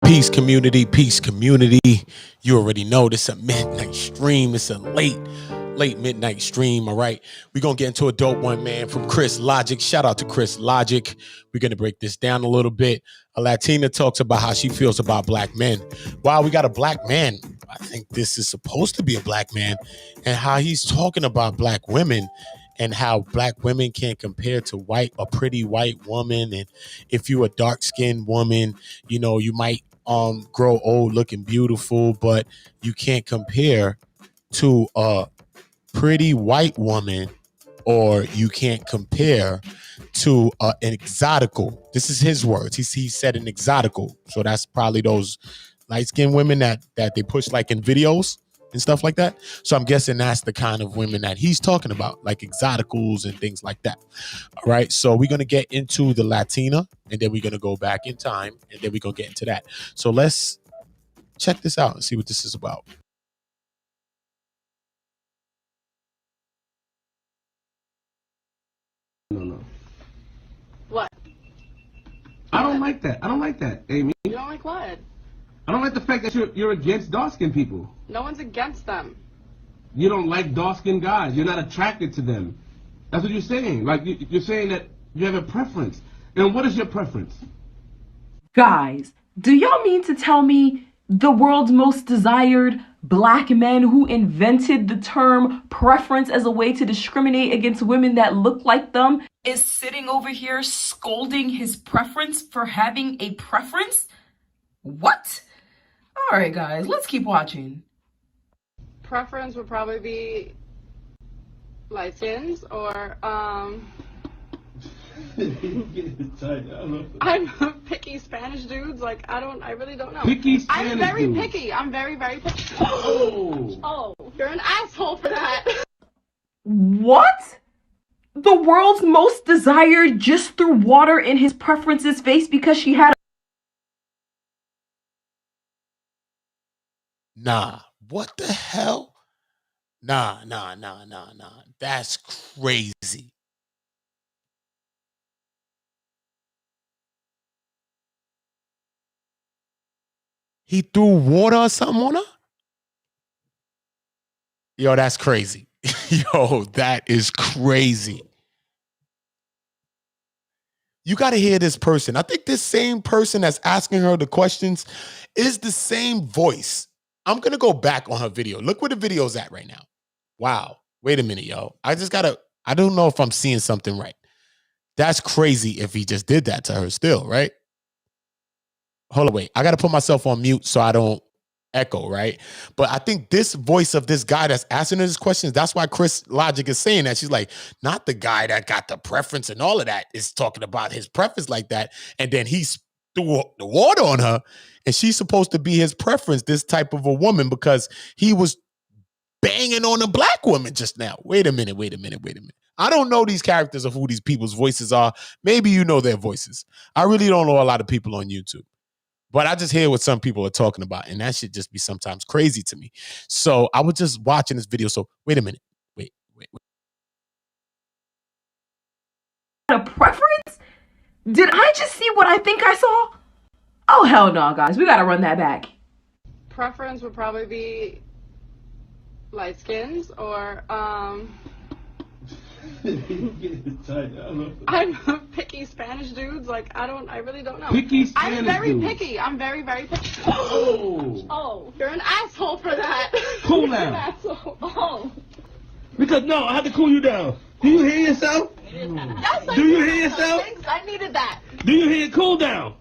Peace community, peace community. You already know this is a midnight stream. It's a late midnight stream. All right. We're going to get into a dope one, man, from Chris Logic. Shout out to Chris Logic. We're going to break this down a little bit. A Latina talks about how she feels about black men. Wow, we got a black man. I think this is supposed to be a black man, and how he's talking about black women and how black women can't compare to a pretty white woman. And if you're a dark-skinned woman, you know, you might grow old looking beautiful, but you can't compare to a pretty white woman, or you can't compare to an exotical. This is his words. He said an exotical. So that's probably those light-skinned women that they push like in videos and stuff like that. So I'm guessing that's the kind of women that he's talking about, like exoticals and things like that. All right. So we're going to get into the Latina, and then we're going to go back in time, and then we're going to get into that. So let's check this out and see what this is about. No. What? I don't like that. I don't like that, Amy. You don't like what? I don't like the fact that you're against dark-skinned people. No one's against them. You don't like dark-skinned guys. You're not attracted to them. That's what you're saying. Like, you're saying that you have a preference. And what is your preference? Guys, do y'all mean to tell me the world's most desired black men who invented the term preference as a way to discriminate against women that look like them is sitting over here scolding his preference for having a preference? What? All right, guys, let's keep watching. Preference would probably be light skins or I'm picky Spanish dudes. Like I really don't know. Picky Spanish I'm very dudes. picky. I'm very picky. Oh, You're an asshole for that. What? The world's most desired just threw water in his preference's face because she had Nah, what the hell? Nah. That's crazy. He threw water or something on her? Yo, that's crazy. Yo, that is crazy. You got to hear this person. I think this same person that's asking her the questions is the same voice. I'm going to go back on her video. Look where the video's at right now. Wow. Wait a minute, yo. I don't know if I'm seeing something right. That's crazy if he just did that to her still, right? Hold on, wait. I got to put myself on mute so I don't echo, right? But I think this voice of this guy that's asking her these questions, that's why Chris Logic is saying that. She's like, not the guy that got the preference and all of that is talking about his preference like that. And then he threw the water on her, and she's supposed to be his preference, this type of a woman, because he was banging on a black woman just now. Wait a minute. I don't know these characters of who these people's voices are. Maybe you know their voices. I really don't know a lot of people on YouTube. But I just hear what some people are talking about, and that should just be sometimes crazy to me. So I was just watching this video. So wait a minute. Wait. a preference? Did I just see what I think I saw? Oh, hell no, guys. We gotta run that back. Preference would probably be light skins or I'm picky Spanish dudes. Like I really don't know. Picky Spanish I'm very dudes. picky. I'm very picky. Oh. You're an asshole for that. Cool You're an down. asshole. Oh. Because no, I have to cool you down. Do you hear yourself? Yes, I Do you needed hear that. yourself? Thanks, I needed that. Do you hear cool down?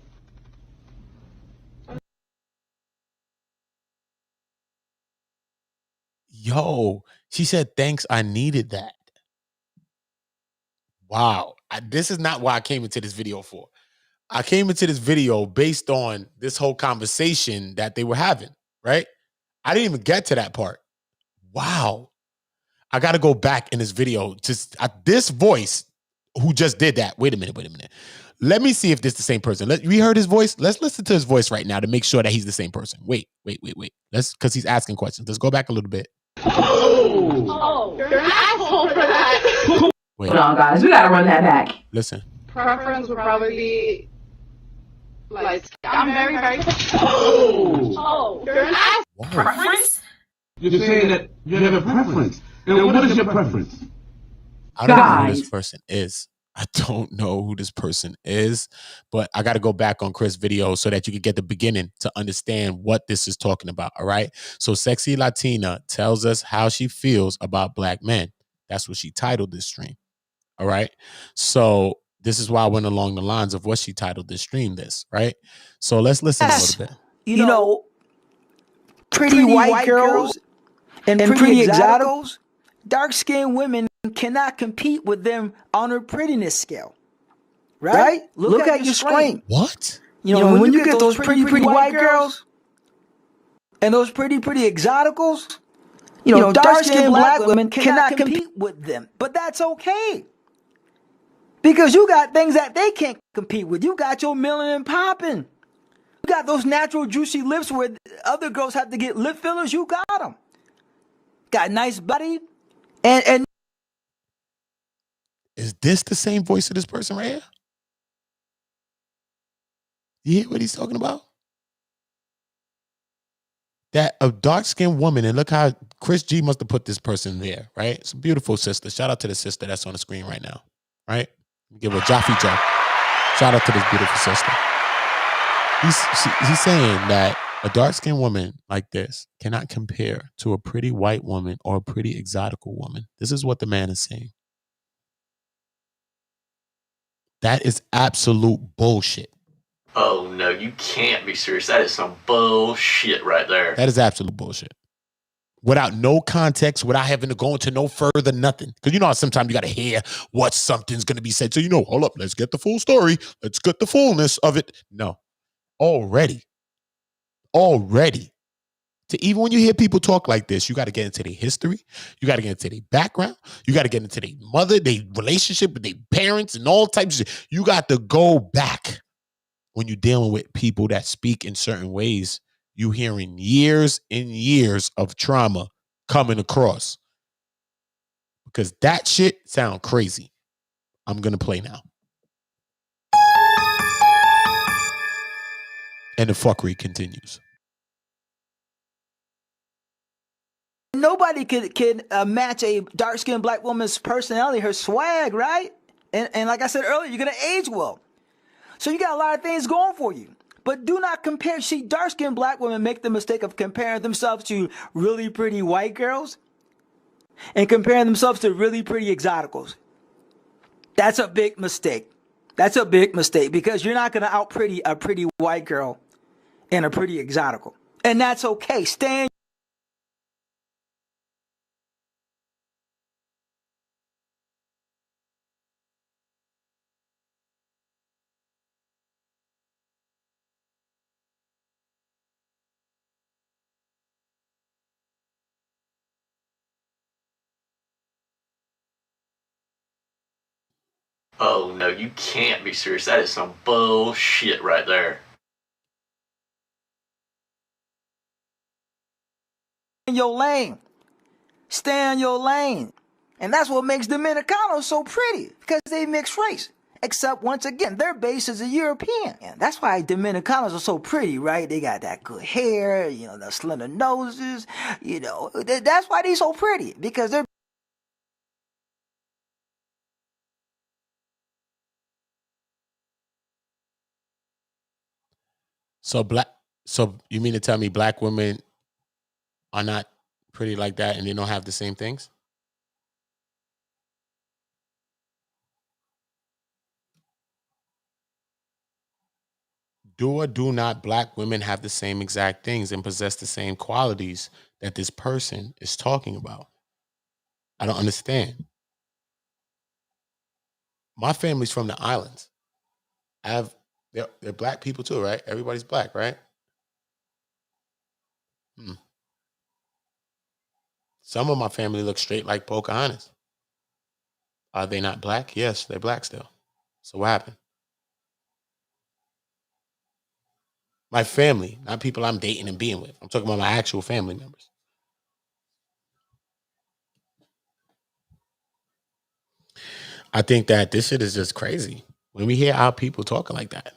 Yo, she said, thanks, I needed that. Wow. This is not why I came into this video for. I came into this video based on this whole conversation that they were having, right? I didn't even get to that part. Wow. I got to go back in this video. This voice who just did that. Wait a minute. Let me see if this is the same person. We heard his voice. Let's listen to his voice right now to make sure that he's the same person. Wait. Because he's asking questions. Let's go back a little bit. Oh. You're an asshole for that. Wait. Hold on, guys. We gotta run that back. Listen. Preference would probably be Like, I'm very, very. Oh. You're an ass. Preference? You're saying that you have a preference. And what is your preference? I don't know who this Guys. person is. I don't know who this person is, but I got to go back on Chris' video so that you can get the beginning to understand what this is talking about. All right. So Sexy Latina tells us how she feels about black men. That's what she titled this stream. All right. So this is why I went along the lines of what she titled this stream this, right? So let's listen a little bit. You know, pretty white girls and pretty exoticals, dark-skinned women cannot compete with them on a prettiness scale. Right? Look at your screen. What? You know, when you get those pretty white girls and those pretty exoticals, you know, dark-skinned black women cannot compete with them. But that's okay. Because you got things that they can't compete with. You got your melanin popping. You got those natural juicy lips where other girls have to get lip fillers. You got them. Got nice body. And Is this the same voice of this person right here? You hear what he's talking about? That a dark-skinned woman, and look how Chris G must have put this person there, right? It's a beautiful sister. Shout out to the sister that's on the screen right now, right? Give her a Jaffe Joe. Shout out to this beautiful sister. He's saying that a dark-skinned woman like this cannot compare to a pretty white woman or a pretty exotical woman. This is what the man is saying. That is absolute bullshit. Oh no, you can't be serious. That is some bullshit right there. That is absolute bullshit. Without no context, without having to go into no further nothing. Because you know how sometimes you got to hear what something's going to be said. So, you know, hold up, let's get the full story. Let's get the fullness of it. No. Already. To even when you hear people talk like this, you got to get into their history. You got to get into their background. You got to get into their mother, their relationship with their parents and all types of shit. You got to go back when you're dealing with people that speak in certain ways. You hearing years and years of trauma coming across. Because that shit sound crazy. I'm going to play now. And the fuckery continues. nobody can match a dark-skinned black woman's personality, her swag, right? And like I said earlier, you're going to age well. So you got a lot of things going for you. But do not compare. See, dark-skinned black women make the mistake of comparing themselves to really pretty white girls and comparing themselves to really pretty exoticals. That's a big mistake. That's a big mistake because you're not going to out-pretty a pretty white girl and a pretty exotical. And that's okay. Stay in. Oh no, you can't be serious. That is some bullshit right there. In your lane. Stay in your lane. And that's what makes Dominicanos so pretty, because they mix race. Except, once again, their base is a European. And that's why Dominicanos are so pretty, right? They got that good hair, you know, the slender noses, you know. That's why they're so pretty, because they're. So you mean to tell me black women are not pretty like that and they don't have the same things? Do or do not black women have the same exact things and possess the same qualities that this person is talking about? I don't understand. My family's from the islands. They're black people too, right? Everybody's black, right? Some of my family looks straight like Pocahontas. Are they not black? Yes, they're black still. So what happened? My family, not people I'm dating and being with. I'm talking about my actual family members. I think that this shit is just crazy when we hear our people talking like that.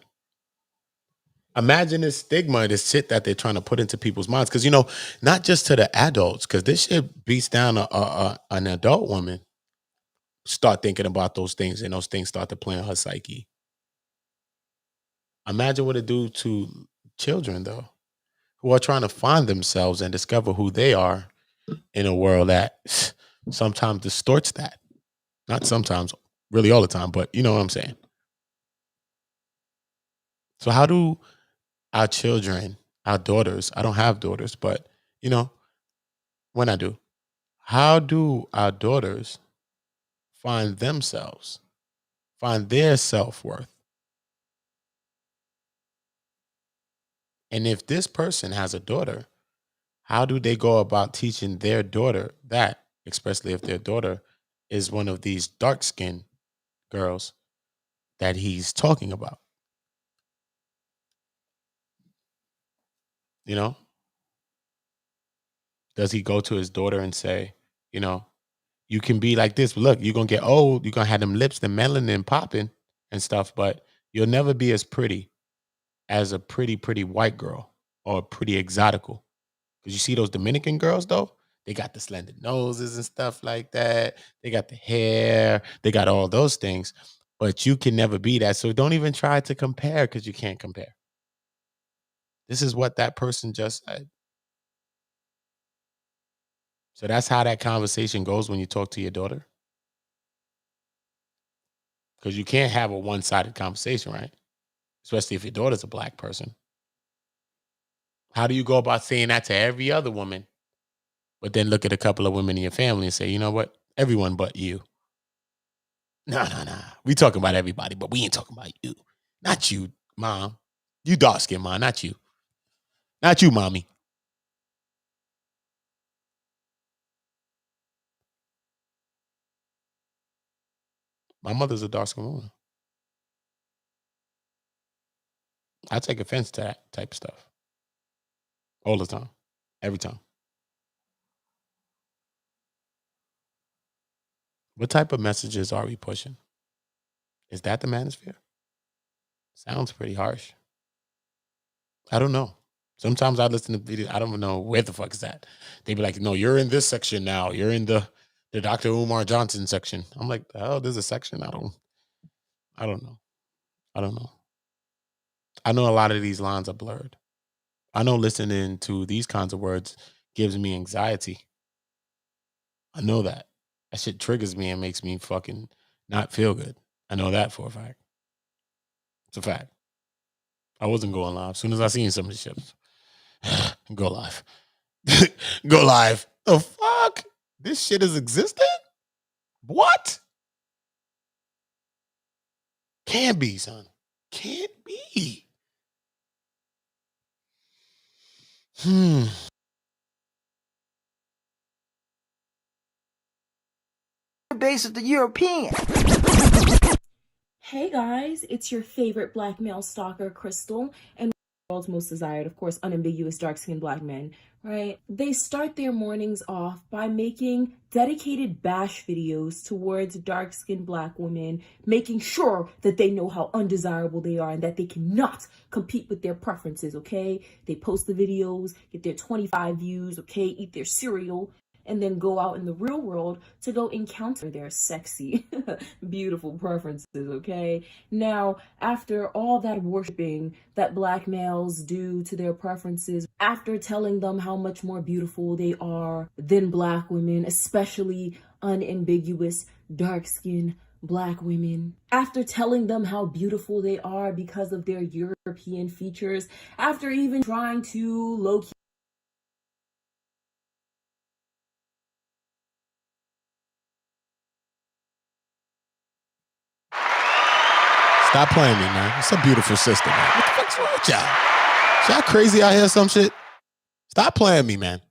Imagine this stigma, this shit that they're trying to put into people's minds. Because, you know, not just to the adults, because this shit beats down an adult woman. Start thinking about those things, and those things start to play on her psyche. Imagine what it do to children, though, who are trying to find themselves and discover who they are in a world that sometimes distorts that. Not sometimes, really all the time, but you know what I'm saying. So how do our children, our daughters, I don't have daughters, but you know, when I do, how do our daughters find themselves, find their self-worth? And if this person has a daughter, how do they go about teaching their daughter that, especially if their daughter is one of these dark-skinned girls that he's talking about? You know, does he go to his daughter and say, you know, you can be like this, but look, you're gonna get old, you're gonna have them lips, the melanin popping and stuff, but you'll never be as pretty as a pretty white girl or pretty exotical. Because you see those Dominican girls though, they got the slender noses and stuff like that. They got the hair, they got all those things, but you can never be that. So don't even try to compare because you can't compare. This is what that person just said. So that's how that conversation goes when you talk to your daughter. Because you can't have a one-sided conversation, right? Especially if your daughter's a black person. How do you go about saying that to every other woman, but then look at a couple of women in your family and say, you know what? Everyone but you. No. We talking about everybody, but we ain't talking about you. Not you, mom. You dark skin, mom, not you. Not you, mommy. My mother's a dark skin woman. I take offense to that type of stuff. All the time. Every time. What type of messages are we pushing? Is that the manosphere? Sounds pretty harsh. I don't know. Sometimes I listen to videos. I don't know where the fuck is that. They be like, no, you're in this section now. You're in the Dr. Umar Johnson section. I'm like, oh, there's a section. I don't know. I don't know. I know a lot of these lines are blurred. I know listening to these kinds of words gives me anxiety. I know that. That shit triggers me and makes me fucking not feel good. I know that for a fact. It's a fact. I wasn't going live. As soon as I seen some of the ships, go live. Go live. The fuck? This shit is existing? What? Can't be, son. Can't be. Base of the European. Hey guys, it's your favorite black male stalker, Crystal, and the world's most desired, of course, unambiguous dark-skinned black men, right? They start their mornings off by making dedicated bash videos towards dark-skinned black women, making sure that they know how undesirable they are and that they cannot compete with their preferences, okay? They post the videos, get their 25 views, okay? Eat their cereal, and then go out in the real world to go encounter their sexy, beautiful preferences, okay? Now, after all that worshiping that black males do to their preferences, after telling them how much more beautiful they are than black women, especially unambiguous, dark-skinned black women, after telling them how beautiful they are because of their European features, after even trying to low-key Stop playing me, man. It's a beautiful sister, man. What the fuck's wrong with y'all? Y'all crazy out here, some shit? Stop playing me, man.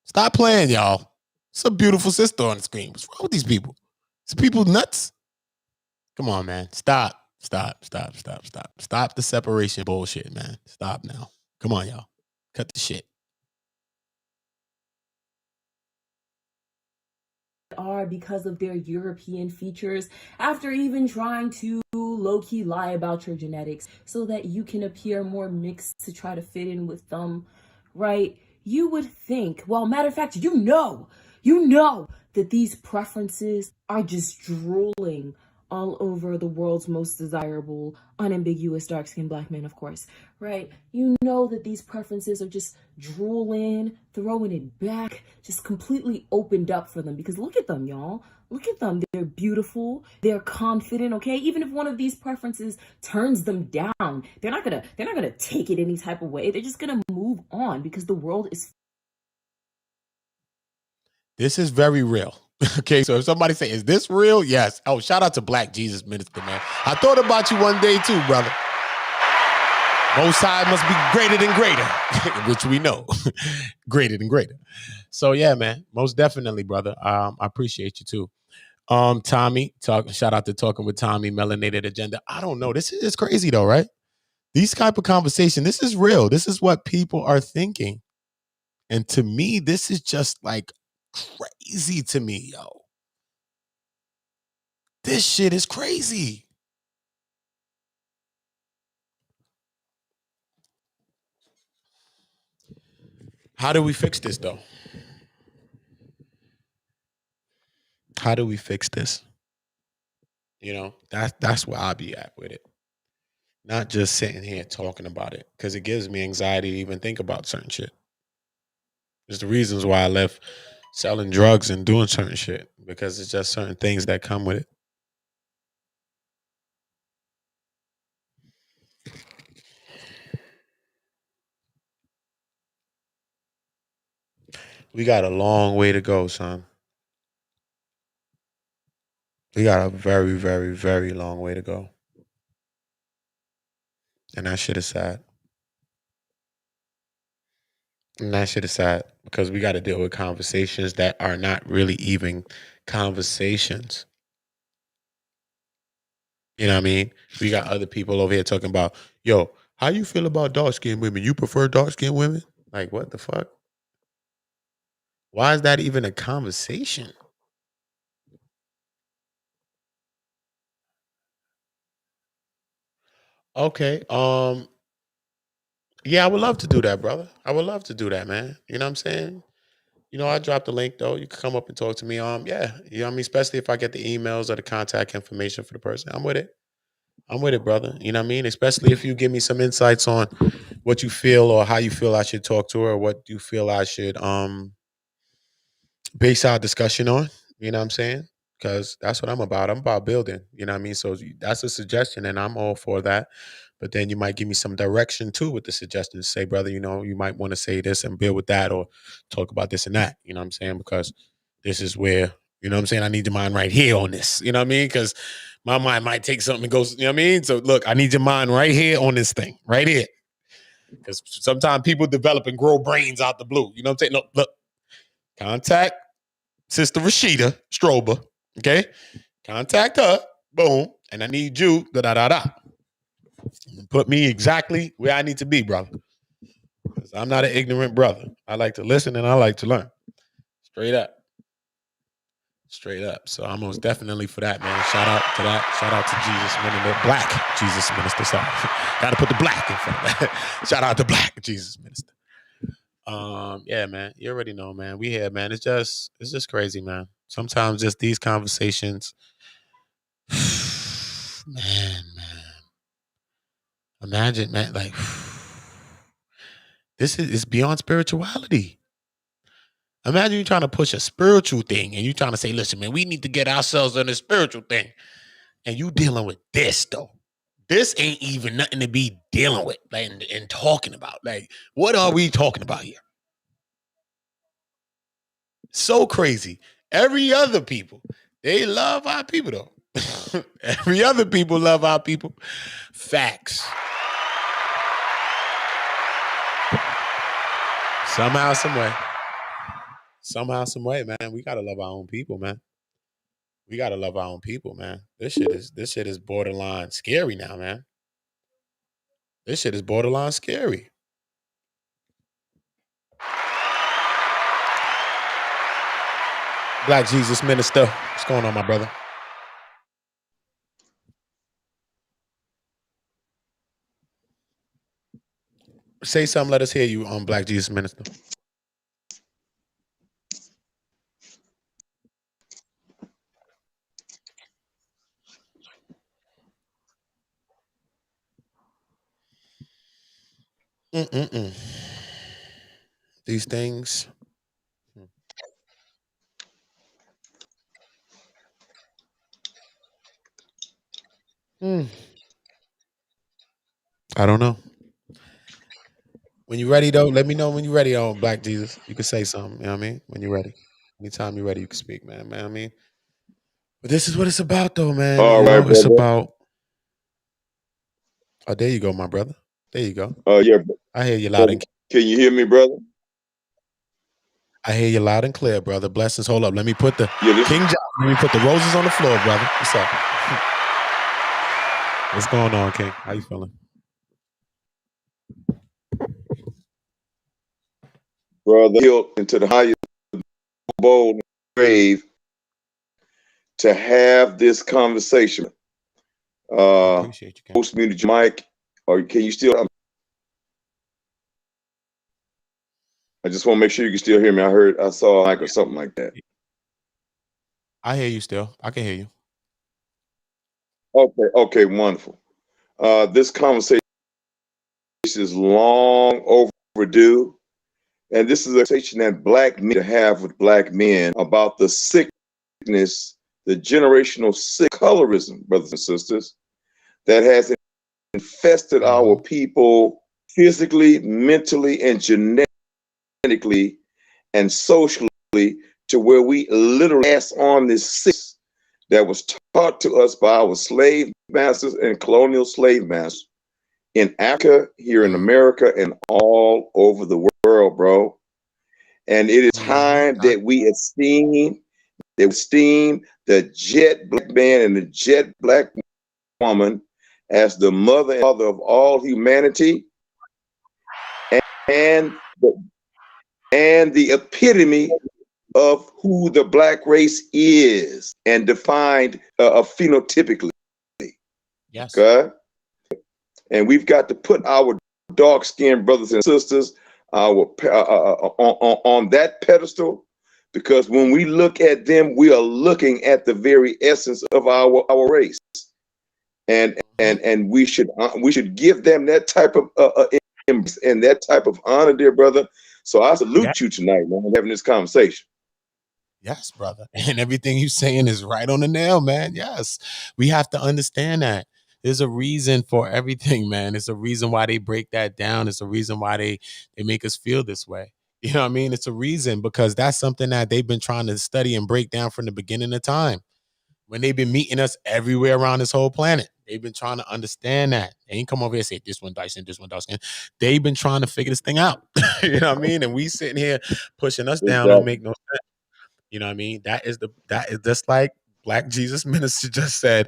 Stop playing, y'all. It's a beautiful sister on the screen. What's wrong with these people? Is people nuts? Come on, man. Stop the separation bullshit, man. Stop now. Come on, y'all. Cut the shit. are because of their European features, after even trying to low-key lie about your genetics so that you can appear more mixed to try to fit in with them, right? You would think, well, matter of fact, you know that these preferences are just drooling all over the world's most desirable, unambiguous, dark-skinned black men, of course, right? You know that these preferences are just drooling, throwing it back, just completely opened up for them. Because look at them, y'all. Look at them. They're beautiful. They're confident, okay? Even if one of these preferences turns them down, they're not gonna take it any type of way. They're just gonna move on because the world is. This is very real. Okay, so if somebody say, is this real? Yes. Oh, shout out to Black Jesus Minister, man. I thought about you one day too, brother. Most High must be greater than greater, which we know. Greater than greater. So yeah, man, most definitely, brother. I appreciate you too. Tommy, shout out to Talking with Tommy, Melanated Agenda. I don't know. This is crazy though, right? These type of conversation, this is real. This is what people are thinking. And to me, this is just like crazy to me, yo. This shit is crazy. How do we fix this though? How do we fix this? You know, that's where I'll be at with it. Not just sitting here talking about it, because it gives me anxiety to even think about certain shit. It's the reasons why I left selling drugs and doing certain shit, because it's just certain things that come with it. We got a long way to go, son. We got a very, very, very long way to go. And that shit is sad. And that shit is sad because we got to deal with conversations that are not really even conversations. You know what I mean? We got other people over here talking about, yo, how you feel about dark-skinned women? You prefer dark-skinned women? Like, what the fuck? Why is that even a conversation? Okay. Yeah, I would love to do that, brother. I would love to do that, man. You know what I'm saying? You know, I dropped the link though. You can come up and talk to me. Yeah, you know what I mean? Especially if I get the emails or the contact information for the person. I'm with it. I'm with it, brother. You know what I mean? Especially if you give me some insights on what you feel or how you feel I should talk to her, or what you feel I should base our discussion on. You know what I'm saying? Because that's what I'm about. I'm about building. You know what I mean? So that's a suggestion, and I'm all for that. But then you might give me some direction too with the suggestions. Say, brother, you know, you might want to say this and build with that, or talk about this and that. You know what I'm saying? Because this is where, you know what I'm saying, I need your mind right here on this. You know what I mean? Because my mind might take something and goes, you know what I mean? So look, I need your mind right here on this thing, right here. Because sometimes people develop and grow brains out the blue. You know what I'm saying? No, look, contact Sister Rashida Strober, okay? Contact her, boom, and I need you, da-da-da-da. Put me exactly where I need to be, brother. Because I'm not an ignorant brother. I like to listen and I like to learn. Straight up. Straight up. So I'm most definitely for that, man. Shout out to that. Shout out to Jesus Minister. Black Jesus Minister. Sorry. Got to put the black in front of that. Shout out to Black Jesus Minister. Yeah, man. You already know, man. We here, man. It's just crazy, man. Sometimes just these conversations. man. Imagine, man, like this is beyond spirituality. Imagine you trying to push a spiritual thing and you trying to say, listen, man, we need to get ourselves on a spiritual thing. And you dealing with this, though. This ain't even nothing to be dealing with, like, and talking about. Like, what are we talking about here? So crazy. Every other people, they love our people, though. Every other people love our people. Facts. Somehow, some way, man, we gotta love our own people, man. We gotta love our own people, man. This shit is borderline scary now, man. This shit is borderline scary. Black Jesus Minister, what's going on, my brother? Say something. Let us hear you on Black Jesus Minister. Mm-mm-mm. These things. Mm, I don't know. When you're ready, though, let me know when you're ready on Black Jesus. You can say something. You know what I mean? When you're ready. Anytime you're ready, you can speak, man. Man, I mean, but this is what it's about, though, man. All You right, know, it's brother. about. Oh, there you go, my brother. There you go. Yeah, I hear you loud brother. and Can you hear me, brother? I hear you loud and clear, brother. Blessings. Hold up. Let me put the Yeah, this King is John. Let me put the roses on the floor, brother. What's up? What's going on, King? How you feeling? brother built into the highest bowl grave to have this conversation. I appreciate you, King. Post me to Mike, or can you still? I just want to make sure you can still hear me. I saw a mic or something like that. I hear you still. I can hear you. Okay, wonderful. This conversation is long overdue. And this is a conversation that black men have with black men about the sickness, the generational sick colorism, brothers and sisters, that has infested our people physically, mentally, and genetically and socially, to where we literally pass on this sickness that was taught to us by our slave masters and colonial slave masters in Africa, here in America, and all over the world, bro. And it is time that we esteem the jet black man and the jet black woman as the mother and father of all humanity, and the epitome of who the black race is, and defined phenotypically. Yes. Okay, and we've got to put our dark-skinned brothers and sisters on that pedestal, because when we look at them, we are looking at the very essence of our race, and we should give them that type of embrace and that type of honor, dear brother. So I salute you tonight, man, having this conversation. Yes, brother. And everything you're saying is right on the nail, man. Yes. We have to understand that. There's a reason for everything, man. It's a reason why they break that down. It's a reason why they make us feel this way. You know what I mean? It's a reason, because that's something that they've been trying to study and break down from the beginning of time. When they've been meeting us everywhere around this whole planet. They've been trying to understand that. They ain't come over here and say, this one Dyson, this one Dyson. They've been trying to figure this thing out. You know what I mean? And we sitting here pushing us down don't make no sense. You know what I mean? That is just like Black Jesus Minister just said,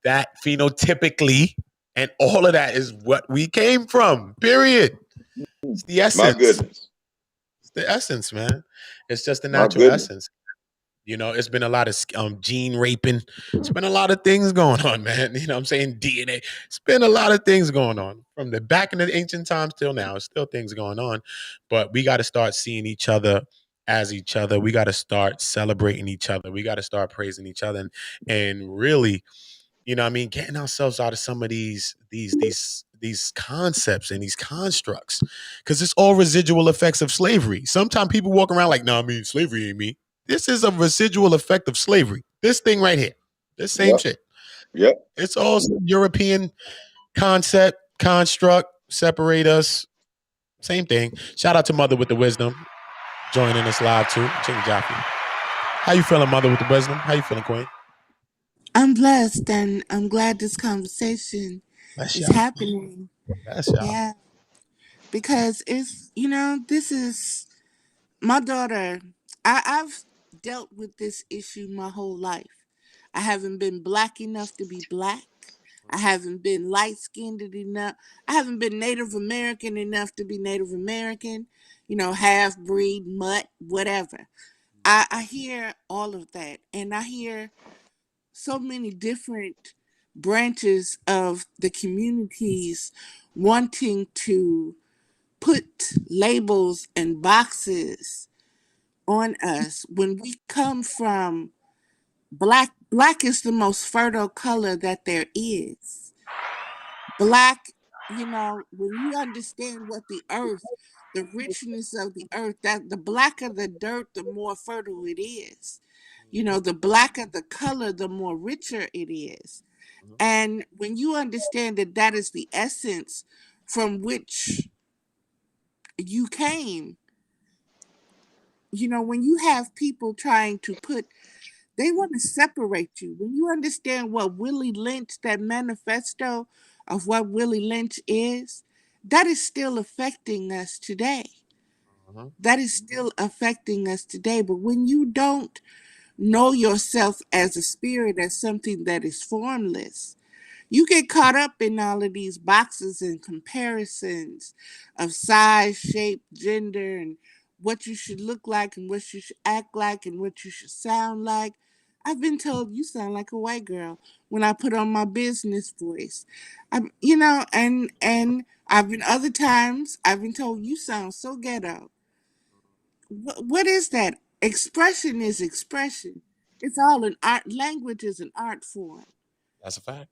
that phenotypically and all of that is what we came from. Period. It's the essence. My goodness. It's the essence, man. It's just the natural essence. You know, it's been a lot of gene raping. It's been a lot of things going on, man. You know what I'm saying? DNA. It's been a lot of things going on from the back in the ancient times till now. It's still things going on. But we got to start seeing each other as each other. We got to start celebrating each other. We got to start praising each other and really, you know what I mean, getting ourselves out of some of these concepts and these constructs, because it's all residual effects of slavery. Sometimes people walk around like, no, I mean, slavery ain't me. This is a residual effect of slavery. This thing right here, this same shit. Yep. It's all European concept, construct, separate us. Same thing. Shout out to Mother with the Wisdom joining us live too. King Joffrey. How you feeling, Mother with the Wisdom? How you feeling, Queen? I'm blessed, and I'm glad this conversation is happening. Yeah, because it's, this is my daughter. I've dealt with this issue my whole life. I haven't been black enough to be black. I haven't been light-skinned enough. I haven't been Native American enough to be Native American, half-breed, mutt, whatever. I hear all of that, and I hear so many different branches of the communities wanting to put labels and boxes on us when we come from black. Black is the most fertile color that there is. Black, when you understand what the earth, the richness of the earth, that the blacker the dirt, the more fertile it is. The blacker the color, the more richer it is. And when you understand that that is the essence from which you came, when you have people trying to they want to separate you. When you understand what Willie Lynch, that manifesto of what Willie Lynch is, that is still affecting us today. That is still affecting us today. But when you don't know yourself as a spirit, as something that is formless, you get caught up in all of these boxes and comparisons of size, shape, gender, and what you should look like and what you should act like and what you should sound like. I've been told you sound like a white girl when I put on my business voice. And I've been other times I've been told you sound so ghetto. What is that? Expression is expression. It's all an art. Language is an art form. That's a fact.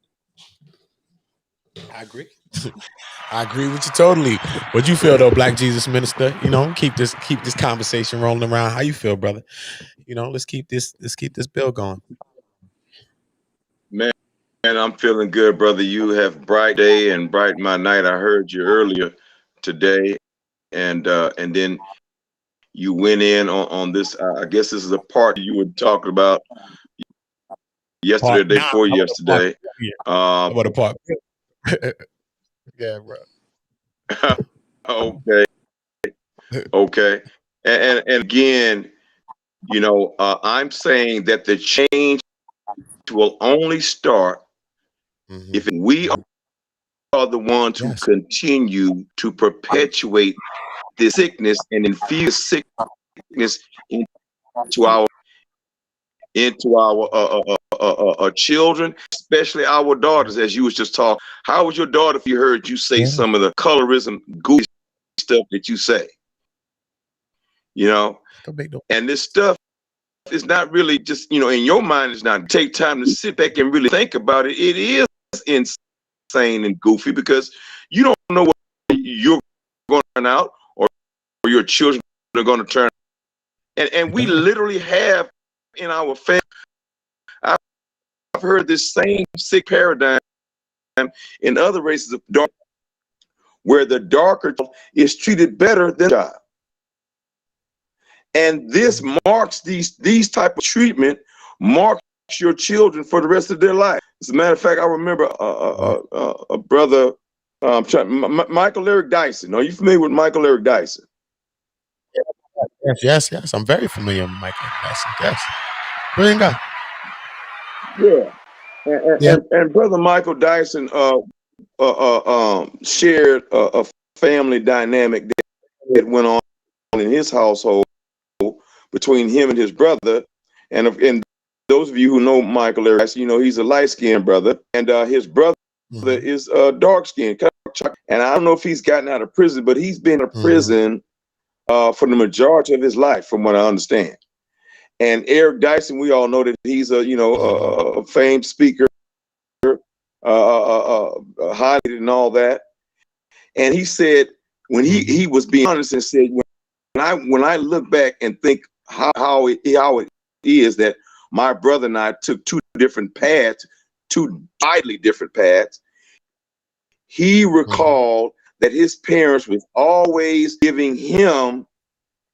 I agree. I agree with you totally. What you feel though, Black Jesus Minister? Keep this conversation rolling around. How you feel, brother? Let's keep this bill going. Man, I'm feeling good, brother. You have bright day and bright my night. I heard you earlier today, and then you went in on this. I guess this is a part you were talking about yesterday, day before yesterday. What a part. Yeah, bro. Okay. And again, I'm saying that the change will only start if we are the ones who continue to perpetuate this sickness and infuse sickness into our children, especially our daughters. As you was just talking, how was your daughter if you heard you say some of the colorism goofy stuff that you say? And this stuff is not really just, in your mind, it's not take time to sit back and really think about it. It is insane and goofy because you don't know what you're going to turn out or your children are going to turn out. And we literally have in our family, I've heard this same sick paradigm in other races of dark, where the darker is treated better than the child. And this marks these type of treatment marks your children for the rest of their life. As a matter of fact, I remember a brother, Michael Eric Dyson. Are you familiar with Michael Eric Dyson? Yes. I'm very familiar with Michael Dyson. Yes. Brilliant guy. Yeah. And brother Michael Dyson shared a family dynamic that went on in his household between him and his brother. And those of you who know Michael Eric, he's a light-skinned brother, and his brother is dark-skinned. And I don't know if he's gotten out of prison, but he's been in prison for the majority of his life, from what I understand. And Eric Dyson, we all know that he's a famed speaker, highlighted and all that. And he said, when he was being honest and said, when I look back and think how it is that my brother and I took two widely different paths, he recalled that his parents was always giving him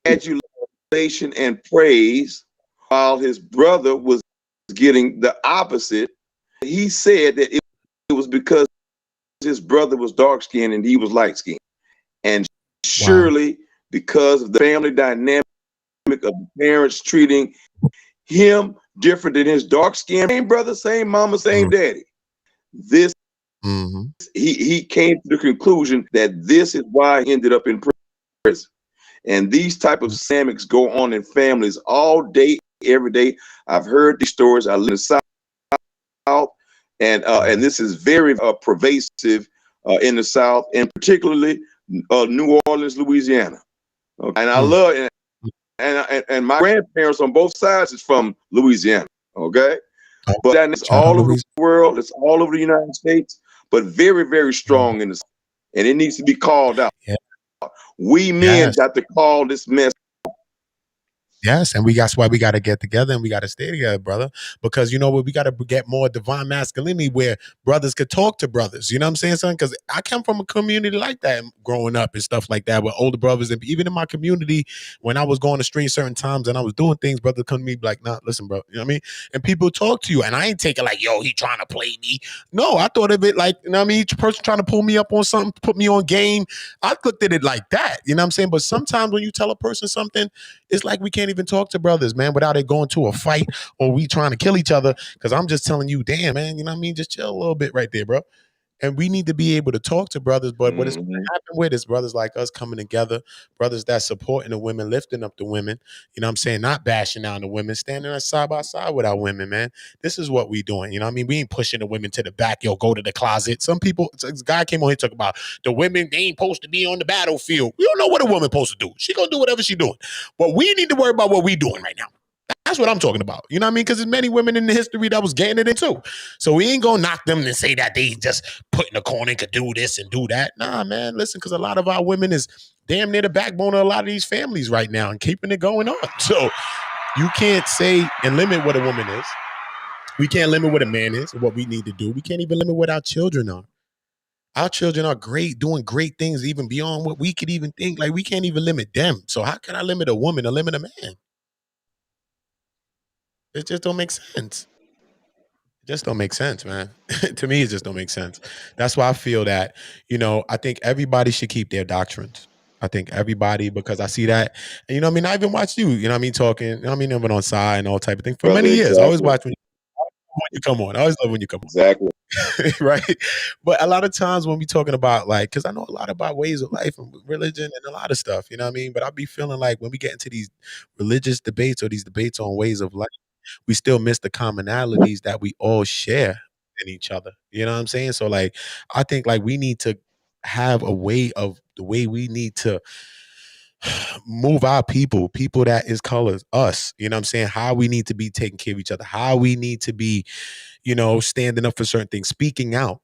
adulation and praise, while his brother was getting the opposite. He said that it was because his brother was dark-skinned and he was light-skinned. And surely because of the family dynamic of the parents treating him different than his dark-skinned, same brother, same mama, same daddy. This he came to the conclusion that this is why he ended up in prison. And these type of dynamics go on in families all day, every day. I've heard these stories. I live in the South, and this is very pervasive in the South, and particularly New Orleans, Louisiana. Okay? And I love it. And my grandparents on both sides is from Louisiana. Okay. But it's all over the world. It's all over the United States, but very, very strong in the South. And it needs to be called out. Yeah. We men got to call this mess. Yes, and that's why we got to get together and we got to stay together, brother. Because you know what, we got to get more divine masculinity where brothers could talk to brothers. You know what I'm saying, son? Because I come from a community like that growing up and stuff like that with older brothers, and even in my community when I was going to stream certain times and I was doing things, brothers come to me like, "Nah, listen, bro," you know what I mean? And people talk to you, and I ain't take it like, "Yo, he trying to play me." No, I thought of it like, you know what I mean? Each person trying to pull me up on something, put me on game. I looked at it like that. You know what I'm saying? But sometimes when you tell a person something, it's like we can't even talk to brothers, man, without it going to a fight or we trying to kill each other. Because I'm just telling you, damn, man, you know what I mean? Just chill a little bit right there, bro. And we need to be able to talk to brothers. But what is going to happen with is brothers like us coming together, brothers that supporting the women, lifting up the women, you know what I'm saying? Not bashing down the women, standing side by side with our women, man. This is what we doing. You know what I mean? We ain't pushing the women to the back. Yo, go to the closet. Some people, this guy came on here talking about the women, they ain't supposed to be on the battlefield. We don't know what a woman supposed to do. She gonna do whatever she doing. But we need to worry about what we doing right now. That's what I'm talking about. You know what I mean? Because there's many women in the history that was getting it in too. So we ain't gonna knock them and say that they just put in the corner and could do this and do that. Nah, man, listen, because a lot of our women is damn near the backbone of a lot of these families right now and keeping it going on. So you can't say and limit what a woman is. We can't limit what a man is or what we need to do. We can't even limit what our children are. Our children are great, doing great things even beyond what we could even think. Like we can't even limit them. So how can I limit a woman or limit a man? It just don't make sense. It just don't make sense, man. To me, it just don't make sense. That's why I feel that, you know, I think everybody should keep their doctrines. I think everybody, because I see that, and you know what I mean? I even watched you, you know what I mean, talking, you know what I mean, even on side and all type of thing for many years. I always watch when you come on. I always love when you come on. Exactly. Right? But a lot of times when we talking about like, because I know a lot about ways of life and religion and a lot of stuff, you know what I mean? But I be feeling like when we get into these religious debates or these debates on ways of life, we still miss the commonalities that we all share in each other. You know what I'm saying? So like, I think like we need to have a way of the way we need to move our people that is colors, us, you know what I'm saying? How we need to be taking care of each other, how we need to be, you know, standing up for certain things, speaking out.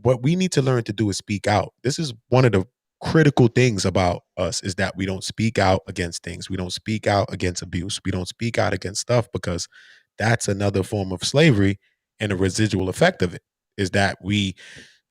What we need to learn to do is speak out. This is one of the critical things about us is that we don't speak out against things. We don't speak out against abuse. We don't speak out against stuff because that's another form of slavery, and the residual effect of it is that we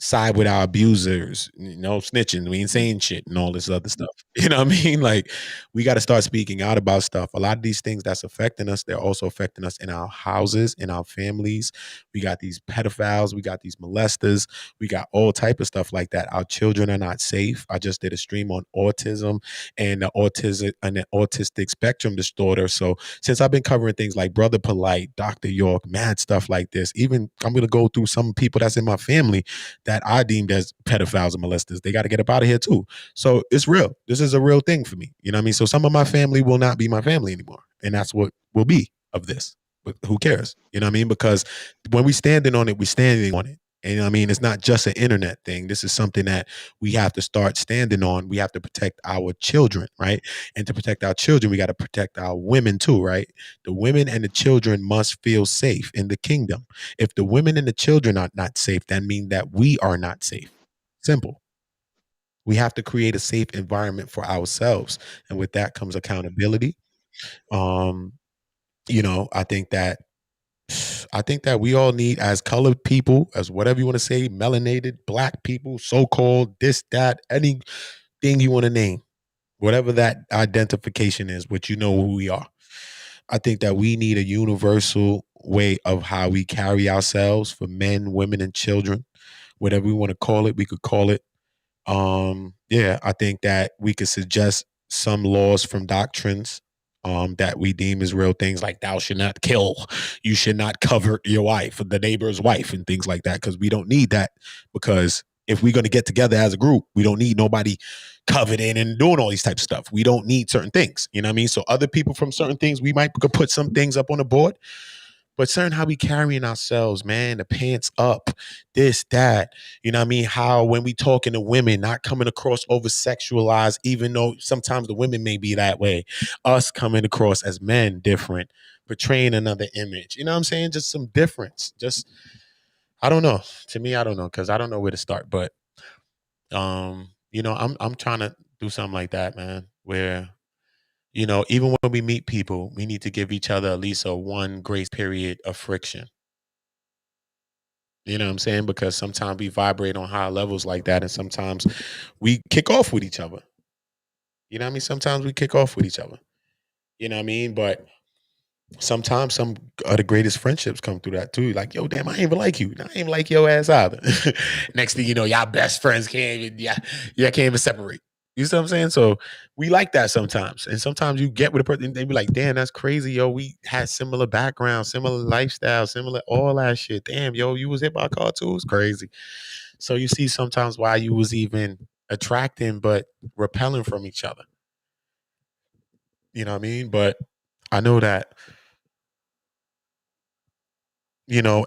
side with our abusers, you know, snitching, we ain't saying shit and all this other stuff. You know what I mean? Like we got to start speaking out about stuff. A lot of these things that's affecting us, they're also affecting us in our houses, in our families. We got these pedophiles, we got these molesters, we got all type of stuff like that. Our children are not safe. I just did a stream on autism and the autistic spectrum disorder. So since I've been covering things like Brother Polite, Dr. York, mad stuff like this, even I'm going to go through some people that's in my family that I deemed as pedophiles and molesters. They got to get up out of here too. So it's real. This is a real thing for me. You know what I mean? So some of my family will not be my family anymore. And that's what will be of this. But who cares? You know what I mean? Because when we standing on it, we standing on it. And you know what I mean? It's not just an internet thing. This is something that we have to start standing on. We have to protect our children, right? And to protect our children, we got to protect our women too, right? The women and the children must feel safe in the kingdom. If the women and the children are not safe, that means that we are not safe. Simple. We have to create a safe environment for ourselves. And with that comes accountability. You know, I think that we all need, as colored people, as whatever you want to say, melanated, black people, so-called, this, that, anything you want to name, whatever that identification is, but you know who we are. I think that we need a universal way of how we carry ourselves for men, women, and children. Whatever we want to call it, we could call it. Yeah, I think that we could suggest some laws from doctrines that we deem as real things, like thou should not kill, you should not covet your wife, the neighbor's wife, and things like that, because we don't need that. Because if we're going to get together as a group, we don't need nobody coveting and doing all these types of stuff. We don't need certain things, you know what I mean? So other people from certain things, we might could put some things up on the board, But certain how we carrying ourselves, man, the pants up, this, that, you know what I mean? How when we talking to women, not coming across over sexualized, even though sometimes the women may be that way, us coming across as men different, portraying another image. You know what I'm saying? Just some difference. Just, I don't know. To me, I don't know, because I don't know where to start. But I'm trying to do something like that, man, where even when we meet people, we need to give each other at least a one grace period of friction. You know what I'm saying? Because sometimes we vibrate on high levels like that, and sometimes we kick off with each other. You know what I mean? Sometimes we kick off with each other. You know what I mean? But sometimes some of the greatest friendships come through that too. Like, yo, damn, I ain't even like you. I ain't even like your ass either. Next thing you know, y'all best friends can't even, can't even separate. You see what I'm saying? So we like that sometimes. And sometimes you get with a person, they be like, damn, that's crazy, yo. We had similar backgrounds, similar lifestyle, similar all that shit. Damn, yo, you was hit by a car too. It's crazy. So you see sometimes why you was even attracting but repelling from each other. You know what I mean? But I know that,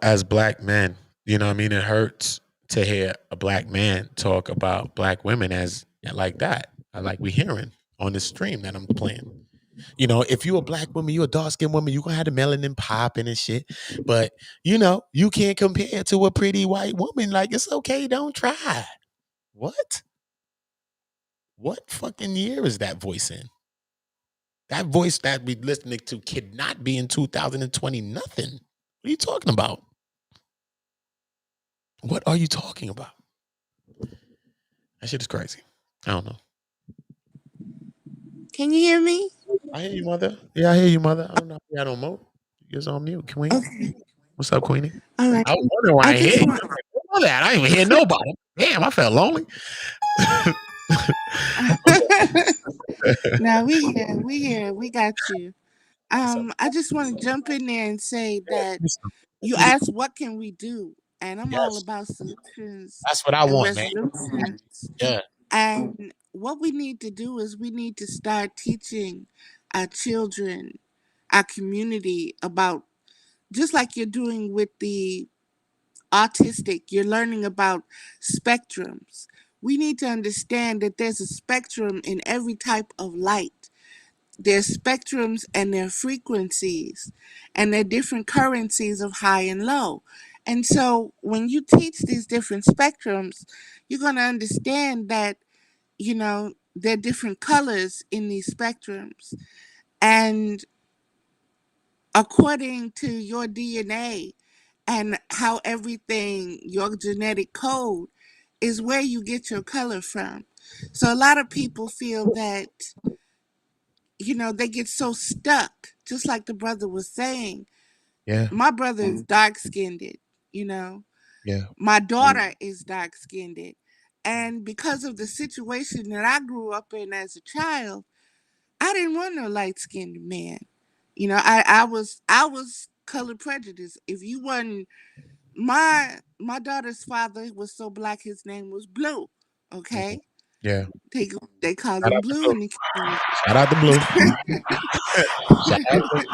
as black men, you know what I mean? It hurts to hear a black man talk about black women as like that. Like we hearing on the stream that I'm playing. If you a black woman, you a dark-skinned woman, you gonna have the melanin popping and shit. But, you can't compare to a pretty white woman. Like, it's okay, don't try. What? What fucking year is that voice in? That voice that we listening to cannot be in 2020 nothing. What are you talking about? What are you talking about? That shit is crazy. I don't know. Can you hear me? I hear you, mother. Yeah, I hear you, mother. I don't know if you got on mute. You're on mute, Queen. Okay. What's up, Queenie? All right. I was wondering why I ain't hear you. All that. I didn't even hear nobody. Damn, I felt lonely. No, we here. We got you. I just want to jump in there and say that you asked what can we do, and I'm all about solutions That's what I and want, man. resolutions. Yeah. And what we need to do is we need to start teaching our children, our community about, just like you're doing with the autistic, you're learning about spectrums. We need to understand that there's a spectrum in every type of light. There's spectrums and their frequencies, and their different currencies of high and low. And so when you teach these different spectrums, you're going to understand that, there are different colors in these spectrums. And according to your DNA and how everything, your genetic code, is where you get your color from. So a lot of people feel that, they get so stuck, just like the brother was saying. Yeah. My brother is dark skinned, Yeah. My daughter is dark skinned. And because of the situation that I grew up in as a child, I didn't want no light skinned man. I was color prejudiced. If you wasn't, my daughter's father was so black, his name was Blue. Okay, Yeah. they called Shout him out to Blue Blue. in the community. Shout out to Blue. Shout out to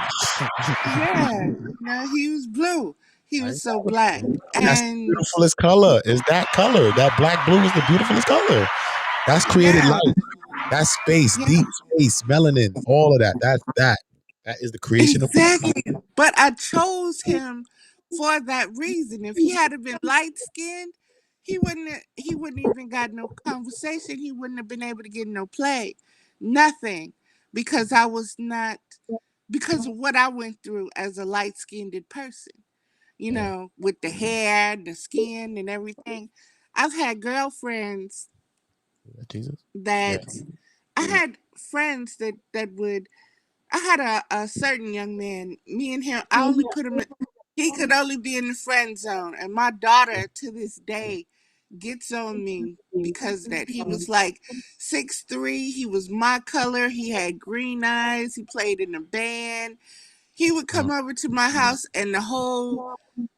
Yeah, he was blue. He was so black, That's the and beautifulest color. Is that color? That black blue is the beautifulest color. That's created yeah, light. That's space, yeah, deep space, melanin, all of that. That's that. That is the creation of. exactly. But I chose him for that reason. If he had been light skinned, he wouldn't even got no conversation. He wouldn't have been able to get no play, nothing, because I was not, because of what I went through as a light skinned person. With the hair, the skin, and everything. I've had girlfriends Jesus. Yeah. that I had friends that would. I had a certain young man. Me and him, I only put him. He could only be in the friend zone, and my daughter to this day gets on me because of that. He was like 6'3". He was my color. He had green eyes. He played in a band. He would come over to my house, and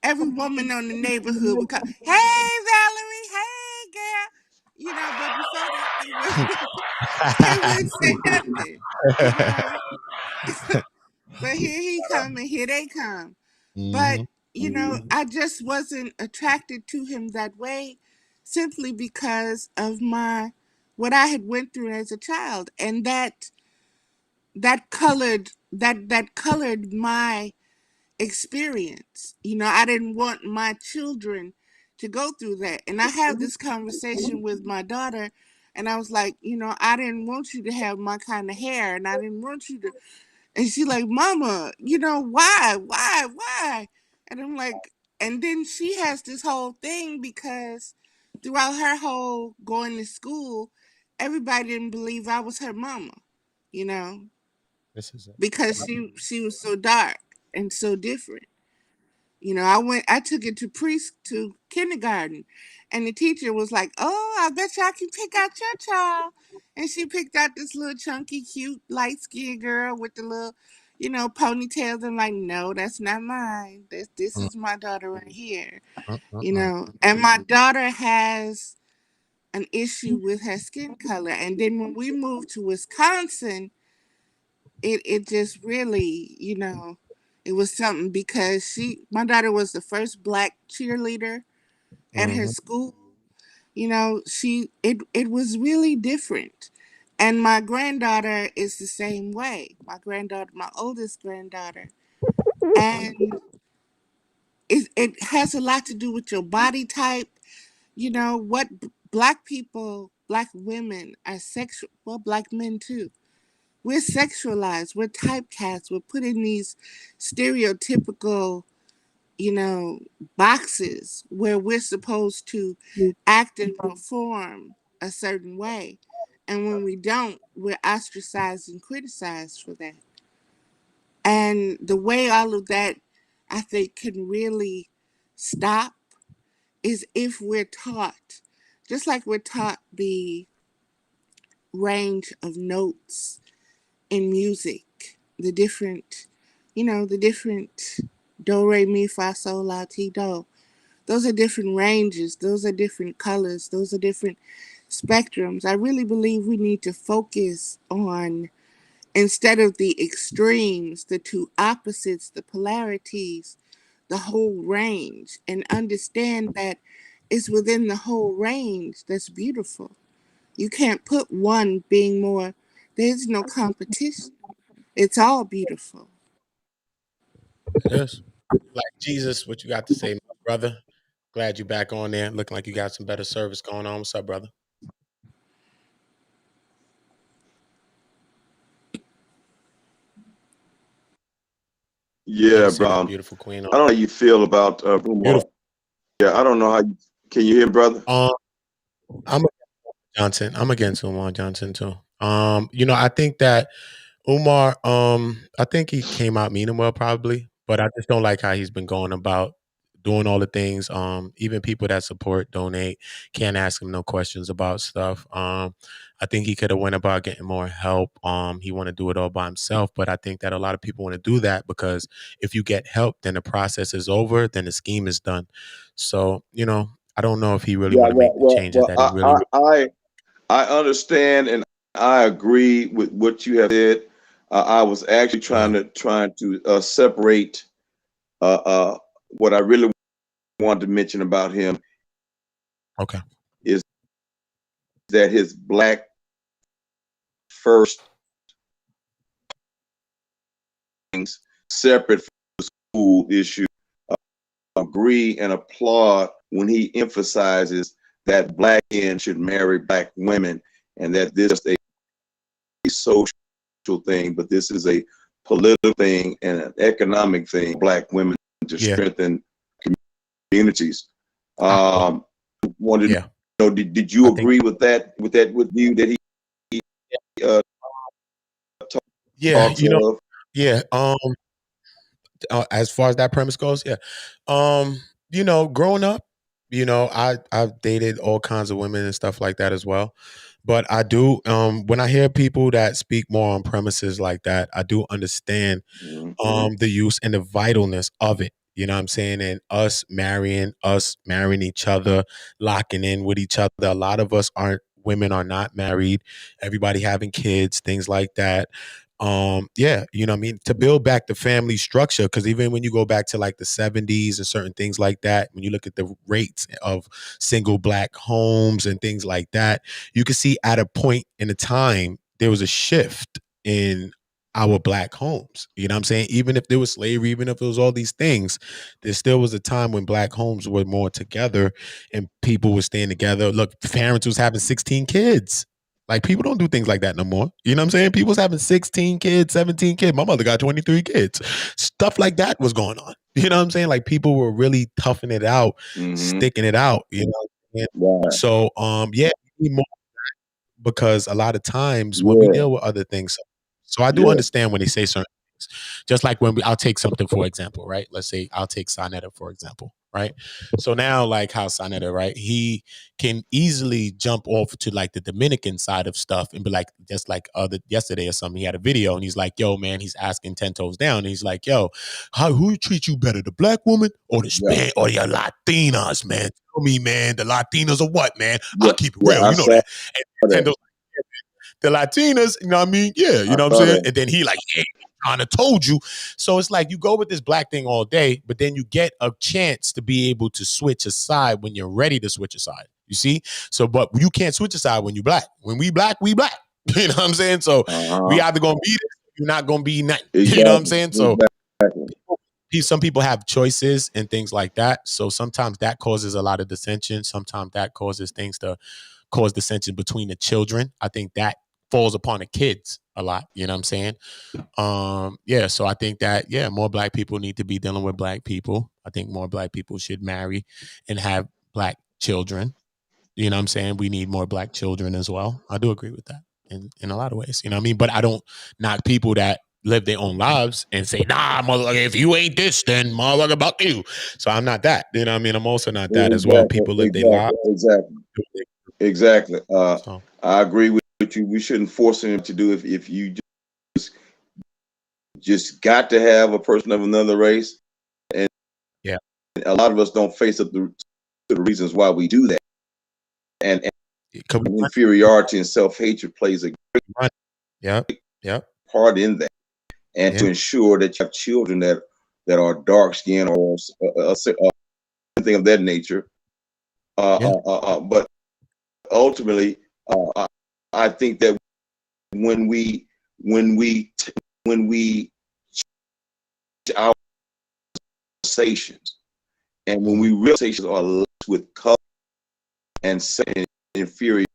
every woman on the neighborhood would come. Hey, Valerie. Hey, girl. But before that, they wouldn't say nothing. But here he come and here they come. But, Mm-hmm. I just wasn't attracted to him that way simply because of what I had went through as a child. And that colored my experience. I didn't want my children to go through that. And I had this conversation with my daughter, and I was like, I didn't want you to have my kind of hair, and I didn't want you to. And she like, Mama, why? And I'm like, and then she has this whole thing because throughout her whole going to school, everybody didn't believe I was her mama, you know, This is it. because she was so dark and so different. I took it to kindergarten, and the teacher was like, "Oh, I bet y'all can pick out your child." And she picked out this little chunky, cute, light skinned girl with the little, ponytails. I'm like, "No, that's not mine. This is my daughter right here." And my daughter has an issue with her skin color. And then when we moved to Wisconsin, it just really, it was something because my daughter was the first black cheerleader at her Mm-hmm. school. It was really different. And my granddaughter is the same way. My oldest granddaughter. And it has a lot to do with your body type. Black women are sexual, well, black men too. We're sexualized, we're typecast, we're put in these stereotypical, you know, boxes where we're supposed to act and perform a certain way. And when we don't, we're ostracized and criticized for that. And the way all of that, I think, can really stop is if we're taught, just like we're taught the range of notes in music, the different do, re, mi, fa, sol, la, ti, do. Those are different ranges. Those are different colors. Those are different spectrums. I really believe we need to focus on, instead of the extremes, the two opposites, the polarities, the whole range, and understand that it's within the whole range that's beautiful. You can't put one being more, there's no competition. It's all beautiful. It is. Like Jesus, what you got to say, my brother? Glad you back on there. Looking like you got some better service going on. What's up, brother? Good Yeah, to see that bro. beautiful queen. I don't know how you feel about Umar. Beautiful. Yeah, I don't know how you can you hear me, brother? I'm Johnson. I'm against Umar Johnson too. I think that Umar, I think he came out meaning well probably, but I just don't like how he's been going about doing all the things. Even people that support, donate, can't ask him no questions about stuff. I think he could have went about getting more help. He want to do it all by himself, but I think that a lot of people want to do that because if you get help, then the process is over, then the scheme is done. So, I don't know if he really Yeah, want to make the changes that he really. I understand and I agree with what you have said. I was actually trying to separate what I really wanted to mention about him Okay. is that his black first things separate from the school issue. Agree and applaud when he emphasizes that black men should marry black women and that this is a social thing, but this is a political thing and an economic thing. Black women to strengthen communities. Wanted to know, did you agree with that? With you that he talks of? Yeah. As far as that premise goes, yeah. Growing up, I've dated all kinds of women and stuff like that as well. But I do, when I hear people that speak more on premises like that, I do understand the use and the vitalness of it. You know what I'm saying? And us marrying each other, locking in with each other. A lot of us women are not married. Everybody having kids, things like that. Yeah, you know what I mean, to build back the family structure, because even when you go back to like the 70s and certain things like that, when you look at the rates of single black homes and things like that, you can see at a point in a time there was a shift in our black homes. You know what I'm saying? Even if there was slavery, even if it was all these things, there still was a time when black homes were more together and people were staying together. Look, parents was having 16 kids. Like, people don't do things like that no more. You know what I'm saying? People's having 16 kids, 17 kids. My mother got 23 kids. Stuff like that was going on. You know what I'm saying? Like, people were really toughing it out, sticking it out, you know? Right. So, yeah, we need more because a lot of times when we deal with other things, so I do understand when they say certain things. Just like when I'll take something for example, right? Let's say I'll take Sonetta for example, right? So now, like how Sonetta, right? He can easily jump off to like the Dominican side of stuff and be like, just like yesterday or something, he had a video and he's like, yo, man, he's asking 10 toes down. And he's like, yo, who treat you better, the black woman or the Spanish or your Latinas, man? Tell me, man, the Latinas or what, man? I'll keep it real, you know that. And 10 toes, the Latinas, you know what I mean? Yeah, you know what I'm saying? And then he like, yeah, I kind of told you. So it's like you go with this black thing all day, but then you get a chance to be able to switch a side when you're ready to switch a side. You see? So, but you can't switch a side when you black. When we black, we black. You know what I'm saying? So we either gonna be this, you're not gonna be nothing. You know what I'm saying? So some people have choices and things like that. So sometimes that causes a lot of dissension. Sometimes that causes things to cause dissension between the children. I think that falls upon the kids a lot. You know what I'm saying? Yeah, so I think that, yeah, more black people need to be dealing with black people. I think more black people should marry and have black children. You know what I'm saying? We need more black children as well. I do agree with that in a lot of ways. You know what I mean? But I don't knock people that live their own lives and say, nah, motherfucker, if you ain't this, then motherfucker about you. So I'm not that. You know what I mean? I'm also not that as well. People live their lives. Exactly. I agree with you. We shouldn't force him to do if you just got to have a person of another race. And yeah, a lot of us don't face up to the reasons why we do that. And inferiority and self-hatred plays a great part in that. And to ensure that you have children that are dark skinned or something of that nature. But ultimately, I think that when we our conversations and when we realizations are less with color and inferiority,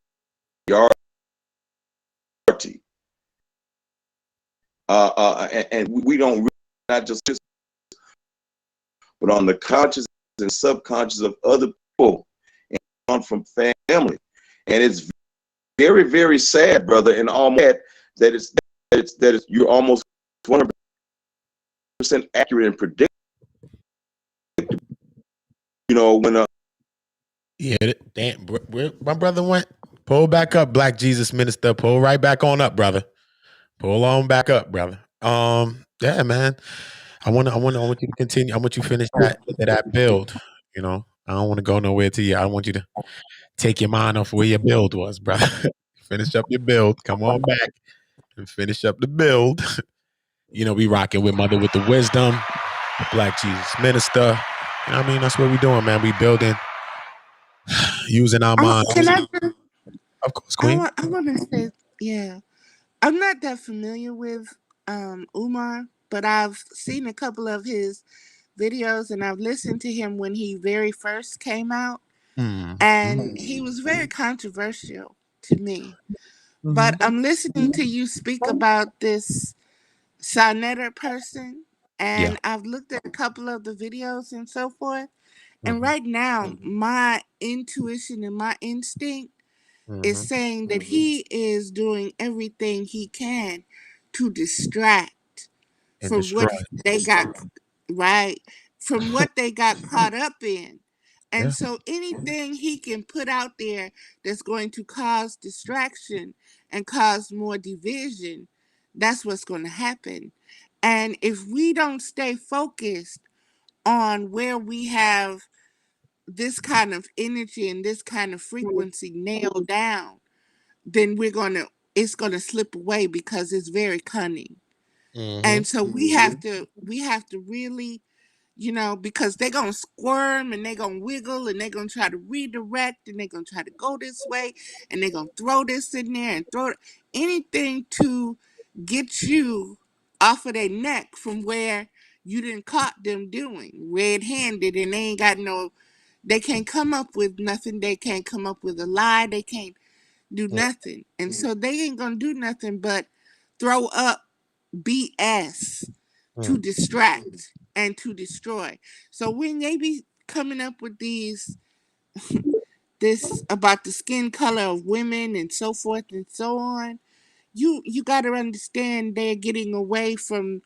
and we don't really, not just but on the conscious and subconscious of other people and from family. And it's very, very sad, brother, and all that it's you're almost 100% accurate and predictable. You know, when yeah, damn, where my brother went. Pull back up, Black Jesus Minister. Pull right back on up, brother. Pull on back up, brother. Yeah, man. I want you to continue. I want you to finish that build. You know, I don't want to go nowhere to you. I want you to take your mind off where your build was, brother. Finish up your build. Come on back and finish up the build. You know, we rocking with Mother with the Wisdom, Black Jesus Minister. You know what I mean? That's what we doing, man. We building, using our minds. Of course, Queen. I want to say, yeah, I'm not that familiar with Umar, but I've seen a couple of his videos and I've listened to him when he very first came out, and he was very controversial to me. But I'm listening to you speak about this Sonetta person, and I've looked at a couple of the videos and so forth. And right now, my intuition and my instinct is saying that he is doing everything he can to distract from what they got from what they got caught up in. And so anything he can put out there that's going to cause distraction and cause more division, that's what's going to happen. And if we don't stay focused on where we have this kind of energy and this kind of frequency nailed down, then we're going to it's going to slip away because it's very cunning. Mm-hmm. And so we have to really, because they're going to squirm and they're going to wiggle and they're going to try to redirect and they're going to try to go this way and they're going to throw this in there and throw anything to get you off of their neck from where you didn't caught them doing red-handed, and they can't come up with nothing. They can't come up with a lie. They can't do nothing. And so they ain't going to do nothing but throw up BS to distract and to destroy. So when they be coming up with this about the skin color of women and so forth and so on, you got to understand they're getting away from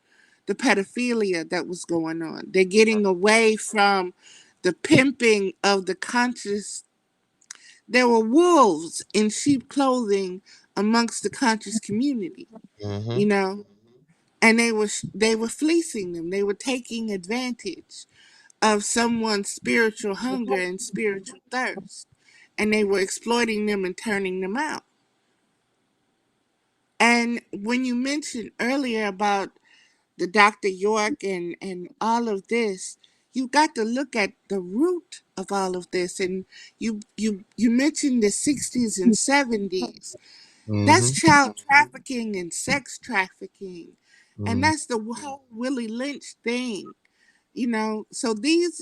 the pedophilia that was going on. They're getting away from the pimping of the conscious. There were wolves in sheep clothing amongst the conscious community, Mm-hmm. you know, and they were fleecing them. They were taking advantage of someone's spiritual hunger and spiritual thirst, and they were exploiting them and turning them out. And when you mentioned earlier about the Dr. York and all of this, you got to look at the root of all of this. And you mentioned the 60s and 70s. That's Mm-hmm. child trafficking and sex trafficking. And Mm-hmm. that's the whole Willie Lynch thing. So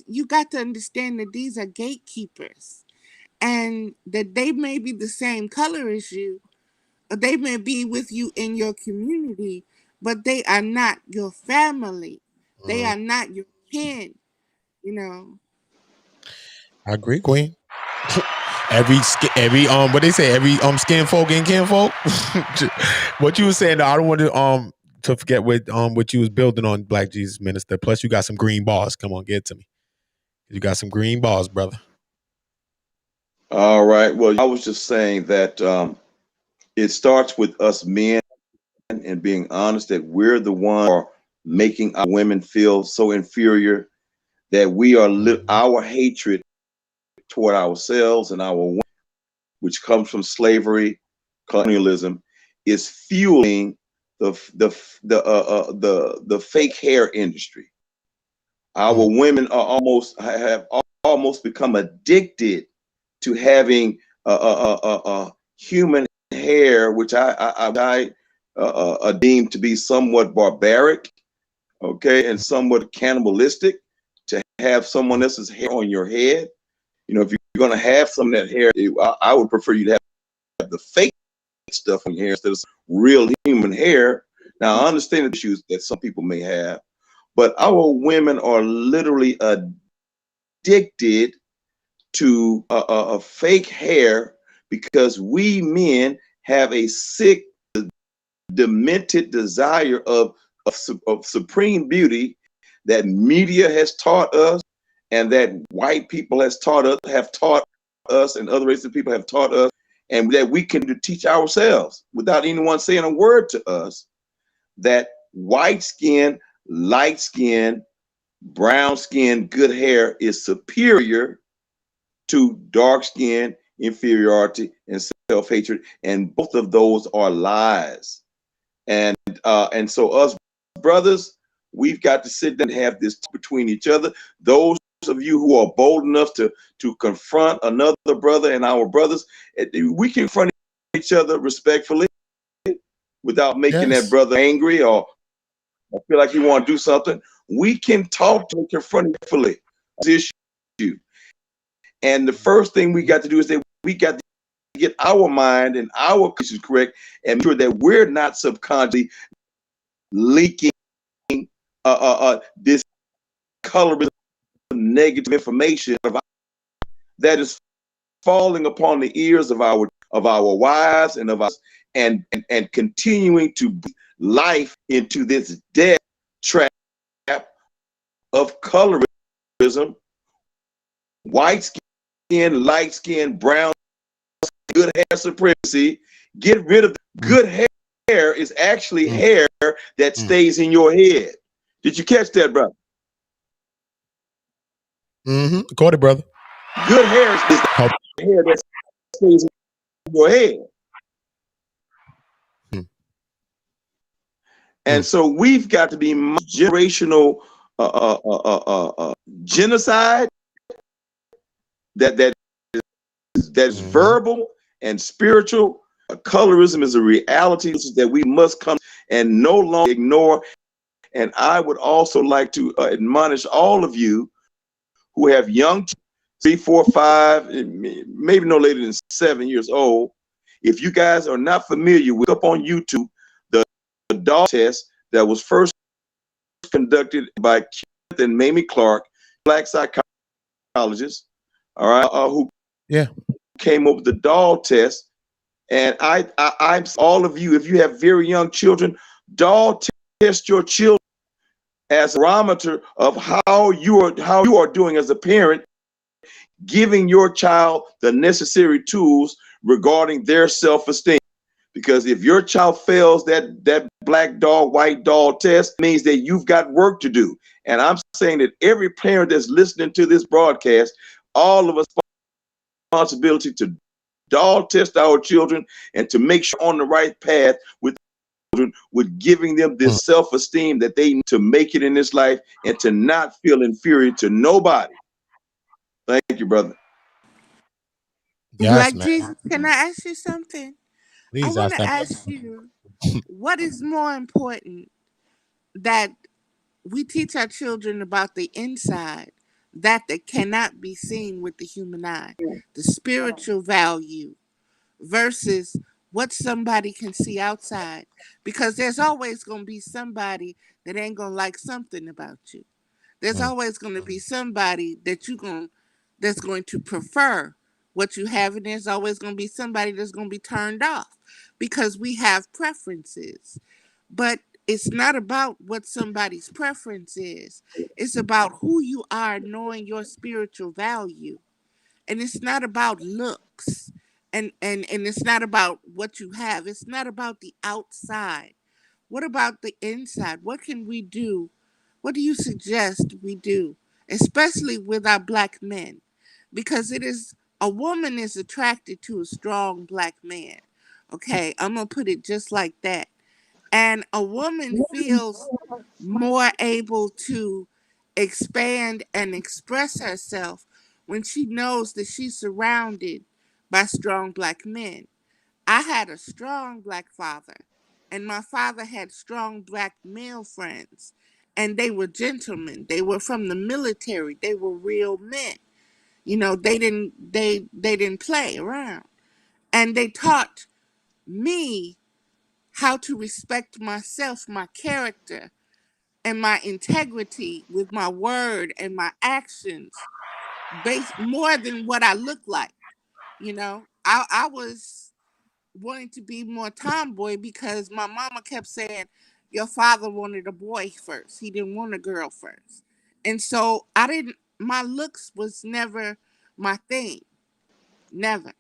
you got to understand that these are gatekeepers and that they may be the same color as you, or they may be with you in your community, but they are not your family. They are not your kin. I agree, Queen. Every what they say, every skin folk and kin folk. What you were saying, I don't want to forget what you was building on, Black Jesus Minister. Plus, you got some green balls. Come on, get it to me. You got some green balls, brother. All right. Well, I was just saying that it starts with us men and being honest that we're the ones who are making our women feel so inferior that we are our hatred toward ourselves and our women, which comes from slavery, colonialism, is fueling the fake hair industry. Our women have almost become addicted to having human hair, which I deem to be somewhat barbaric, okay, and somewhat cannibalistic. To have someone else's hair on your head, if you're going to have some of that hair, I would prefer you to have the fake stuff on your hair instead of real human hair. Now, I understand the issues that some people may have, but our women are literally addicted to a fake hair because we men have a sick, demented desire of supreme beauty that media has taught us, and that white people have taught us, and other races of people have taught us, and that we can teach ourselves without anyone saying a word to us, that white skin, light skin, brown skin, good hair is superior to dark skin, inferiority, and self-hatred, and both of those are lies. And so us brothers, we've got to sit down and have this between each other. Those of you who are bold enough to confront another brother and our brothers, we can confront each other respectfully without making that brother angry or feel like he want to do something. We can talk to and confront respectfully this issue. And the first thing we got to do is that we got to get our mind and our position correct and make sure that we're not subconsciously leaking this colorism, negative information that is falling upon the ears of our wives and of us, and continuing to breathe life into this death trap of colorism, white skin, light skin, brown skin, good hair supremacy. Get rid of good hair. Hair is actually hair that stays in your head. Did you catch that, brother? Caught it, brother. Good hair is the hair that stays in your head. And so we've got to be generational genocide that's verbal and spiritual. Colorism is a reality that we must come and no longer ignore. And I would also like to admonish all of you who have young 3, 4, 5, maybe no later than 7 years old. If you guys are not familiar with, up on YouTube, the doll test that was first conducted by Kenneth and Mamie Clark, black psychologists, all right, who came up with the doll test. And I'm all of you, if you have very young children, doll test your children as a barometer of how you are doing as a parent, giving your child the necessary tools regarding their self-esteem. Because if your child fails that black doll, white doll test, it means that you've got work to do. And I'm saying that every parent that's listening to this broadcast, all of us responsibility to doll test our children and to make sure on the right path with giving them this self-esteem that they need to make it in this life and to not feel inferior to nobody. Thank you, brother. Yes, Black Jesus, can I ask you something? Please, I want to ask you, what is more important, that we teach our children about the inside, that cannot be seen with the human eye, the spiritual value, versus what somebody can see outside? Because there's always going to be somebody that ain't going to like something about you. There's always going to be somebody that's going to prefer what you have, and there's always going to be somebody that's going to be turned off, because we have preferences. But it's not about what somebody's preference is. It's about who you are, knowing your spiritual value. And it's not about looks. And it's not about what you have. It's not about the outside. What about the inside? What can we do? What do you suggest we do, especially with our black men? Because a woman is attracted to a strong black man. Okay, I'm going to put it just like that. And a woman feels more able to expand and express herself when she knows that she's surrounded by strong black men. I had a strong black father, and my father had strong black male friends, and they were gentlemen. They were from the military. They were real men. You know, they didn't play around. And they taught me how to respect myself, my character, and my integrity with my word and my actions, based more than what I look like. You know, I was wanting to be more tomboy because my mama kept saying, your father wanted a boy first. He didn't want a girl first. And so my looks was never my thing. Never.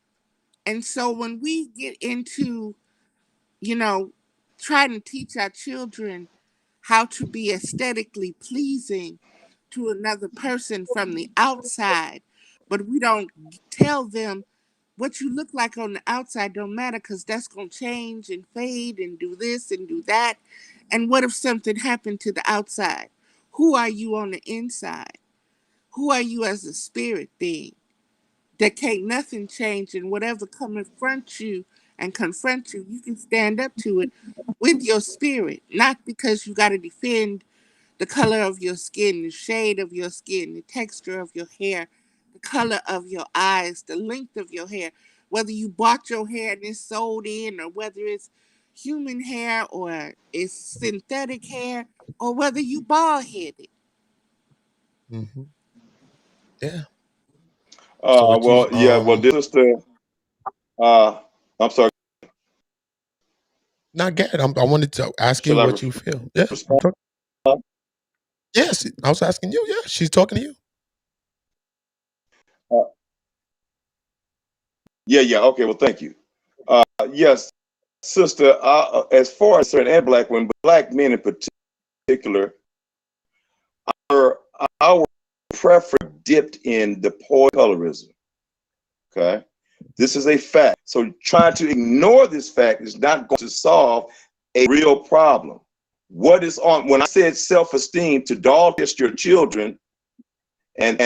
And so when we get into, trying to teach our children how to be aesthetically pleasing to another person from the outside, but we don't tell them what you look like on the outside don't matter, because that's going to change and fade and do this and do that. And what if something happened to the outside? Who are you on the inside? Who are you as a spirit being? That can't nothing change, and whatever come in front you and confront you, you can stand up to it with your spirit, not because you got to defend the color of your skin, the shade of your skin, the texture of your hair, the color of your eyes, the length of your hair, whether you bought your hair and it's sold in, or whether it's human hair or it's synthetic hair, or whether you bald headed. Mm-hmm. Yeah. This is the I'm sorry. Not get it. I wanted to ask you what you feel. Yeah. Yes, I was asking you. Yeah, she's talking to you. Yeah. Okay. Well, thank you. Yes, sister. As far as certain and black women, black men in particular, our preference dipped in the poor colorism. Okay, this is a fact. So trying to ignore this fact is not going to solve a real problem. what is on. When I said self-esteem, to doll test your children, and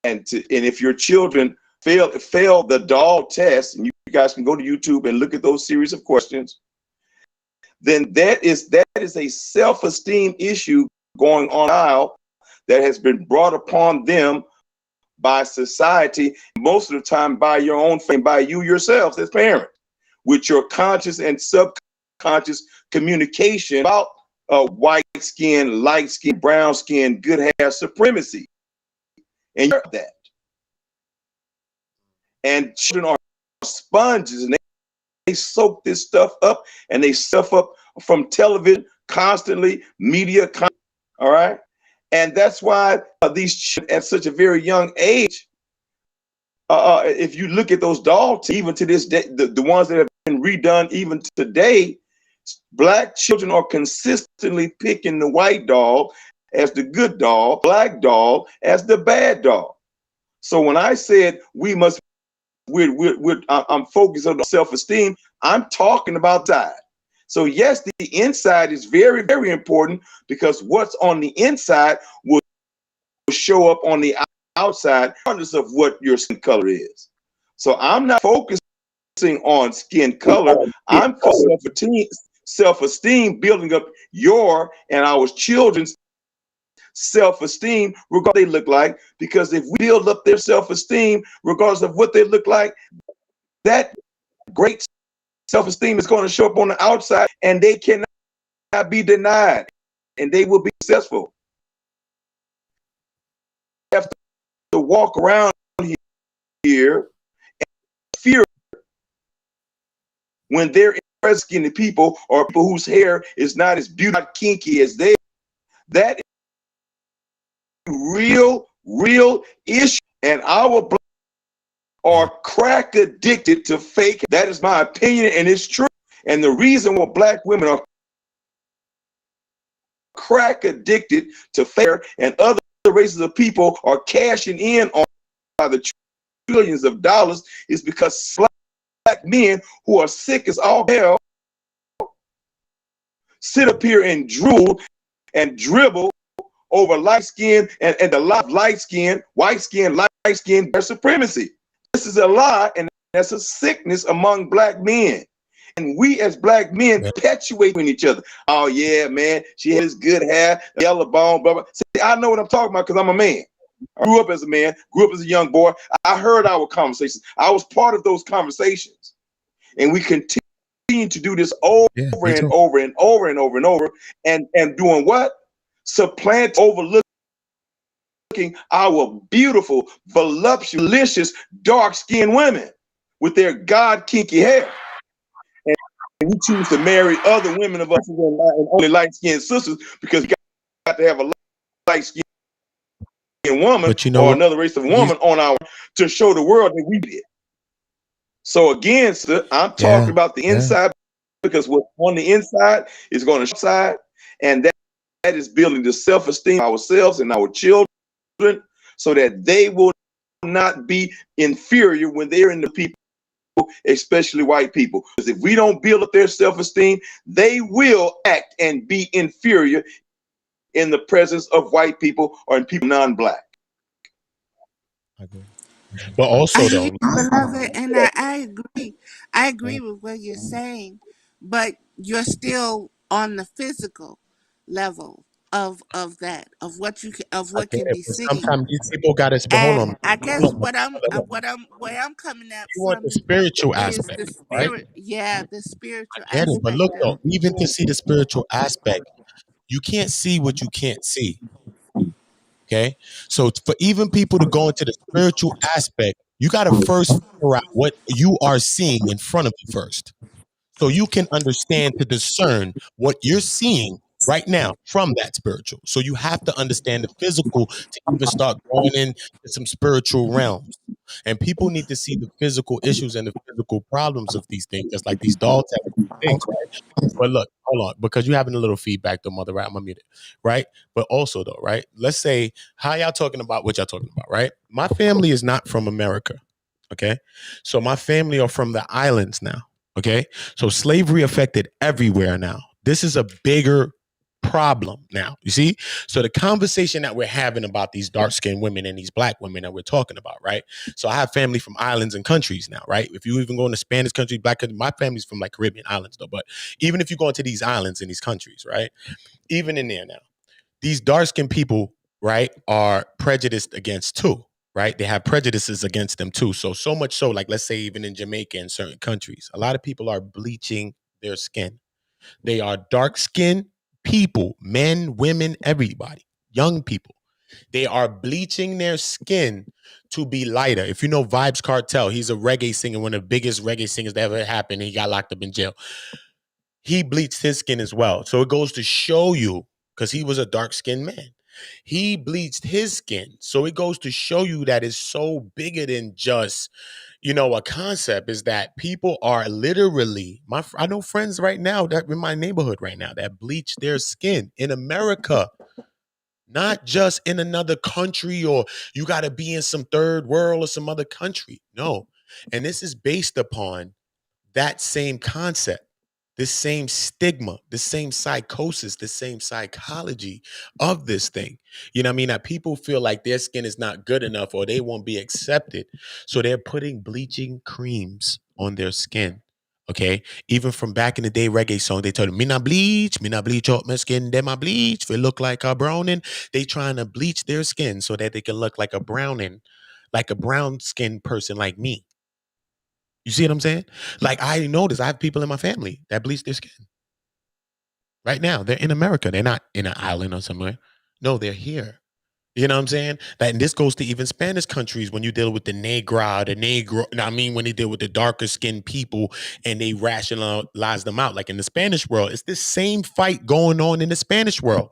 if your children fail the doll test, and you guys can go to YouTube and look at those series of questions, then that is a self-esteem issue going on now that has been brought upon them by society, most of the time by your own family, by you yourselves as parents, with your conscious and subconscious communication about white skin, light skin, brown skin, good hair supremacy. And you're that. And children are sponges, and they soak this stuff up, and they stuff up from television constantly, media, all right? And that's why these children at such a very young age, if you look at those dolls, even to this day, the ones that have been redone even today, black children are consistently picking the white doll as the good doll, black doll as the bad doll. So when I said I'm focused on self-esteem, I'm talking about that. So yes, the inside is very, very important, because what's on the inside will show up on the outside, regardless of what your skin color is. So I'm not focusing on skin color. I'm self-esteem, building up your and our children's self-esteem, regardless of what they look like. Because if we build up their self-esteem, regardless of what they look like, that great self-esteem is going to show up on the outside, and they cannot be denied, and they will be successful. They have to walk around here and fear when they're interested in people, or people whose hair is not as beautiful, not kinky as they. That is real issue, and our black are crack addicted to fake. That is my opinion, and it's true. And the reason why black women are crack addicted to fake, and other races of people are cashing in on by the trillions of dollars, is because black men who are sick as all hell sit up here and drool and dribble over light skin and the light skin, white skin, light skin, their supremacy. This is a lie, and that's a sickness among black men. And we as black men perpetuate in each other. Oh yeah, man, she has good hair, yellow bone, blah, blah. See, I know what I'm talking about because I'm a man. I grew up as a man, grew up as a young boy. I heard our conversations. I was part of those conversations. And we continue to do this over and over and over and over and over. And doing what? Overlooking our beautiful, voluptuous, dark-skinned women with their God kinky hair. And we choose to marry other women of us and only light-skinned sisters because we got to have a light-skinned woman, but or another race of woman on our to show the world that we did. So again, sir, I'm talking about the inside, because what's on the inside is going to show outside, and that is building the self-esteem of ourselves and our children, so that they will not be inferior when they're in the people, especially white people. Because if we don't build up their self-esteem, they will act and be inferior in the presence of white people or in people non-black. But also, though, beloved, and I agree. I agree with what you're saying, but you're still on the physical level of that, of what can be seen. Sometimes these people got to hold on. I guess where I'm coming at You want from the spiritual is aspect, the right? spirit. Yeah, the spiritual Get it, but look aspect though, of even to see the spiritual aspect, you can't see what you can't see. Okay, so for even people to go into the spiritual aspect, you got to first figure out what you are seeing in front of you first, so you can understand to discern what you're seeing right now from that spiritual. So you have to understand the physical to even start going into some spiritual realms. And people need to see the physical issues and the physical problems of these things, just like these doll type things, right? But look, hold on, because you're having a little feedback though, mother, right? I'm gonna mute it, right? But also though, right? Let's say, how y'all talking about what y'all talking about, right? My family is not from America, okay? So my family are from the islands now, okay? So slavery affected everywhere now. This is a bigger problem now. You see? So the conversation that we're having about these dark-skinned women and these black women that we're talking about, right? So I have family from islands and countries now, right? If you even go into Spanish country, black country, my family's from like Caribbean islands though, but even if you go into these islands and these countries, right? Even in there now, these dark-skinned people, right, are prejudiced against too, right? They have prejudices against them too. So much so, like let's say even in Jamaica and certain countries, a lot of people are bleaching their skin. They are dark-skinned people, men, women, everybody, young people. They are bleaching their skin to be lighter. If you know Vybz Kartel, he's a reggae singer, one of the biggest reggae singers that ever happened. He got locked up in jail. He bleached his skin as well. So it goes to show you, because he was a dark-skinned man. He bleached his skin. So it goes to show you that it's so bigger than just, you know, a concept, is that people are literally, I know friends right now that in my neighborhood right now that bleach their skin in America, not just in another country, or you got to be in some third world or some other country. No. And this is based upon that same concept, this same stigma, the same psychosis, the same psychology of this thing. You know what I mean? That people feel like their skin is not good enough or they won't be accepted. So they're putting bleaching creams on their skin. Okay. Even from back in the day, reggae song, they told them, me not bleach up my skin, then my bleach. If it look like a browning, they trying to bleach their skin so that they can look like a browning, like a brown skinned person like me. You see what I'm saying? Like, I notice I have people in my family that bleach their skin. Right now, they're in America. They're not in an island or somewhere. No, they're here. You know what I'm saying? And this goes to even Spanish countries when you deal with the negro. I mean, when they deal with the darker skinned people and they rationalize them out. Like in the Spanish world, it's this same fight going on in the Spanish world.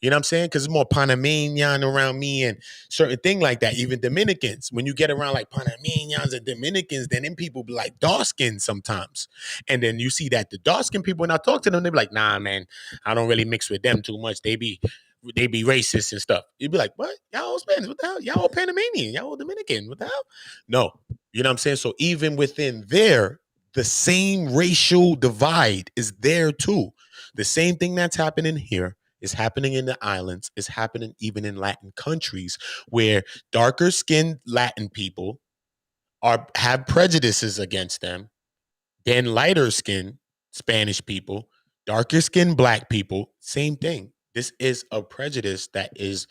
You know what I'm saying? Because it's more Panamanian around me and certain thing like that. Even Dominicans, when you get around like Panamanians and Dominicans, then them people be like dark skinned sometimes. And then you see that the dark skinned people, when I talk to them, they be like, nah, man, I don't really mix with them too much. They be racist and stuff. You'd be like, what? Y'all all Spanish? What the hell? Y'all all Panamanian? Y'all all Dominican? What the hell? No. You know what I'm saying? So even within there, the same racial divide is there too. The same thing that's happening here is happening in the islands, is happening even in Latin countries where darker skinned Latin people have prejudices against them than lighter skinned Spanish people, darker skinned black people, same thing. This is a prejudice that is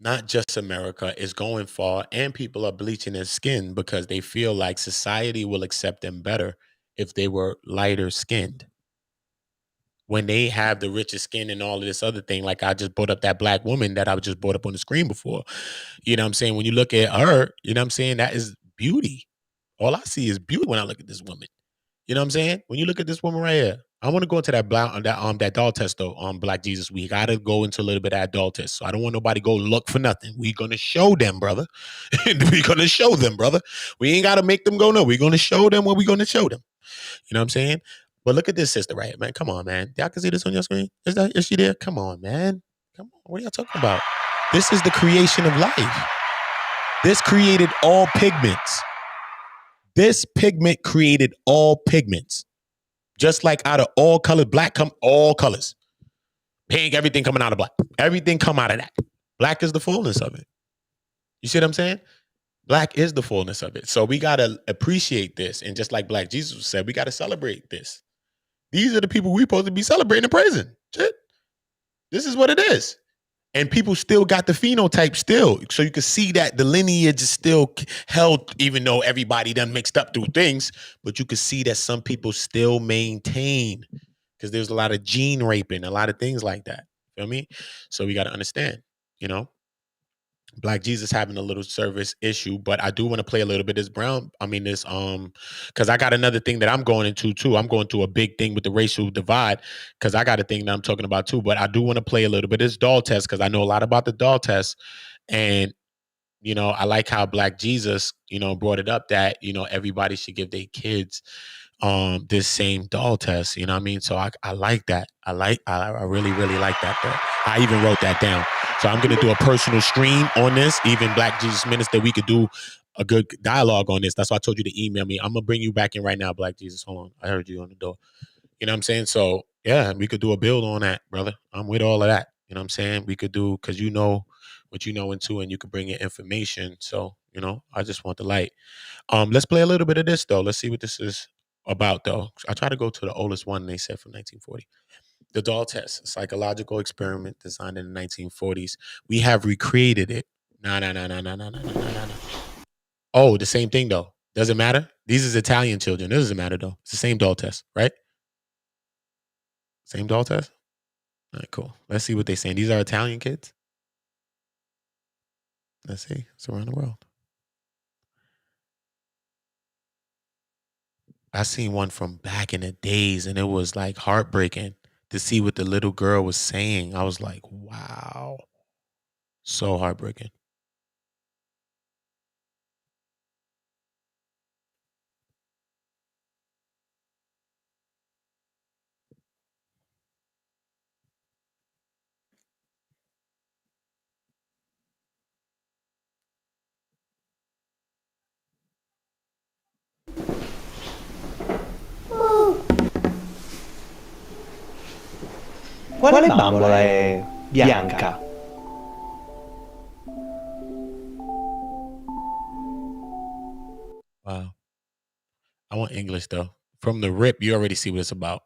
not just America, is going far, and people are bleaching their skin because they feel like society will accept them better if they were lighter skinned. When they have the richest skin and all of this other thing, like I just brought up that black woman that I just brought up on the screen before. You know what I'm saying? When you look at her, you know what I'm saying? That is beauty. All I see is beauty when I look at this woman. You know what I'm saying? When you look at this woman right here, I want to go into that doll test though on Black Jesus. We got to go into a little bit of that doll test. So I don't want nobody go look for nothing. We're going to show them, brother. We're going to show them, brother. We ain't got to make them go no. We're going to show them what we're going to show them. You know what I'm saying? But look at this sister right here, man. Come on, man. Y'all can see this on your screen? Is she there? Come on, man. Come on. What are y'all talking about? This is the creation of life. This created all pigments. This pigment created all pigments. Just like out of all colors, black come all colors. Pink, everything coming out of black. Everything come out of that. Black is the fullness of it. You see what I'm saying? Black is the fullness of it. So we got to appreciate this. And just like Black Jesus said, we got to celebrate this. These are the people we're supposed to be celebrating and praising. Shit. This is what it is. And people still got the phenotype still. So you can see that the lineage is still held, even though everybody done mixed up through things. But you can see that some people still maintain, because there's a lot of gene raping, a lot of things like that. Feel me? So we got to understand, you know. Black Jesus having a little service issue, but I do want to play a little bit of this because I got another thing that I'm going into too. I'm going to a big thing with the racial divide because I got a thing that I'm talking about too, but I do want to play a little bit of this doll test because I know a lot about the doll test. And, you know, I like how Black Jesus, you know, brought it up that, you know, everybody should give their kids this same doll test, you know what I mean? So I like that. I really, really like that. Though. I even wrote that down. So I'm going to do a personal stream on this. Even Black Jesus Minister, we could do a good dialogue on this. That's why I told you to email me. I'm going to bring you back in right now, Black Jesus. Hold on. I heard you on the door. You know what I'm saying? So yeah, we could do a build on that, brother. I'm with all of that. You know what I'm saying? We could do, because you know what you know into, and you could bring your information. So, you know, I just want the light. Let's play a little bit of this though. Let's see what this is about though. I try to go to the oldest one they said from 1940. The doll test, a psychological experiment designed in the 1940s. We have recreated it. No. Oh, the same thing though. Doesn't matter. These is Italian children. It doesn't matter though. It's the same doll test, right? Same doll test. All right, cool. Let's see what they're saying. These are Italian kids. Let's see. It's around the world. I seen one from back in the days, and it was like heartbreaking to see what the little girl was saying. I was like, wow. So heartbreaking. Quale bambola è bianca? Wow. I want English though. From the rip, you already see what it's about.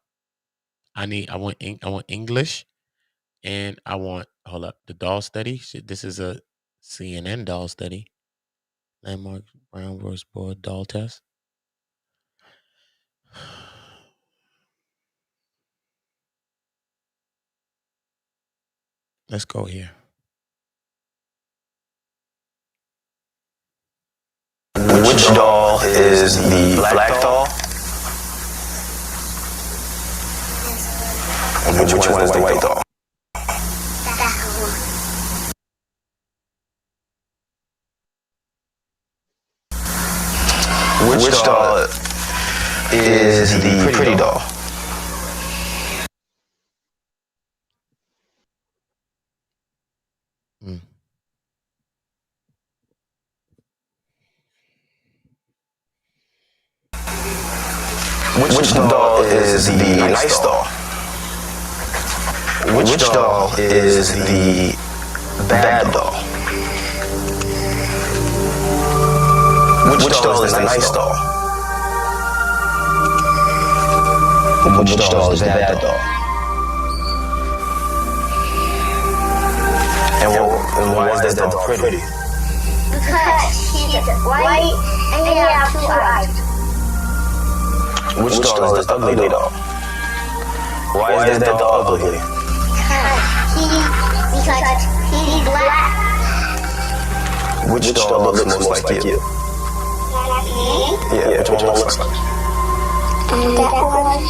I want English, and I want, hold up, the doll study. Shit, this is a CNN doll study. Landmark Brown versus Board doll test. Let's go here. Which doll is the black doll? And which one is the white doll? Which doll is the pretty doll? Which doll is the nice doll? Which doll is the bad doll? Which doll is the nice doll? Which doll is the bad doll? And why is that doll pretty? Because she's white and you have 2 eyes. Which doll is the ugly doll? Why is that doll ugly? Because he's black. Which doll looks most like you? Yeah, which one looks like? That one.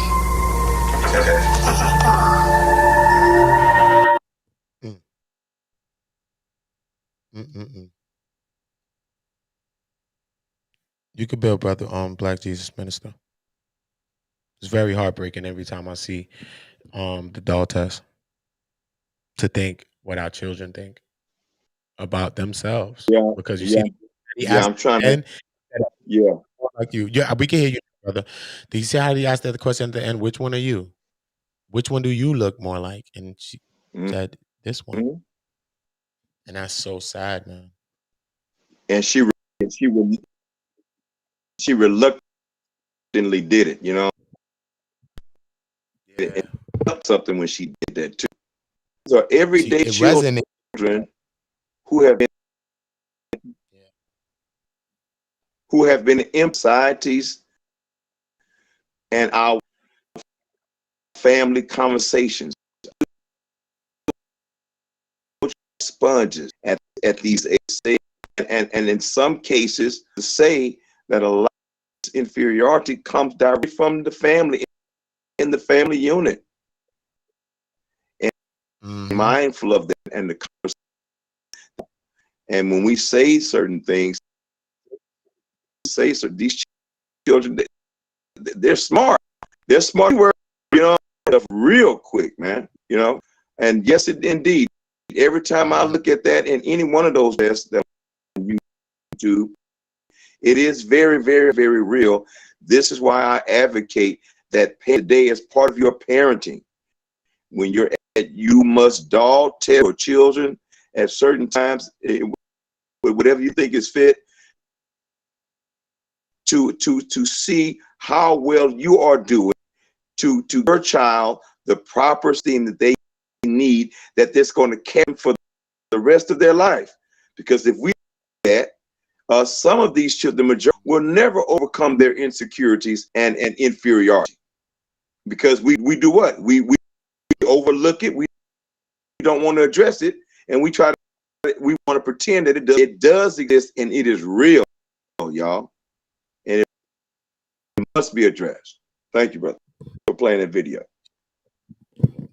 You could build, brother, Black Jesus Minister. It's very heartbreaking every time I see the doll test, to think what our children think about themselves. Yeah, because you yeah, see, yeah. I'm trying to. Yeah, like you. Yeah, we can hear you, brother. Do you see how he asked that question at the end? Which one are you? Which one do you look more like? And she said, this one. And that's so sad, man. And she reluctantly did it, you know. Yeah. It felt something when she did that too. So everyday children who have been in societies and our family conversations, sponges at these ages, and in some cases to say that a lot of inferiority comes directly from the family, in the family unit, and mindful of that and the conversation. And when we say certain things, these children, they're smart. They're smart, you know, real quick, man. You know, and yes, indeed. Every time I look at that in any one of those tests that you do, it is very, very, very real. This is why I advocate that today is part of your parenting. When you're at, you must tell your children at certain times, whatever you think is fit, to see how well you are doing, to your child the proper esteem that they need, that's going to carry them for the rest of their life. Because if we do that, some of these children, the majority, will never overcome their insecurities and inferiority. Because we do what? We overlook it. We don't want to address it, and we want to pretend that it does exist and it is real, y'all, and it must be addressed. Thank you, brother, for playing that video.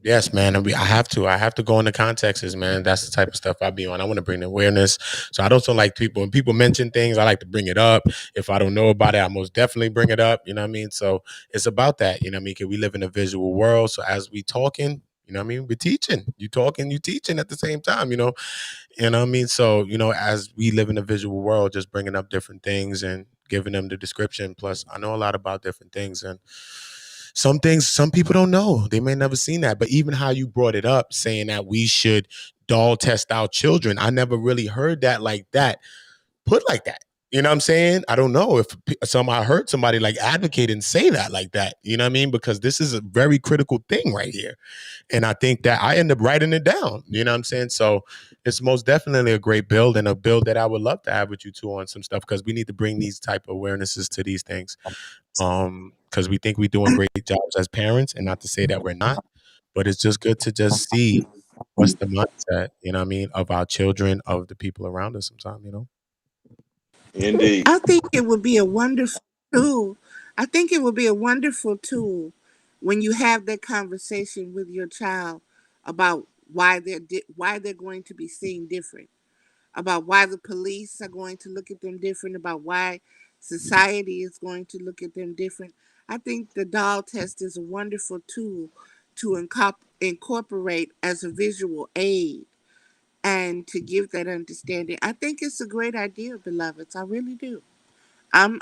Yes, man. I have to go into contexts, man. That's the type of stuff I be on. I want to bring awareness. So I don't like people, when people mention things, I like to bring it up. If I don't know about it, I most definitely bring it up. You know what I mean? So it's about that. You know what I mean? Because we live in a visual world. So as we talking, you know what I mean? We're teaching. You talking, you teaching at the same time, you know? You know what I mean? So, you know, as we live in a visual world, just bringing up different things and giving them the description. Plus, I know a lot about different things, and some things some people don't know. They may never seen that. But even how you brought it up, saying that we should doll test our children, I never really heard that like that, put like that. You know what I'm saying? I don't know if I heard somebody like advocate and say that like that. You know what I mean? Because this is a very critical thing right here. And I think that I end up writing it down. You know what I'm saying? So it's most definitely a great build, and a build that I would love to have with you two on some stuff, because we need to bring these type of awarenesses to these things. Because we think we're doing great jobs as parents, and not to say that we're not, but it's just good to just see what's the mindset, you know what I mean, of our children, of the people around us sometimes, you know? Indeed. I think it would be a wonderful tool. I think it would be a wonderful tool when you have that conversation with your child about why they're going to be seen different, about why the police are going to look at them different, about why society is going to look at them different. I think the doll test is a wonderful tool to incorporate as a visual aid and to give that understanding. I think it's a great idea, beloveds. I really do. I'm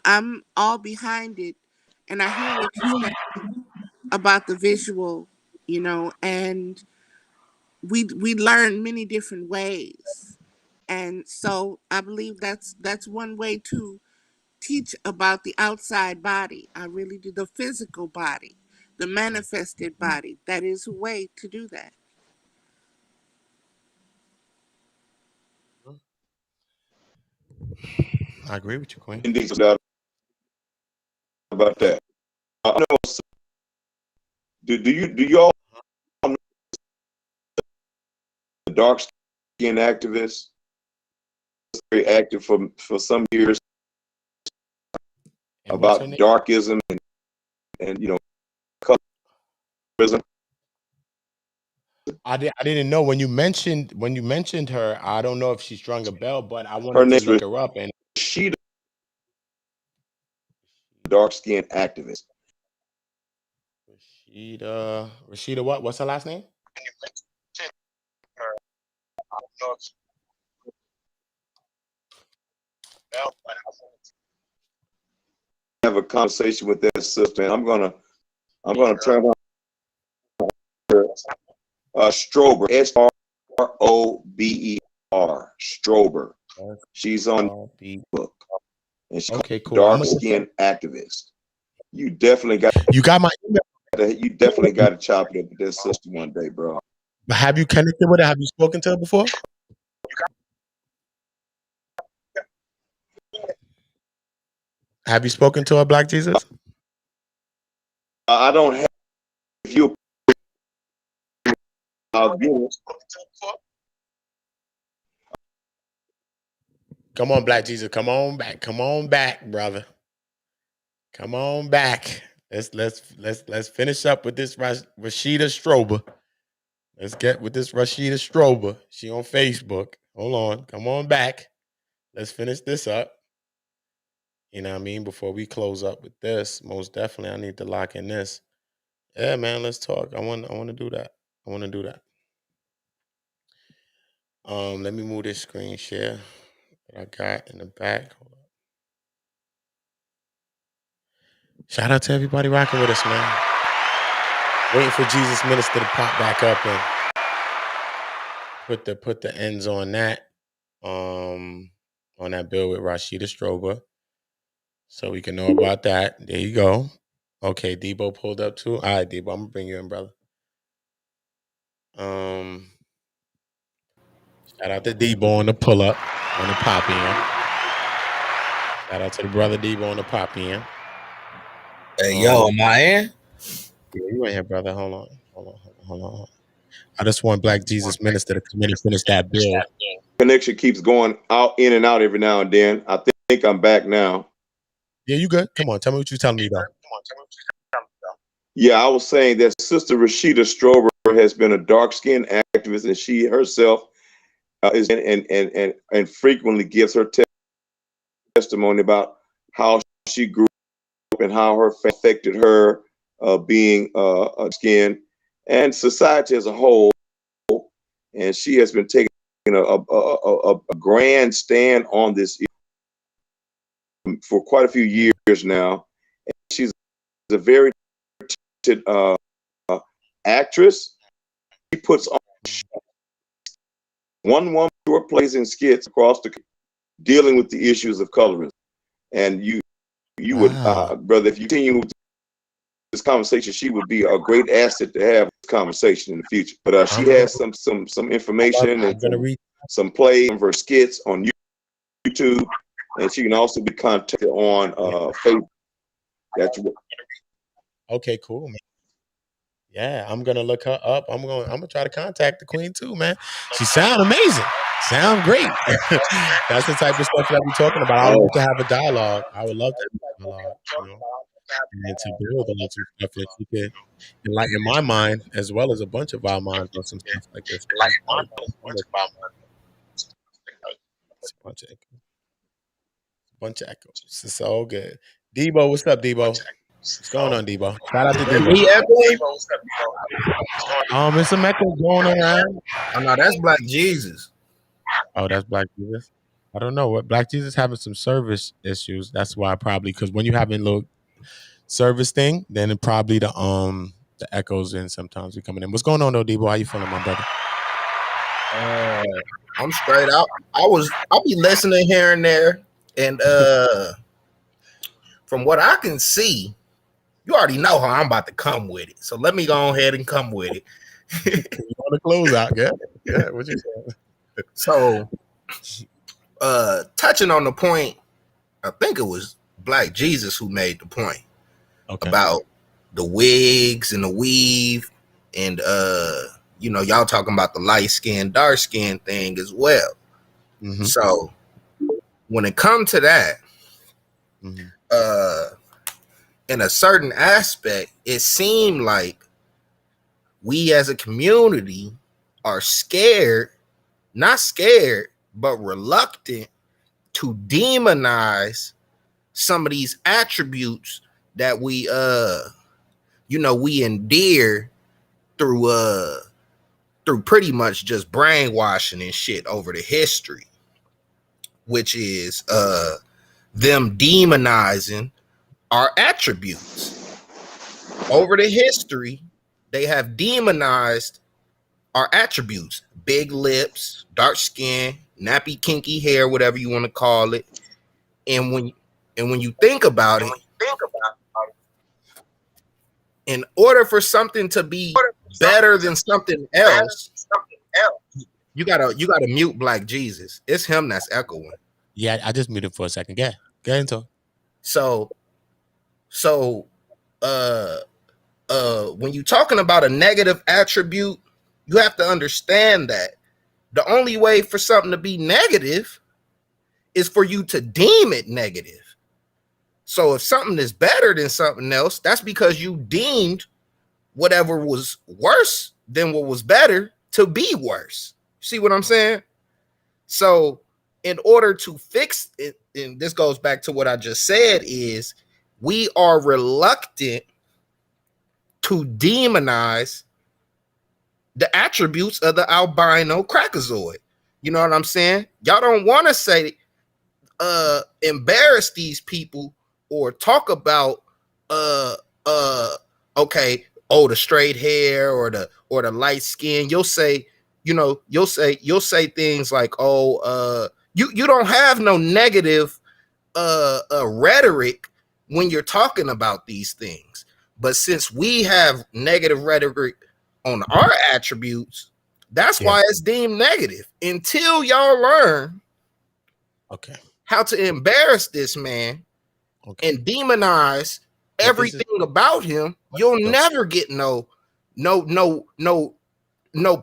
all behind it, and I hear what you said about the visual, and we learn many different ways, and so I believe that's one way to teach about the outside body. I really do. The physical body, the manifested body. That is a way to do that. I agree with you, Queen. Indeed, no doubt about that. I know. Do you all know the dark skin activist? Very active for some years about darkism and colorism. I didn't know when you mentioned her. I don't know if she strung a bell, but I Her wanted to name's look her up. And Rashida, dark skin activist. Rashida, what's her last name? Have a conversation with that sister, and I'm gonna turn her Strober, Srober, Strober. She's on book, and she's Okay, cool. dark skin activist. You definitely got my email. You definitely got to chop it up with that sister one day, bro. But have you connected with her? Have you spoken to her before? Have you spoken to her, Black Jesus? I don't have you. I'll get it. Come on, Black Jesus. Come on back. Come on back, brother. Come on back. Let's finish up with this Rashida Strober. Let's get with this Rashida Strober. She on Facebook. Hold on. Come on back. Let's finish this up. You know what I mean? Before we close up with this, most definitely I need to lock in this. Yeah, man, let's talk. I want to do that. I want to do that. Let me move this screen share that I got in the back. Hold on. Shout out to everybody rocking with us, man. Waiting for Jesus Minister to pop back up and put the ends on that. On that bill with Rashida Strober. So we can know about that. There you go. Okay, Debo pulled up too. All right, Debo, I'm gonna bring you in, brother. Shout out to Debo on the pull up, on the pop in. Shout out to the brother Debo on the pop in. Hey, yo, am I in? Yeah, you ain't here, brother. Hold on. I just want Black Jesus Minister to come in and finish that bill. Connection keeps going out, in and out every now and then. I think I'm back now. Yeah, you good? Come on, tell me what you're telling me though. Yeah, I was saying that Sister Rashida Strober has been a dark-skinned activist, and she herself is and frequently gives her testimony about how she grew up and how her family affected her being skin and society as a whole. And she has been taking a grand stand on this for quite a few years now. And she's a very talented actress. She puts on one woman short plays and skits across the dealing with the issues of colorism. And you would, brother, if you continue with this conversation, she would be a great asset to have this conversation in the future. But she has some information and some plays of her skits on YouTube, and she can also be contacted on Facebook. That's what. Okay, cool, man. Yeah, I'm gonna look her up. I'm gonna try to contact the queen too, man. She sound amazing. Sound great. That's the type of stuff that we're talking about. I would love to have a dialogue. I would love to have a dialogue, you know, and to build on some stuff that she could enlighten my mind as well as a bunch of our minds on some stuff like this. It's a bunch of echoes. It's all good. Debo, what's up, Debo? What's going on, Debo? Shout out to Debo. It's some echo going around. Oh no, that's Black Jesus. Oh, that's Black Jesus. I don't know what Black Jesus having some service issues. That's why probably because when you having a little service thing, then it probably the echoes in sometimes be coming in. What's going on though, Debo? How you feeling, my brother? I'm straight out. I'll be listening here and there, and from what I can see, you already know how I'm about to come with it. So let me go ahead and come with it. You want to close out, yeah? Yeah, what you saying? So, touching on the point, I think it was Black Jesus who made the point about the wigs and the weave, and you know, y'all talking about the light skin, dark skin thing as well. Mm-hmm. So, when it comes to that, in a certain aspect, it seemed like we as a community are scared, not scared, but reluctant to demonize some of these attributes that we you know, we endear through pretty much just brainwashing and shit over the history, which is them demonizing our attributes. Over the history, they have demonized our attributes: big lips, dark skin, nappy kinky hair, whatever you want to call it. And when you think about it, in order for something to be better than something else, you gotta mute Black Jesus. It's him that's echoing. Yeah, I just muted for a second. Go ahead and talk. So when you're talking about a negative attribute, you have to understand that the only way for something to be negative is for you to deem it negative. So if something is better than something else, that's because you deemed whatever was worse than what was better to be worse. See what I'm saying? So in order to fix it, and this goes back to what I just said, is we are reluctant to demonize the attributes of the albino crackazoid. You know what I'm saying? Y'all don't want to say embarrass these people or talk about okay, oh, the straight hair or the light skin, you'll say, you'll say things like, oh, you don't have no negative rhetoric when you're talking about these things. But since we have negative rhetoric on our attributes, that's why it's deemed negative. Until y'all learn how to embarrass this man and demonize everything about him, you'll never get no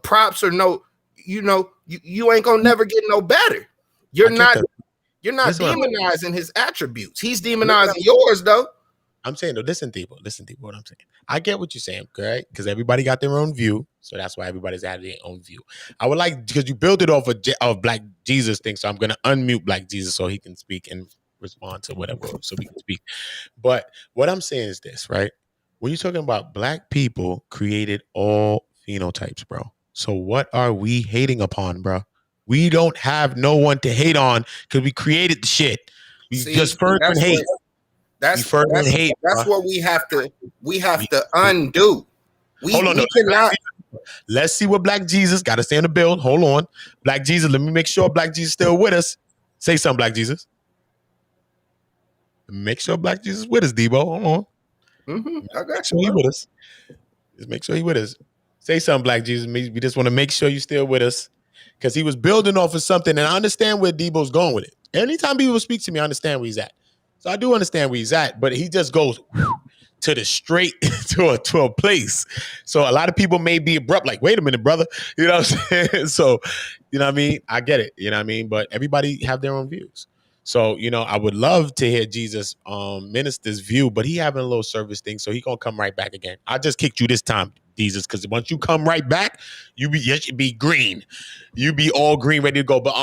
props or no, you ain't gonna never get no better. You're not demonizing his attributes. He's demonizing yours, though. I'm saying, though, listen, people, what I'm saying. I get what you're saying, right? Because everybody got their own view, so that's why everybody's had their own view. I would like, because you built it off of Black Jesus thing, so I'm gonna unmute Black Jesus so he can speak and respond to whatever, so we can speak. But what I'm saying is this, right? When you're talking about Black people created all phenotypes, bro. So what are we hating upon, bro? We don't have no one to hate on because we created the shit. We just further hate. That's what we have to undo. Hold on, let's see what Black Jesus got to say in the build. Hold on, Black Jesus. Let me make sure Black Jesus still with us. Say something, Black Jesus. Make sure Black Jesus with us, Debo. Hold on. I got you. He with us. Just make sure he with us. Say something, Black Jesus. We just want to make sure you still with us because he was building off of something, and I understand where Debo's going with it. Anytime people speak to me, I understand where he's at. So I do understand where he's at, but he just goes to the straight to a place. So a lot of people may be abrupt, like, wait a minute, brother. You know what I'm saying? So, you know what I mean? I get it. You know what I mean? But everybody have their own views. So, I would love to hear Jesus minister's view, but he having a little service thing, so he gonna come right back again. I just kicked you this time, Jesus, because once you come right back, you should be green. You be all green, ready to go. But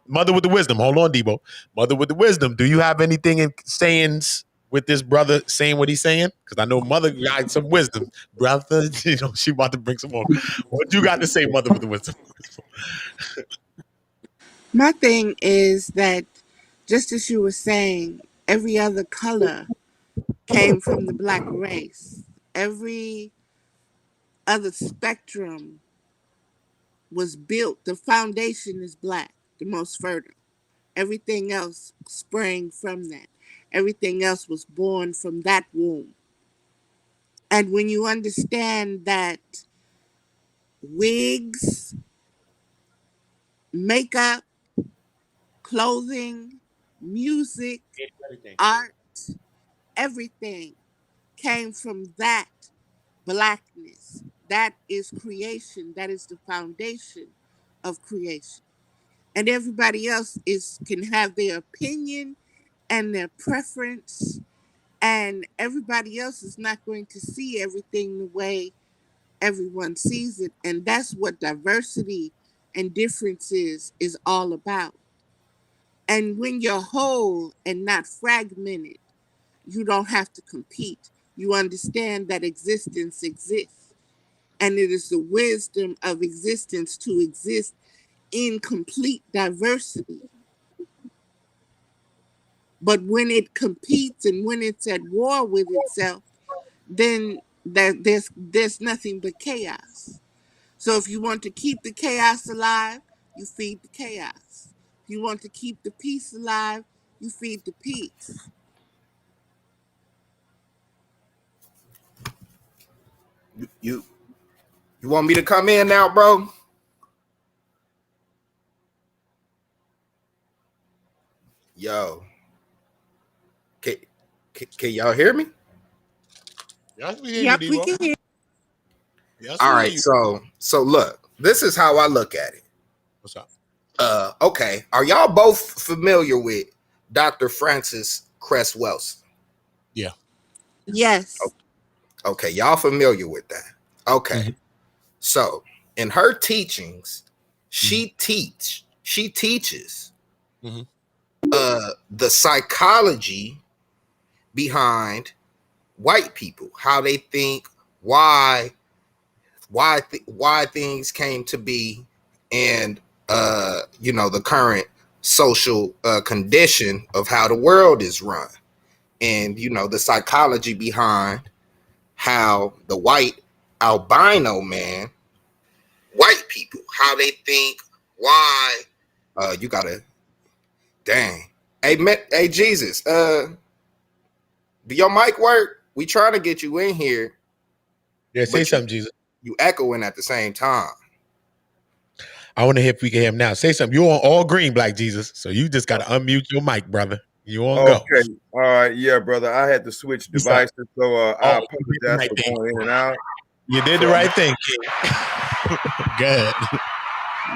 Mother with the wisdom, hold on, Debo. Mother with the wisdom, do you have anything in sayings with this brother saying what he's saying? Because I know Mother got some wisdom, brother. She about to bring some more. What you got to say, Mother with the wisdom? My thing is that, just as you were saying, every other color came from the Black race. Every other spectrum was built. The foundation is Black, the most fertile. Everything else sprang from that. Everything else was born from that womb. And when you understand that wigs, makeup, clothing, music, art, everything came from that Blackness. That is creation. That is the foundation of creation. And everybody else can have their opinion and their preference, and everybody else is not going to see everything the way everyone sees it. And that's what diversity and difference is all about. And when you're whole and not fragmented, you don't have to compete. You understand that existence exists. And it is the wisdom of existence to exist in complete diversity. But when it competes and when it's at war with itself, then there's nothing but chaos. So if you want to keep the chaos alive, you feed the chaos. If you want to keep the peace alive, you feed the peace. You want me to come in now, bro? Yo. Can y'all hear me? Yes, we hear you, we can hear. Yes, all right, so look, this is how I look at it. What's up? Okay. Are y'all both familiar with Dr. Frances Cress Welsing? Yeah. Yes. Okay, y'all familiar with that. Okay. Mm-hmm. So in her teachings, she teaches the psychology behind white people, how they think, why things came to be, and the current social condition of how the world is run. and you know the psychology behind how the white albino man, white people, how they think, why you gotta, dang. Hey Jesus, do your mic work? We trying to get you in here. Yeah, say something, Jesus. You echoing at the same time. I want to hear if we can hear him now. Say something. You're on all green, Black Jesus. So you just got to unmute your mic, brother. You on go. Okay. All right. Yeah, brother. I had to switch devices, so I apologize for going in and out. You did the right thing, kid. Good.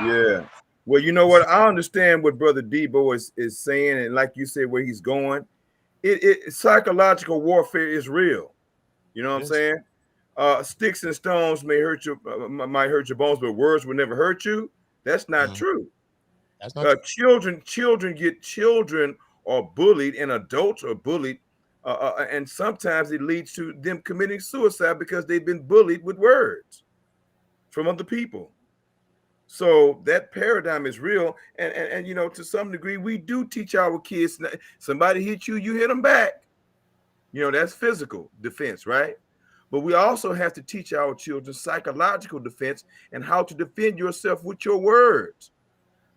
Yeah. Well, you know what? I understand what Brother Debo is saying, and like you said, where he's going. Psychological warfare is real. You know what I'm saying? Sticks and stones might hurt your bones, but words will never hurt you. That's not true. That's not true. Children are bullied, and adults are bullied, and sometimes it leads to them committing suicide because they've been bullied with words from other people. So that paradigm is real, and you know, to some degree, we do teach our kids. Somebody hit you, you hit them back. You know, that's physical defense, right? But we also have to teach our children psychological defense and how to defend yourself with your words.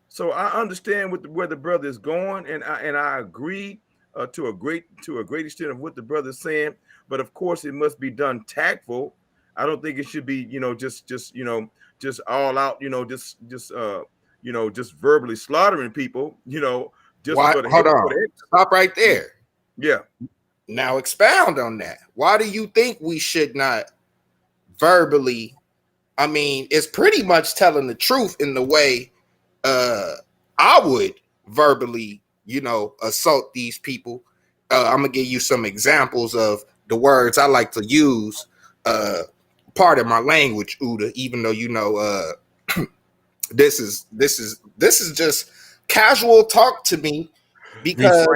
So I understand where the brother is going, and I agree to a great extent of what the brother is saying. But of course, it must be done tactful. I don't think it should be, you know, just all out, you know, just verbally slaughtering people, you know. Hold on, stop right there. Yeah. Now expound on that. Why do you think we should not verbally? I mean, it's pretty much telling the truth in the way I would verbally, you know, assault these people. I'm gonna give you some examples of the words I like to use. Part of my language, Uda, even though you know this is just casual talk to me. Because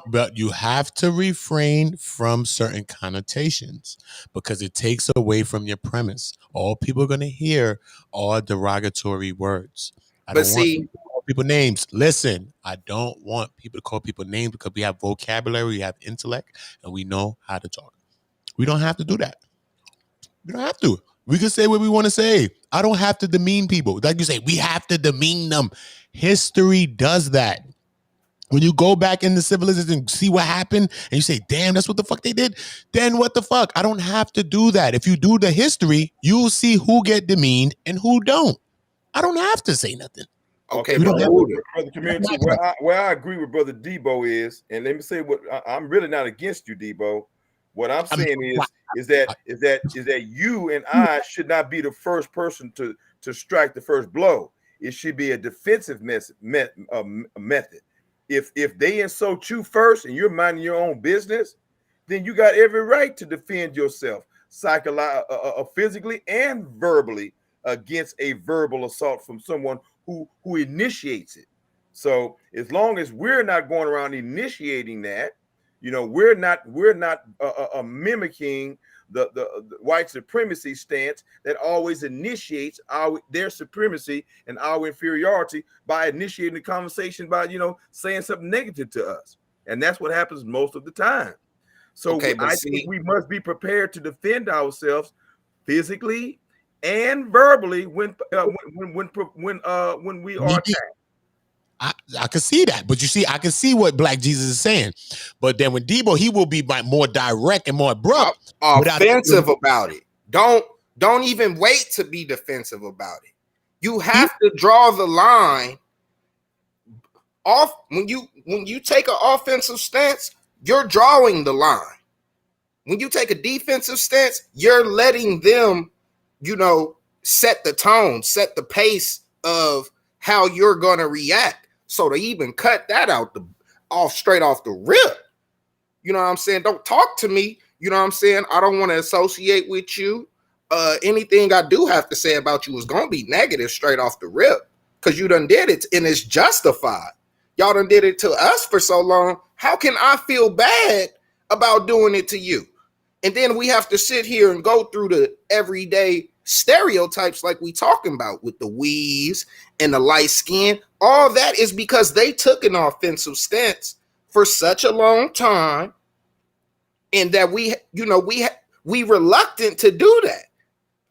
but you have to refrain from certain connotations because it takes away from your premise. All people are going to hear are derogatory words. I don't want people to call people names. Listen, I don't want people to call people names because we have vocabulary, we have intellect, and we know how to talk. We don't have to do that. We don't have to. We can say what we want to say. I don't have to demean people. Like you say, we have to demean them. History does that. When you go back into civilization and see what happened and you say, damn, that's what the fuck they did, then what the fuck? I don't have to do that. If you do the history, you'll see who get demeaned and who don't. I don't have to say nothing. Okay, brother community, where I agree with Brother Debo is, and let me say what I'm really not against you, Debo. What I'm saying is that you and I should not be the first person to strike the first blow. It should be a defensive method. If they insult you first and you're minding your own business, then you got every right to defend yourself physically and verbally against a verbal assault from someone who initiates it. So as long as we're not going around initiating that, you know, we're not mimicking the white supremacy stance that always initiates their supremacy and our inferiority by initiating the conversation by, you know, saying something negative to us. And that's what happens most of the time. So I think we must be prepared to defend ourselves physically and verbally when we are attacked. I can see that, but you see, I can see what Black Jesus is saying. But then with Debo, he will be more direct and more abrupt, offensive about it. Don't even wait to be defensive about it. You have to draw the line off when you take an offensive stance. You're drawing the line. When you take a defensive stance, you're letting them, you know, set the tone, set the pace of how you're going to react. So to even cut that straight off the rip, you know what I'm saying? Don't talk to me. You know what I'm saying? I don't want to associate with you. Anything I do have to say about you is going to be negative straight off the rip because you done did it and it's justified. Y'all done did it to us for so long. How can I feel bad about doing it to you? And then we have to sit here and go through the everyday stereotypes like we talking about with the weaves and the light skin. All that is because they took an offensive stance for such a long time and that we reluctant to do that.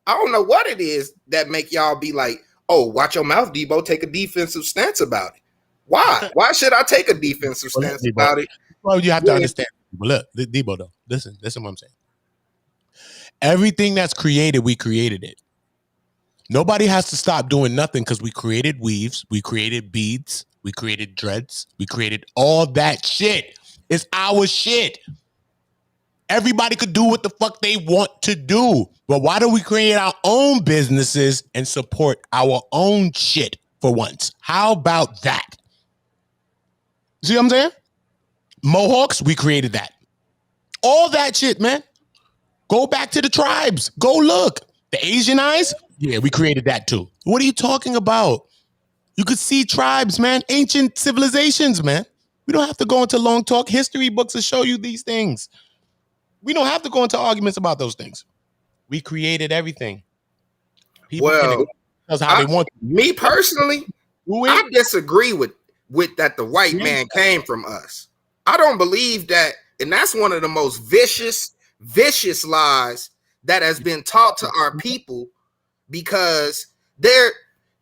I don't know what it is that make y'all be like, oh, watch your mouth, Debo. Take a defensive stance about it. Why? Why should I take a defensive stance about it? Well, you have to understand. Look, Debo, though. Listen what I'm saying. Everything that's created, we created it. Nobody has to stop doing nothing because we created weaves, we created beads, we created dreads, we created all that shit. It's our shit. Everybody could do what the fuck they want to do. But why don't we create our own businesses and support our own shit for once? How about that? See what I'm saying? Mohawks, we created that. All that shit, man. Go back to the tribes. Go look. The Asian eyes, yeah, we created that too. What are you talking about? You could see tribes, man. Ancient civilizations, man. We don't have to go into long talk. History books to show you these things. We don't have to go into arguments about those things. We created everything. People can that's how they want to. Me personally, I disagree with that the white man came from us. I don't believe that, and that's one of the most vicious lies that has been taught to our people, because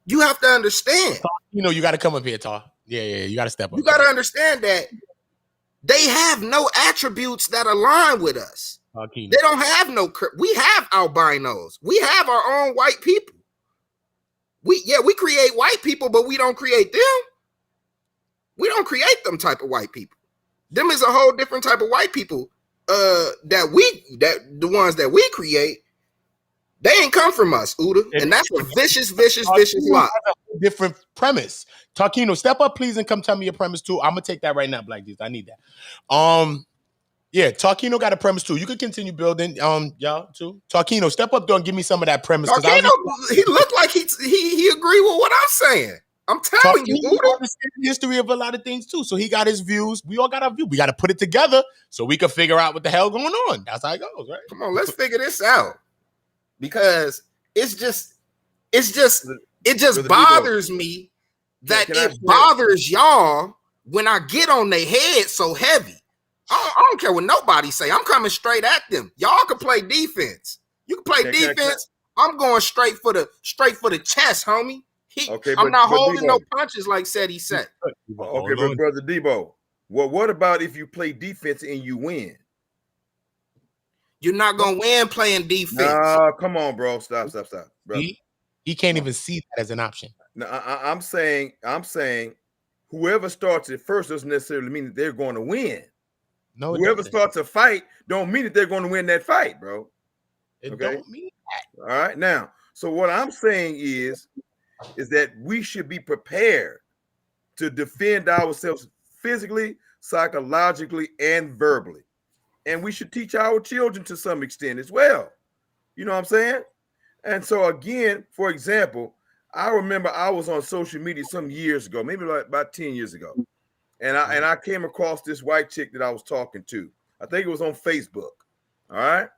you have to understand. You got to come up here, Tar. Yeah, you got to step up. You got to understand that they have no attributes that align with us. They don't have we have albinos. We have our own white people. We create white people, but we don't create them. We don't create them type of white people. Them is a whole different type of white people. The ones that we create, they ain't come from us, Uda. And that's a vicious lie. Different premise. Tarkino, step up, please, and come tell me your premise too. I'm gonna take that right now, Black Jesus. I need that. Yeah, Tarkino got a premise too. You could continue building, y'all too. Tarkino, step up though and give me some of that premise. Tarkino, he looked like he agree with what I'm saying. I'm telling you, Uda. Understand the history of a lot of things too. So he got his views. We all got our view. We got to put it together so we can figure out what the hell going on. That's how it goes, right? Come on, let's figure this out. Because it just bothers me that it bothers y'all when I get on their head so heavy. I don't care what nobody say. I'm coming straight at them. Y'all can play defense. You can play defense. I'm going straight for the chest, homie. I'm not holding no punches like he said. Okay, but Brother Debo, what about if you play defense and you win? You're not gonna win playing defense. No, come on, bro. Stop, brother. He can't even see that as an option. No, I'm saying whoever starts it first doesn't necessarily mean that they're going to win. No, whoever starts a fight don't mean that they're going to win that fight, bro. It don't mean that. All right, now. So what I'm saying is that we should be prepared to defend ourselves physically, psychologically, and verbally. And we should teach our children to some extent as well. You know what I'm saying? And so again, for example, I remember I was on social media some years ago, maybe like about 10 years ago. And I came across this white chick that I was talking to. I think it was on Facebook. All right.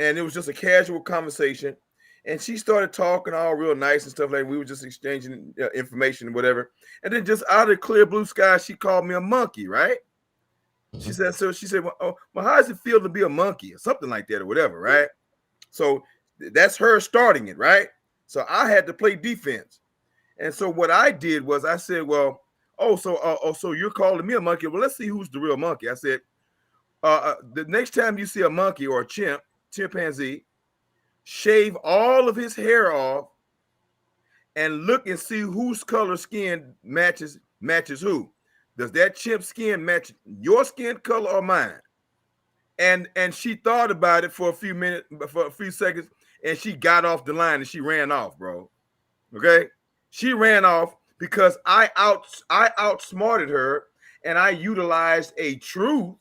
And it was just a casual conversation. And she started talking all real nice and stuff like that. We were just exchanging information and whatever. And then just out of the clear blue sky, she called me a monkey, right? She said, well, how does it feel to be a monkey or something like that or whatever, right? So that's her starting it, right? So I had to play defense. And so what I did was I said, well, so you're calling me a monkey. Well, let's see who's the real monkey. I said, the next time you see a monkey or a chimpanzee, shave all of his hair off and look and see whose color skin matches who. Does that chimp skin match your skin color or mine? And she thought about it for a few seconds, and she got off the line and she ran off, bro. Okay? She ran off because I outsmarted her, and I utilized a truth,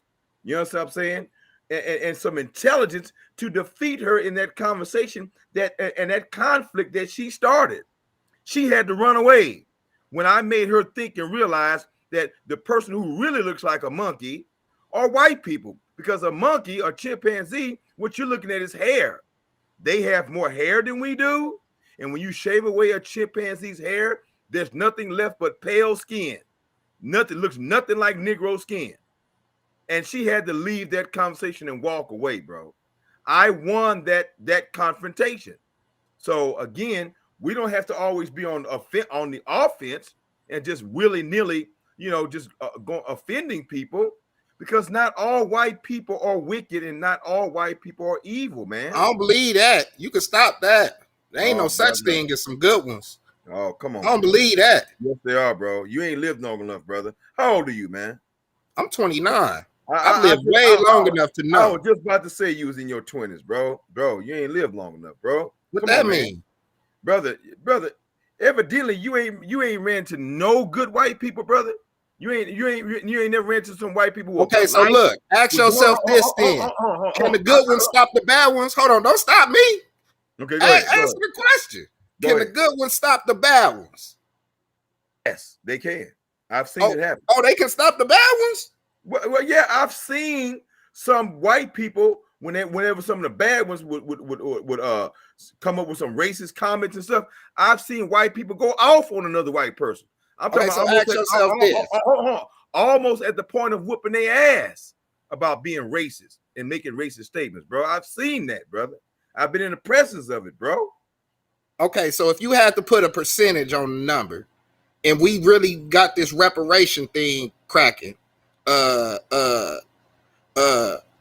you know what I'm saying? And some intelligence to defeat her in that conversation and that conflict that she started. She had to run away when I made her think and realize that the person who really looks like a monkey are white people, because a monkey or chimpanzee, what you're looking at is hair. They have more hair than we do. And when you shave away a chimpanzee's hair, there's nothing left but pale skin. Looks nothing like Negro skin. and she had to leave that conversation and walk away, bro. I won that confrontation. So again, we don't have to always be on the offense and just willy-nilly, just offending people, because not all white people are wicked and not all white people are evil, man. I don't believe that. You can stop that. There ain't no such thing as some good ones. Oh, come on. I don't believe that. Yes, they are, bro. You ain't lived long enough, brother. How old are you, man? I'm 29. I've lived way long enough to know. I was just about to say you was in your 20s, bro. Bro, you ain't lived long enough, bro. What that mean? Brother, evidently you ain't ran to no good white people, brother. You ain't never ran to some white people. Okay, so look, ask yourself this then. Can the good ones stop the bad ones? Hold on, don't stop me. Okay, go ahead. Answer the question. Can the good ones stop the bad ones? Yes, they can. I've seen it happen. Oh, they can stop the bad ones? Well, yeah, I've seen some white people whenever some of the bad ones would come up with some racist comments and stuff. I've seen white people go off on another white person. I'm talking about almost at the point of whooping their ass about being racist and making racist statements, bro. I've seen that, brother. I've been in the presence of it, bro. Okay, so if you had to put a percentage on the number, and we really got this reparation thing cracking,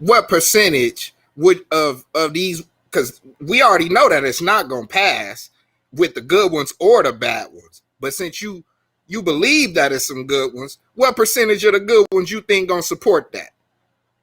what percentage would of these, because we already know that it's not gonna pass with the good ones or the bad ones, but since you believe that it's some good ones, what percentage of the good ones you think gonna support that?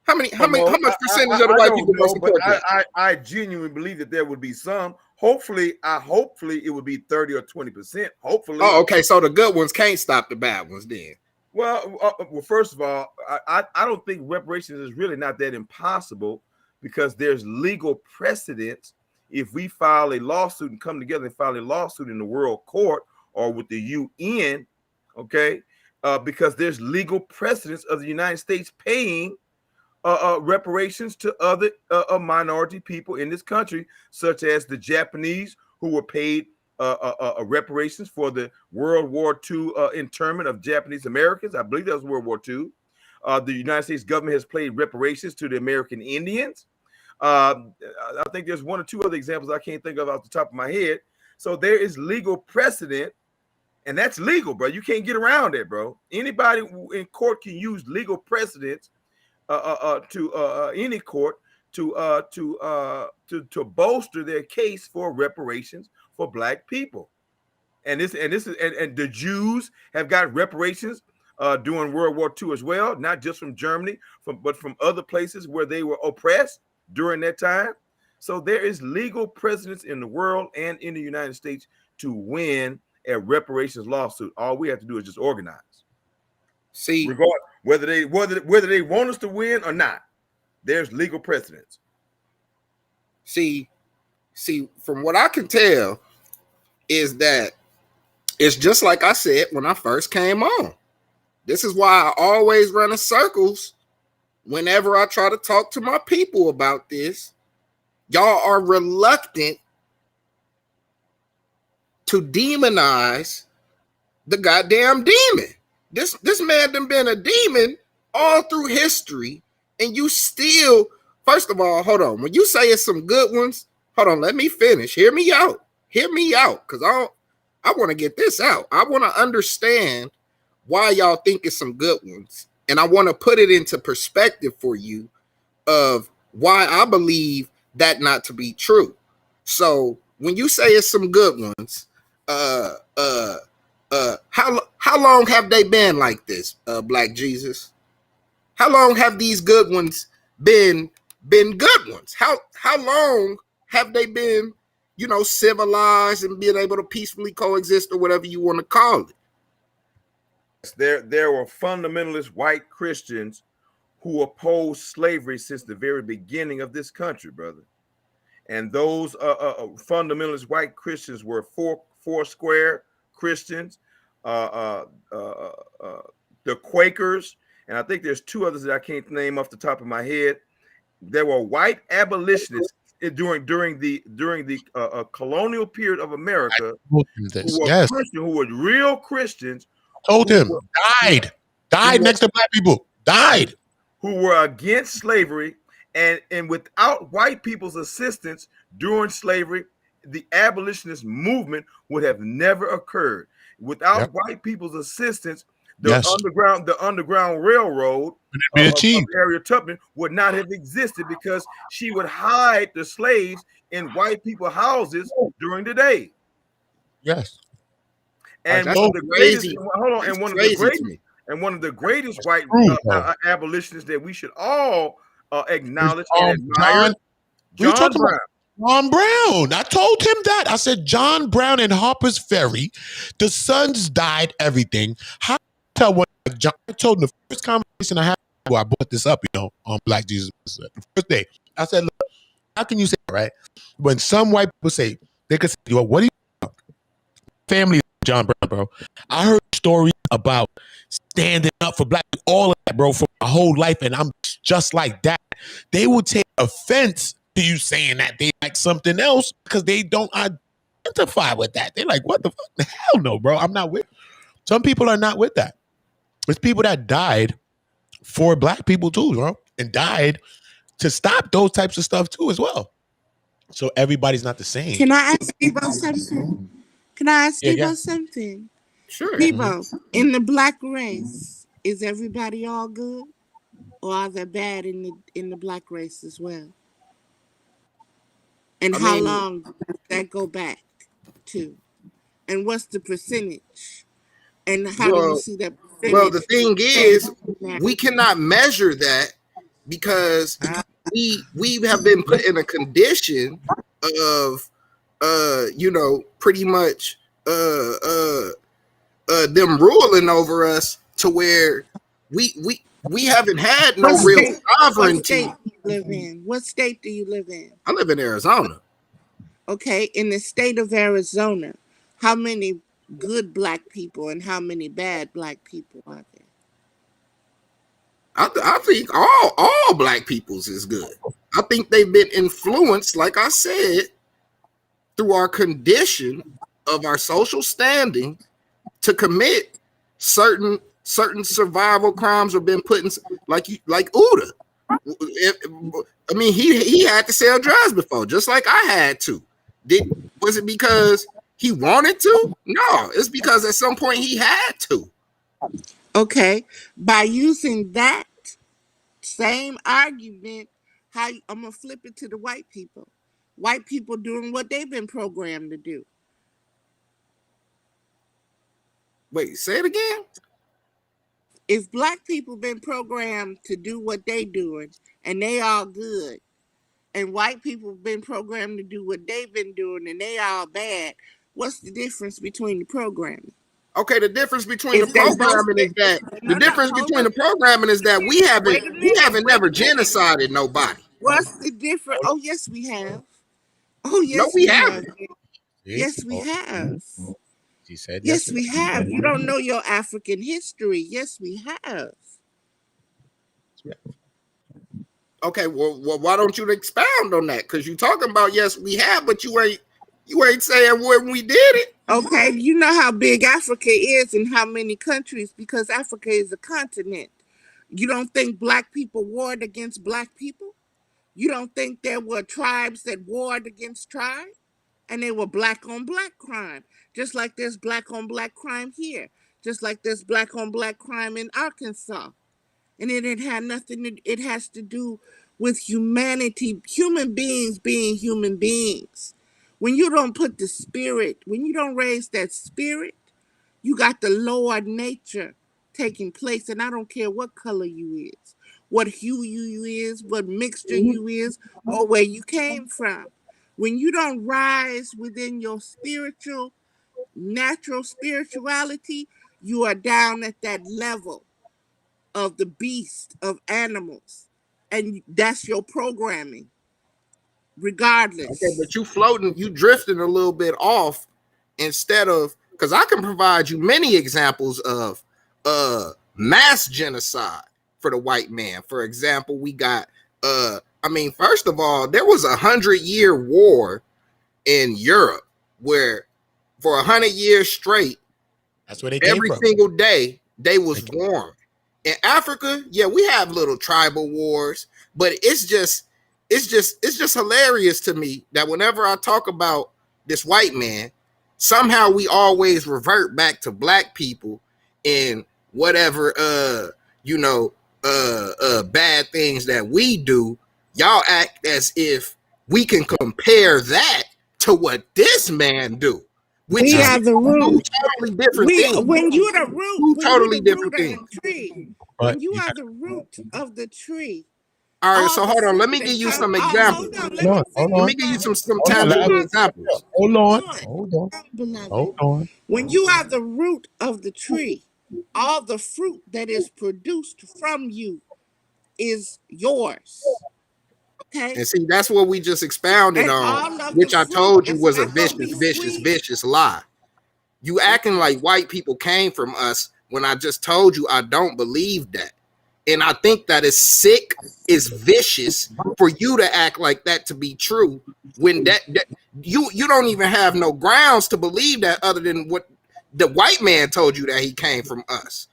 How much percentage of the white people gonna support that? I genuinely believe that there would be some. Hopefully it would be 30 or 20%. Hopefully. Oh, okay. So the good ones can't stop the bad ones then. Well, first of all, I don't think reparations is really not that impossible, because there's legal precedence. If we file a lawsuit and come together and file a lawsuit in the world court or with the UN, okay, because there's legal precedence of the United States paying reparations to other minority people in this country, such as the Japanese, who were paid reparations for the World War II internment of Japanese Americans. I believe that was World War II. The United States government has paid reparations to the American Indians. I think there's one or two other examples I can't think of off the top of my head. So there is legal precedent, and that's legal, bro. You can't get around that, bro. Anybody in court can use legal precedents to any court to bolster their case for reparations for black people. And the Jews have got reparations during World War II as well, not just from Germany, but from other places where they were oppressed during that time. So there is legal precedence in the world and in the United States to win a reparations lawsuit. All we have to do is just organize. See, regardless whether they want us to win or not, there's legal precedence. See, from what I can tell is that it's just like I said when I first came on. This is why I always run in circles whenever I try to talk to my people about this. Y'all are reluctant to demonize the goddamn demon. This man done been a demon all through history, and you still, first of all, hold on. When you say it's some good ones, hold on, let me finish. Hear me out, because I want to get this out. I want to understand why y'all think it's some good ones, and I want to put it into perspective for you of why I believe that not to be true. So when you say it's some good ones, how long have they been like this, Black Jesus? How long have these good ones been good ones? How long have they been, civilized and being able to peacefully coexist, or whatever you want to call it? There were fundamentalist white Christians who opposed slavery since the very beginning of this country, brother. And those fundamentalist white Christians were Foursquare Christians, the Quakers, and I think there's two others that I can't name off the top of my head. There were white abolitionists during the colonial period of America who were real Christians. Told him died who next to black people, died. who were against slavery, and without white people's assistance during slavery, the abolitionist movement would have never occurred. Without white people's assistance, the underground railroad of Harriet Tubman would not have existed, because she would hide the slaves in white people's houses during the day. Yes. And one of the greatest, one of the greatest white abolitionists that we should all acknowledge and admire, John Brown. John Brown. I told him that. I said John Brown and Harper's Ferry. The sons died. Everything. How tell what John? I told him the first conversation I had. Well, I brought this up, on Black Jesus. The first day, I said, "Look, how can you say that, right? When some white people say they could say, well, what do you family John Brown, bro? I heard stories about standing up for black, all of that, bro, for my whole life, and I'm just like that. They would take offense to you saying that they like something else because they don't identify with that. They're like, what the fuck? The hell no, bro. I'm not with. Some people are not with that. There's people that died for black people too, bro, and died to stop those types of stuff too as well. So everybody's not the same. Can I ask you about something? Sure. Debo, in the black race, is everybody all good, or are they bad in the black race as well? And how long does that go back to? And what's the percentage? And how do you see that percentage? Well, the thing is, we cannot measure that because we have been put in a condition of pretty much them ruling over us to where we haven't had no real sovereignty. What state do you live in? I live in Arizona. Okay, in the state of Arizona, how many good black people and how many bad black people are there? I think all black peoples is good. I think they've been influenced, like I said, through our condition of our social standing to commit certain survival crimes, or been put in, like Uda. I mean, he had to sell drugs before, just like I had to. Was it because he wanted to? No, it's because at some point he had to. Okay, by using that same argument, I'm gonna flip it to the white people. White people doing what they've been programmed to do. Wait, say it again. If black people been programmed to do what they doing and they all good, and white people been programmed to do what they've been doing and they all bad, what's the difference between the programming? Okay, the difference between the programming is that we haven't never genocided nobody. What's the difference? Oh, yes, we have. Oh, yes, no, we haven't. Yes, we have. She said yes, we have. You don't know your African history. Yes, we have. Okay, well, why don't you expound on that? Because you're talking about yes, we have, but you ain't saying when we did it. Okay, you know how big Africa is and how many countries, because Africa is a continent. You don't think black people warred against black people? You don't think there were tribes that warred against tribes? And they were black on black crime, just like there's black on black crime here, just like there's black on black crime in Arkansas. And it had nothing, it has to do with humanity, human beings being human beings. When you don't put the spirit, when you don't raise that spirit, you got the lower nature taking place. And I don't care what color you is, what hue you is, what mixture you is, or where you came from. When you don't rise within your natural spirituality, you are down at that level of the beast, of animals. And that's your programming, regardless. Okay, but you drifting a little bit off instead of, because I can provide you many examples of mass genocide for the white man. For example, we got first of all, there was 100-year war in Europe where for 100 years straight, that's where they came every from. single day they was warm. In Africa, yeah, we have little tribal wars, but it's just hilarious to me that whenever I talk about this white man, somehow we always revert back to black people and whatever bad things that we do. Y'all act as if we can compare that to what this man do, which We is are the root. totally different things. When you're the root, Totally different things. tree, But when you are the root of the tree. All right, all so the hold on. fruit Let me that give you come- some oh, examples. hold on, Let me give you some Hold on, tangible let- examples. hold on. beloved. Hold on. When you are the root of the tree, all the fruit that is produced from you is yours. Okay? And see, that's what we just expounded And on, all of which the I fruit told you is was a not gonna be vicious sweet. lie. You acting like white people came from us when I just told you I don't believe that. And I think that is sick, is vicious for you to act like that to be true when that you don't even have no grounds to believe that other than what the white man told you that he came from us.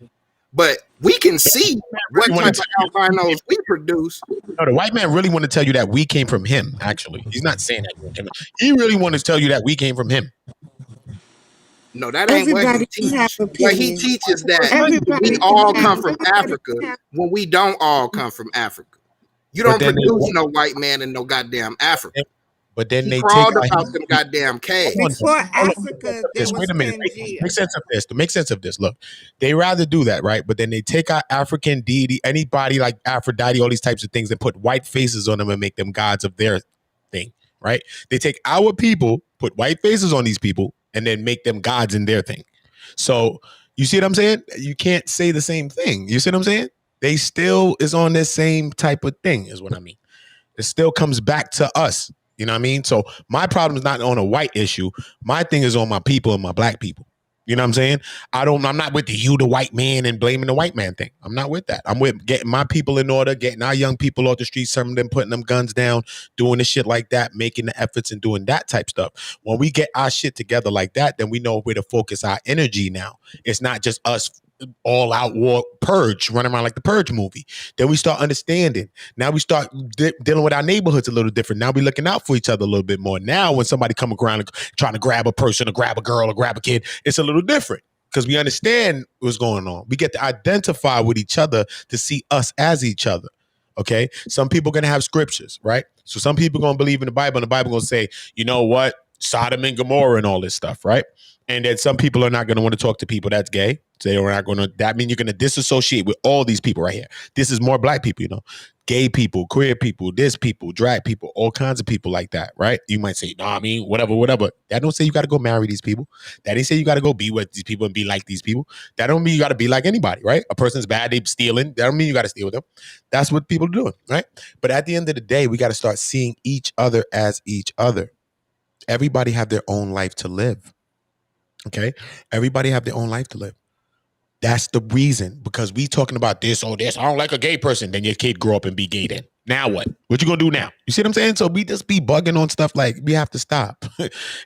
But we can see what type of albinos we produce. No, the white man really want to tell you that we came from him. Actually, he's not saying that. He really want to tell you that we came from him. No, that ain't what he Everybody teaches. have What he opinions. teaches that Everybody we can all have- come from everybody Africa can have- when we don't all come from Africa. You But don't then produce no white man in no goddamn Africa. But then He they crawled take about them goddamn caves. Before Africa, there Wait was a minute. Pangea. Make sense of this. To make sense of this, look, they rather do that, right? But then they take our African deity, anybody like Aphrodite, all these types of things, and put white faces on them and make them gods of their thing, right? They take our people, put white faces on these people, and then make them gods in their thing. So you see what I'm saying? You can't say the same thing. You see what I'm saying? They still is on this same type of thing, is what I mean. It still comes back to us. You know what I mean? So my problem is not on a white issue. My thing is on my people and my black people. You know what I'm saying? I'm not with the white man and blaming the white man thing. I'm not with that. I'm with getting my people in order, getting our young people off the streets, some of them putting them guns down, doing the shit like that, making the efforts and doing that type stuff. When we get our shit together like that, then we know where to focus our energy now. It's not just us all out war purge, running around like the Purge movie. Then we start understanding. Now we start dealing with our neighborhoods a little different. Now we looking out for each other a little bit more. Now when somebody come around and trying to grab a person or grab a girl or grab a kid, it's a little different because we understand what's going on. We get to identify with each other to see us as each other. Okay. Some people are going to have scriptures, right? So some people are going to believe in the Bible and the Bible going to say, you know what? Sodom and Gomorrah and all this stuff, right? And then some people are not going to want to talk to people that's gay. They are not going to. That means you're going to disassociate with all these people right here. This is more black people, you know, gay people, queer people, this people, drag people, all kinds of people like that, right? You might say, no, I mean, whatever. That don't say you got to go marry these people. That ain't say you got to go be with these people and be like these people. That don't mean you got to be like anybody, right? A person's bad, they stealing. That don't mean you got to steal with them. That's what people are doing, right? But at the end of the day, we got to start seeing each other as each other. Everybody have their own life to live. Okay? Everybody have their own life to live. That's the reason, because we talking about this. I don't like a gay person. Then your kid grow up and be gay then. Now what? What you gonna do now? You see what I'm saying? So we just be bugging on stuff like we have to stop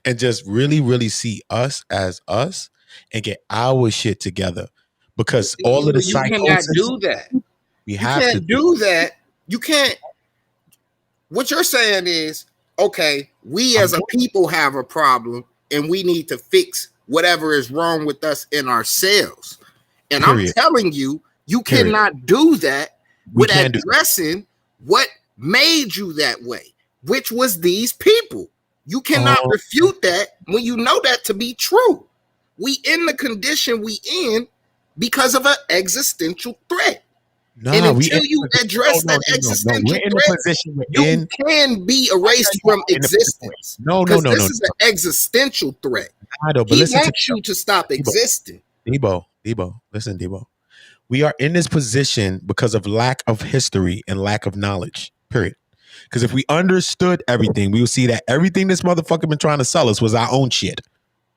and just really, really see us as us and get our shit together. Because all of the psychosis, cannot do that. We You have can't to do that. You can't. What you're saying is, okay, we as a people have a problem and we need to fix whatever is wrong with us in ourselves. And Period. I'm telling you, you Period. cannot do that We with can't do- addressing what made you that way, which was these people. You cannot refute that when you know that to be true. We in the condition we in because of an existential threat. Nah, and we until in- you address no, that no. existential We're in the threat, position we're you in. can be erased from existence. No. Because this is an existential threat. I know, but He listen to wants you to stop existing. Debo, listen, Debo. We are in this position because of lack of history and lack of knowledge, period. Because if we understood everything, we would see that everything this motherfucker been trying to sell us was our own shit.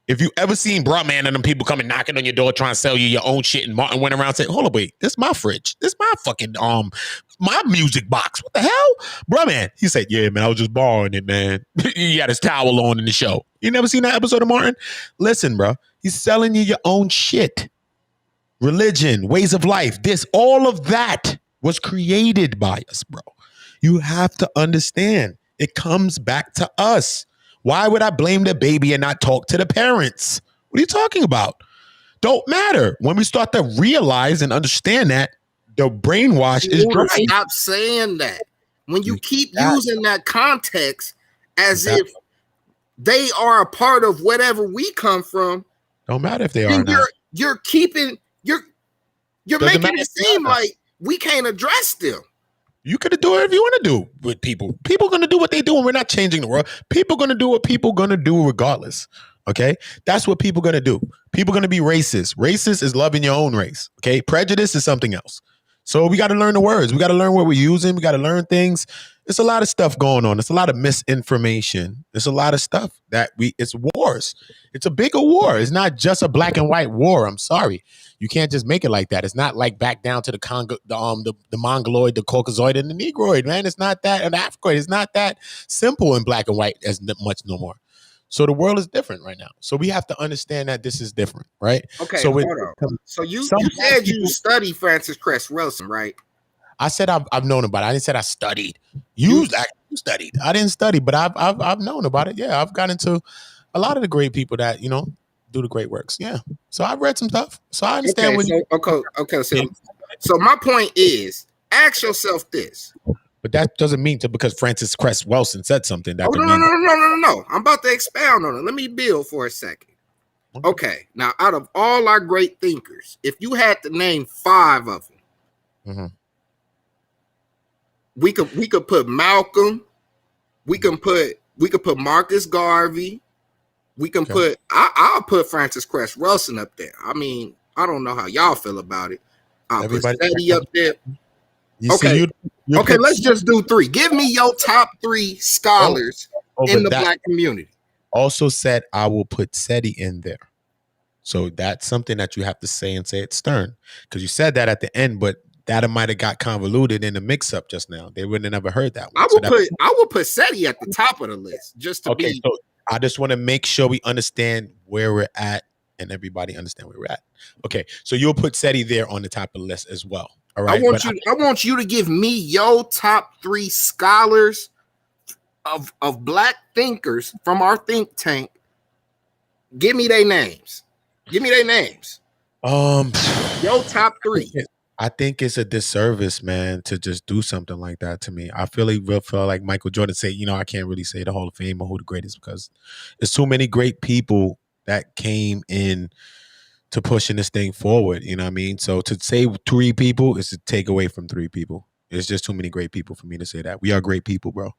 If you ever seen Brahman and them people coming knocking on your door trying to sell you your own shit, and Martin went around and said, hold on, wait, this my fridge. This my fucking, my music box. What the hell? Brahman. He said, yeah, man, I was just borrowing it, man. He had his towel on in the show. You never seen that episode of Martin? Listen, bro, he's selling you your own shit. religion, ways of life, all of that was created by us, bro. You have to understand it comes back to us. Why would I blame the baby and not talk to the parents? What are you talking about? Don't matter. When we start to realize and understand that, the brainwash is dry. Stop saying that. When you keep using that context as if they are a part of whatever we come from, don't matter if they are or not. You're making it seem like we can't address them. You could do whatever you want to do with people. People are going to do what they do, and we're not changing the world. People are going to do what people are going to do regardless. Okay? That's what people are going to do. People are going to be racist. Racist is loving your own race. Okay? Prejudice is something else. So we got to learn the words. We got to learn what we're using. We got to learn things. It's a lot of stuff going on. It's a lot of misinformation. It's a lot of stuff it's wars. It's a bigger war. It's not just a black and white war. I'm sorry. You can't just make it like that. It's not like back down to the Congo, the Mongoloid, the Caucasoid, and the Negroid, man. It's not that, and the Africoid. It's not that simple in black and white as much no more. So the world is different right now. So we have to understand that this is different, right? Okay, so hold on. So you said you study Francis Cress Wilson, right? I said I've known about it. I didn't say I studied. You studied. I didn't study, but I've known about it. Yeah, I've gotten into a lot of the great people that do the great works. Yeah, so I've read some stuff. So I understand So my point is, ask yourself this. But that doesn't mean because Francis Cress Wilson said something. That No. I'm about to expound on it. Let me build for a second. Okay. Now, out of all our great thinkers, if you had to name 5 of them, we could put Malcolm. We can put Marcus Garvey. We can put. I'll put Francis Cress Wilson up there. I mean, I don't know how y'all feel about it. I'll put Seti up there. Okay, let's just do 3. Give me your top 3 scholars in the black community. Also said I will put Seti in there. So that's something that you have to say and say it stern. Because you said that at the end, but that might have got convoluted in the mix-up just now. They wouldn't have never heard that one. I will put Seti at the top of the list just to be. So I just want to make sure we understand where we're at and everybody understand where we're at. Okay, so you'll put Seti there on the top of the list as well. All right. I want you to give me your top 3 scholars of black thinkers from our think tank. Give me their names. Your top 3. I think it's a disservice, man, to just do something like that to me. I feel like Michael Jordan say, I can't really say the Hall of Fame or who the greatest because there's too many great people that came in to pushing this thing forward. You know what I mean? So to say 3 people is to take away from 3 people. It's just too many great people for me to say that. We are great people, bro.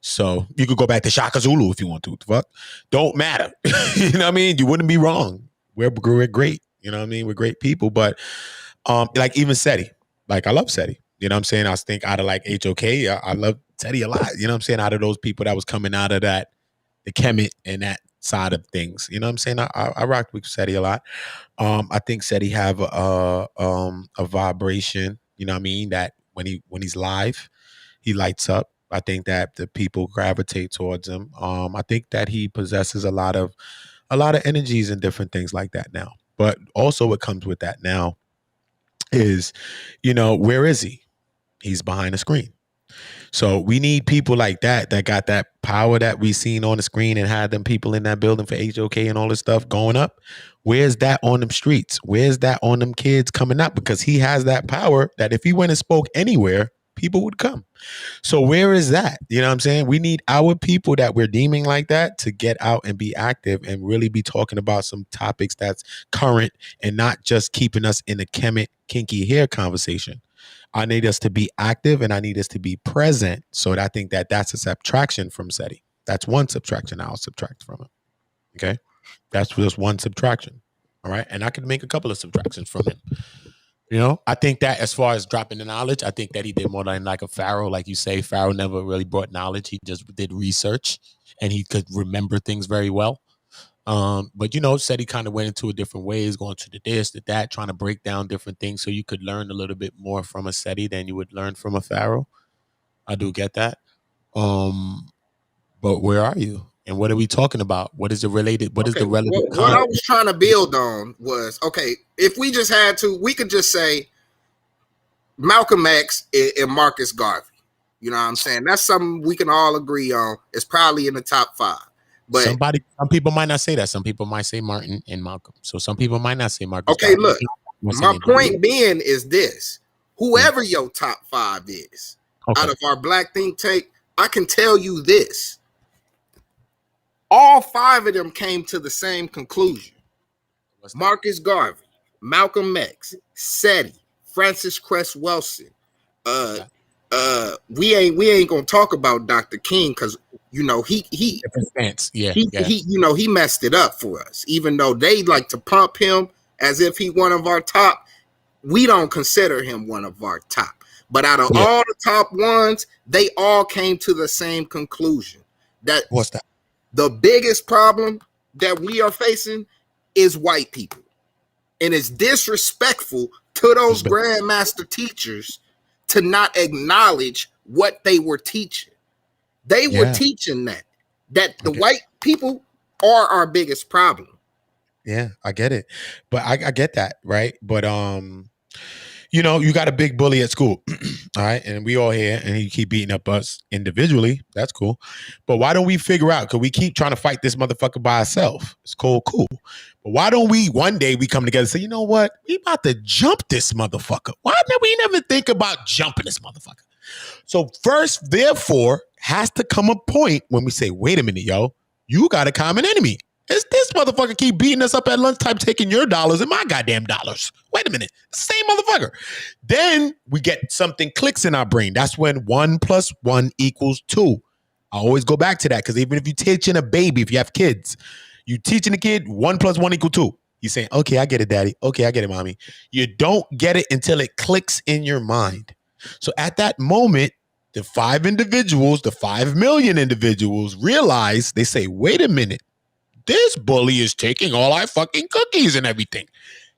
So you could go back to Shaka Zulu if you want to. Fuck. Don't matter. You know what I mean? You wouldn't be wrong. We're great. You know what I mean? We're great people. But like even Seti. Like I love Seti. You know what I'm saying? I think out of like HOK, I love Seti a lot. You know what I'm saying? Out of those people that was coming out of the Kemet and that side of things. You know what I'm saying? I rocked with Seti a lot. I think Seti have a vibration, you know what I mean, that when he's live, he lights up. I think that the people gravitate towards him. I think that he possesses a lot of energies and different things like that now. But also what comes with that now is, where is he? He's behind the screen. So we need people like that got that power that we seen on the screen and had them people in that building for HOK and all this stuff going up. Where's that on them streets? Where's that on them kids coming up? Because he has that power that if he went and spoke anywhere, people would come. So where is that? You know what I'm saying? We need our people that we're deeming like that to get out and be active and really be talking about some topics that's current and not just keeping us in the Kemet kinky hair conversation. I need us to be active and I need us to be present. So I think that that's a subtraction from Seti. That's one subtraction I'll subtract from him. Okay? That's just one subtraction. All right? And I could make a couple of subtractions from him. I think that as far as dropping the knowledge, I think that he did more than like a Pharaoh. Like you say, Pharaoh never really brought knowledge. He just did research and he could remember things very well. But Seti kind of went into a different ways, going to the this, to that, trying to break down different things so you could learn a little bit more from a Seti than you would learn from a Pharaoh. I do get that. But where are you? And what are we talking about? What is it related? What is the relevant what I was trying to build on was, okay, if we just had to, we could just say Malcolm X and Marcus Garvey. You know what I'm saying? That's something we can all agree on. It's probably in the top 5. But some people might not say that. Some people might say Martin and Malcolm. So some people might not say Marcus. Okay, Garvey. look, my point being is this: whoever your top 5 is out of our Black think tank, I can tell you this: all 5 of them came to the same conclusion. Marcus Garvey, Malcolm X, SETI, Francis Cress Welsing. We ain't gonna talk about Dr. King because he different stance. He messed it up for us. Even though they like to pump him as if he one of our top, we don't consider him one of our top. But out of all the top ones, they all came to the same conclusion. What's that? The biggest problem that we are facing is white people. And it's disrespectful to those grandmaster teachers to not acknowledge what they were teaching. They were teaching that the white people are our biggest problem. Yeah, I get it. But I get that, right? But you got a big bully at school, all right? And we all here, and he keep beating up us individually. That's cool. But why don't we figure out, because we keep trying to fight this motherfucker by ourselves. It's cool. But why don't we, one day we come together and say, you know what? We about to jump this motherfucker. Why did we never think about jumping this motherfucker? So first, therefore, has to come a point when we say, wait a minute, yo, you got a common enemy. It's this motherfucker keep beating us up at lunchtime, taking your dollars and my goddamn dollars. Wait a minute. Same motherfucker. Then we get something clicks in our brain. That's when 1 + 1 = 2. I always go back to that because even if you're teaching a baby, if you have kids, you teaching a kid 1 + 1 = 2. You're saying, okay, I get it, daddy. Okay, I get it, mommy. You don't get it until it clicks in your mind. So at that moment, the 5 individuals, the 5 million individuals realize, they say, wait a minute. This bully is taking all our fucking cookies and everything.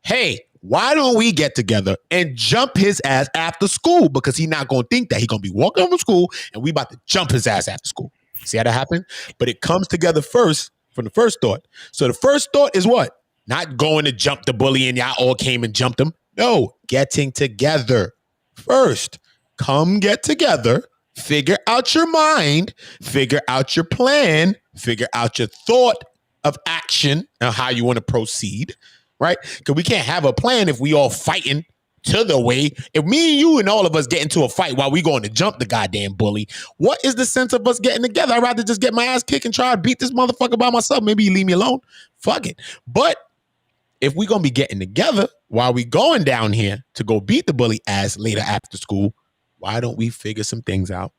Hey, why don't we get together and jump his ass after school? Because he's not going to think that. He's going to be walking home from school and we about to jump his ass after school. See how that happened? But it comes together first from the first thought. So the first thought is what? Not going to jump the bully and y'all all came and jumped him. No, getting together first. Come get together. Figure out your mind. Figure out your plan. Figure out your thought of action and how you want to proceed, right? Because we can't have a plan if we all fighting to the way. If me and you and all of us get into a fight while we going to jump the goddamn bully, what is the sense of us getting together? I'd rather just get my ass kicked and try to beat this motherfucker by myself. Maybe you leave me alone. Fuck it. But if we're going to be getting together while we going down here to go beat the bully ass later after school, why don't we figure some things out?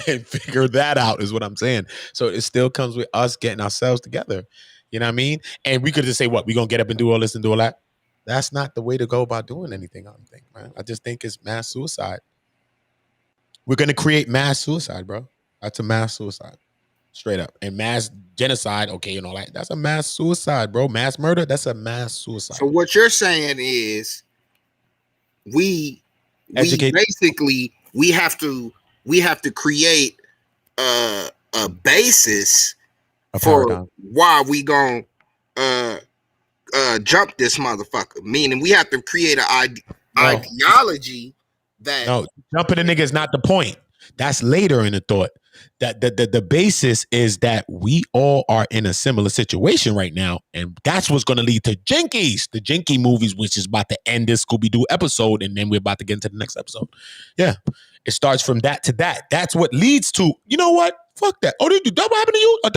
And figure that out is what I'm saying. So it still comes with us getting ourselves together. You know what I mean? And we could just say, what, we gonna get up and do all this and do all that? That's not the way to go about doing anything, I don't think, man. I just think it's mass suicide. We're gonna create mass suicide, bro. That's a mass suicide. Straight up. And mass genocide, okay, and all that. That's a mass suicide, bro. Mass murder, that's a mass suicide. So what you're saying is we basically have to create a basis for why we gonna jump this motherfucker. Meaning we have to create an ideology that jumping a nigga is not the point. That's later in the thought. That the basis is that we all are in a similar situation right now, and that's what's going to lead to Jinkies, the Jinky movies, which is about to end this Scooby-Doo episode, and then we're about to get into the next episode. Yeah, it starts from that to that. That's what leads to, you know what? Fuck that. Oh, did you double happen to you? $1?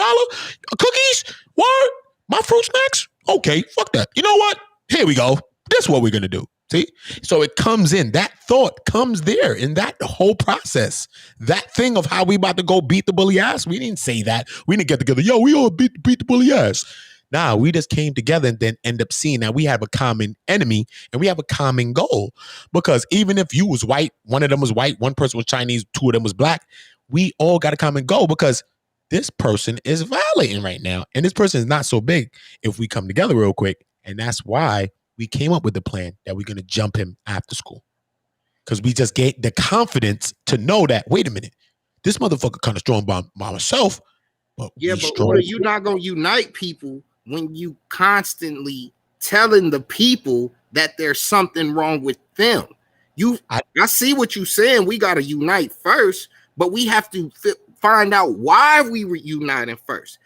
Cookies? What? My fruit snacks? Okay, fuck that. You know what? Here we go. This is what we're going to do. See? So it comes in. That thought comes there in that whole process. That thing of how we about to go beat the bully ass. We didn't say that. We didn't get together. Yo, we all beat the bully ass. Nah, we just came together and then end up seeing that we have a common enemy and we have a common goal. Because even if you was white, one of them was white, one person was Chinese, 2 of them was black, we all got a common goal because this person is violating right now. And this person is not so big if we come together real quick. And that's why we came up with the plan that we're going to jump him after school. Because we just get the confidence to know that, wait a minute, this motherfucker kind of strong by myself, But yeah, but Uda, you're not gonna unite people when you constantly telling the people that there's something wrong with them. I see what you're saying. We got to unite first, but we have to find out why we were uniting first.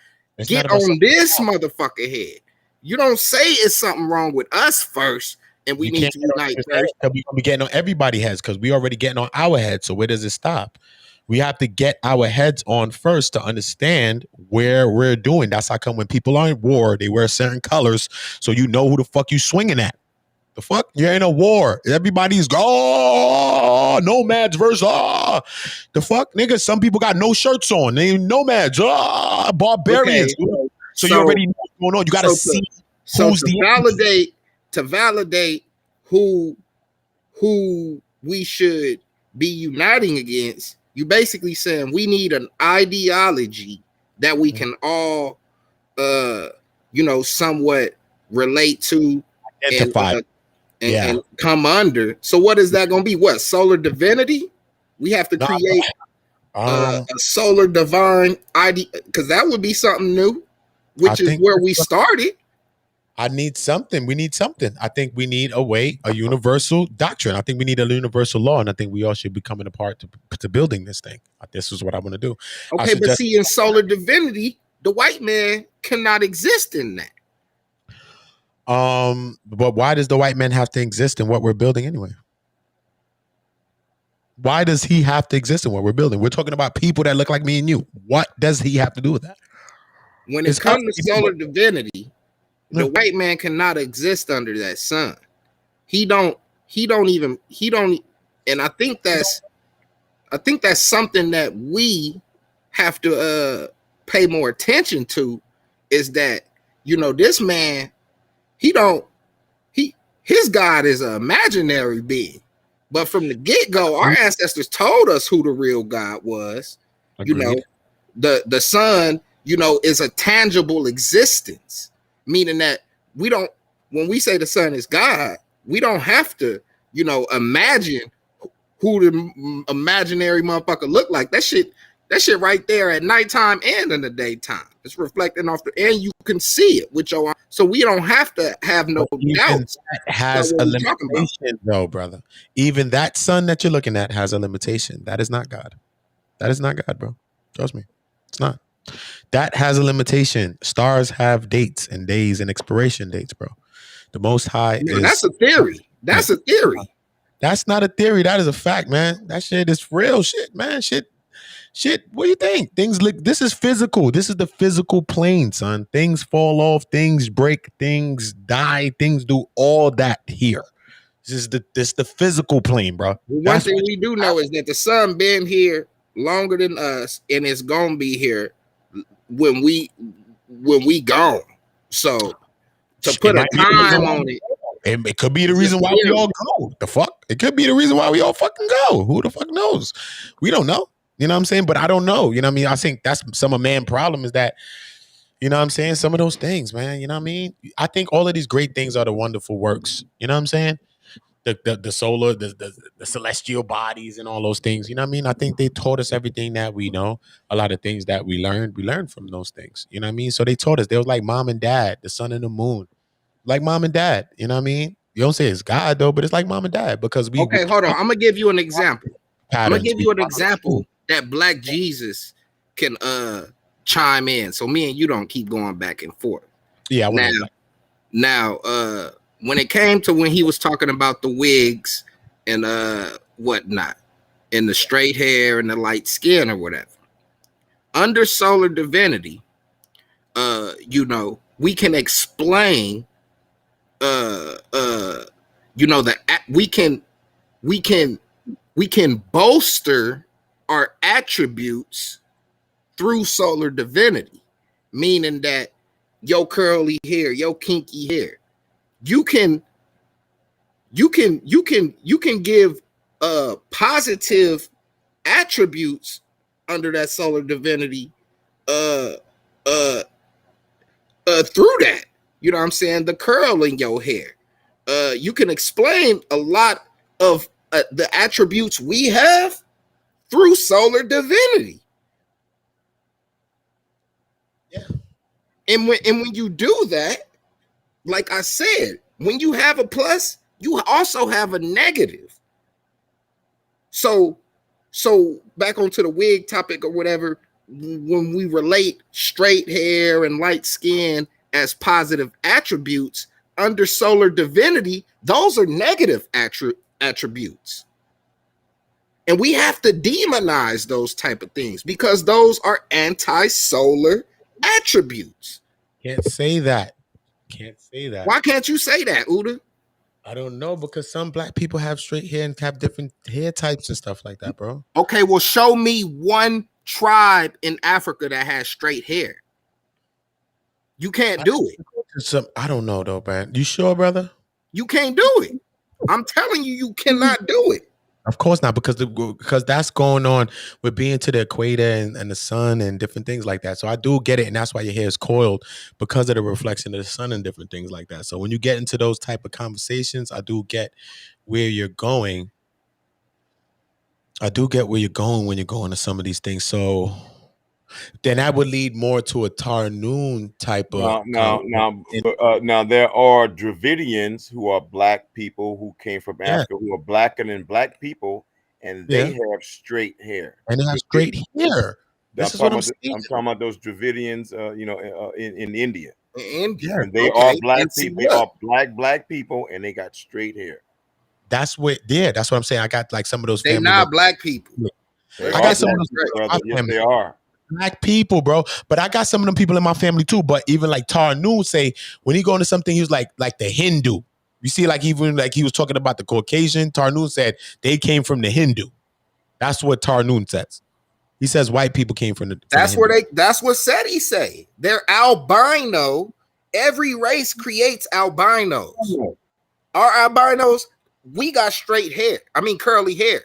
Get on this motherfucker head. You don't say it's something wrong with us first, and we need to unite first. We're gonna be getting on everybody's heads because we already getting on our heads. So where does it stop? We have to get our heads on first to understand where we're doing. That's how come when people are in war, they wear certain colors, so you know who the fuck you swinging at. The fuck? You ain't a war. Everybody's nomads versus the fuck, nigga. Some people got no shirts on. They nomads, barbarians. Okay. So you already know what's going on. You gotta see who's to validate who we should be uniting against. You basically saying we need an ideology that we can all somewhat relate to, identify, and come under. So what is that going to be? What, solar divinity? We have to create a solar divine idea, because that would be something new, which is where we started. I need something. We need something. I think we need a universal doctrine. I think we need a universal law, and I think we all should be coming apart to building this thing. This is what I want to do. Okay, but see, in solar divinity, the white man cannot exist in that. But why does the white man have to exist in what we're building anyway? Why does he have to exist in what we're building? We're talking about people that look like me and you. What does he have to do with that? When it comes to solar divinity, the white man cannot exist under that sun. He don't, and I think that's something that we have to pay more attention to, is that, this man, his God is an imaginary being. But from the get-go, our ancestors told us who the real God was. Agreed. The sun, is a tangible existence, meaning that when we say the sun is God, we don't have to, imagine who the imaginary motherfucker look like. That shit right there at nighttime and in the daytime. It's reflecting off and you can see it with your eyes. So we don't have to have no doubts. Has a limitation, though, brother. Even that sun that you're looking at has a limitation. That is not God. That is not God, bro. Trust me. It's not. That has a limitation. Stars have dates and days and expiration dates, bro. The Most High is... That's a theory. That's a theory. That's not a theory. That is a fact, man. That shit is real shit, man. Shit. What do you think? Things look... This is physical. This is the physical plane, son. Things fall off. Things break. Things die. Things do all that here. This is the physical plane, bro. One thing we do know is that the sun been here longer than us, and it's gonna be here when we gone. So to put a time on it, it could be the reason why we all go. The fuck? It could be the reason why we all fucking go. Who the fuck knows? We don't know. You know what I'm saying? But I don't know. You know what I mean? I think that's some of man's problem, is that, you know what I'm saying? Some of those things, man. You know what I mean? I think all of these great things are the wonderful works. You know what I'm saying? The solar, the celestial bodies and all those things. You know what I mean? I think they taught us everything that we know. A lot of things that we learned from those things. You know what I mean? So they taught us. They was like mom and dad, the sun and the moon. Like mom and dad. You know what I mean? You don't say it's God, though, but it's like mom and dad, because we... Okay, hold on. I'm going to give you an example. I'm going to give you an example that Black Jesus can chime in, so me and you don't keep going back and forth. Yeah. Now, when it came to when he was talking about the wigs and whatnot, and the straight hair and the light skin or whatever, under solar divinity, we can explain, that we can bolster our attributes through solar divinity, meaning that your curly hair, your kinky hair, you can give positive attributes under that solar divinity through that. You know what I'm saying? The curl in your hair. You can explain a lot of the attributes we have through solar divinity. And when you do that, like I said, when you have a plus, you also have a negative. So back onto the wig topic or whatever, when we relate straight hair and light skin as positive attributes under solar divinity, those are negative attributes. And we have to demonize those type of things because those are anti-solar attributes. Can't say that. Can't say that. Why can't you say that, Uda? I don't know, because some black people have straight hair and have different hair types and stuff like that, bro. Okay, well, show me one tribe in Africa that has straight hair. You can't do it. I don't know though, man. You sure, brother? You can't do it. I'm telling you, you cannot do it. Of course not, because that's going on with being to the equator and the sun and different things like that. So I do get it, and that's why your hair is coiled, because of the reflection of the sun and different things like that. So when you get into those type of conversations, I do get where you're going. I do get where you're going when you're going to some of these things. So then that would lead more to a Tarnoon type of. Now, there are Dravidians who are black people who came from Africa, who are blacker than black people, and they have straight hair. And they have straight hair. This is what I'm saying. I'm talking about those Dravidians, in India. And they are black people. They are black people, and they got straight hair. That's what. Yeah, that's what I'm saying. I got like some of those. They're not black people. I got some of those. Yes, they are. Black people, bro. But I got some of them people in my family too. But even like Tarnoon say, when he go into something, he was like the Hindu. You see, like even like he was talking about the Caucasian. Tarnoon said they came from the Hindu. That's what Tarnoon says. He says white people came from the. That's what SETI say. They're albino. Every race creates albinos. Our albinos, we got straight hair. I mean curly hair.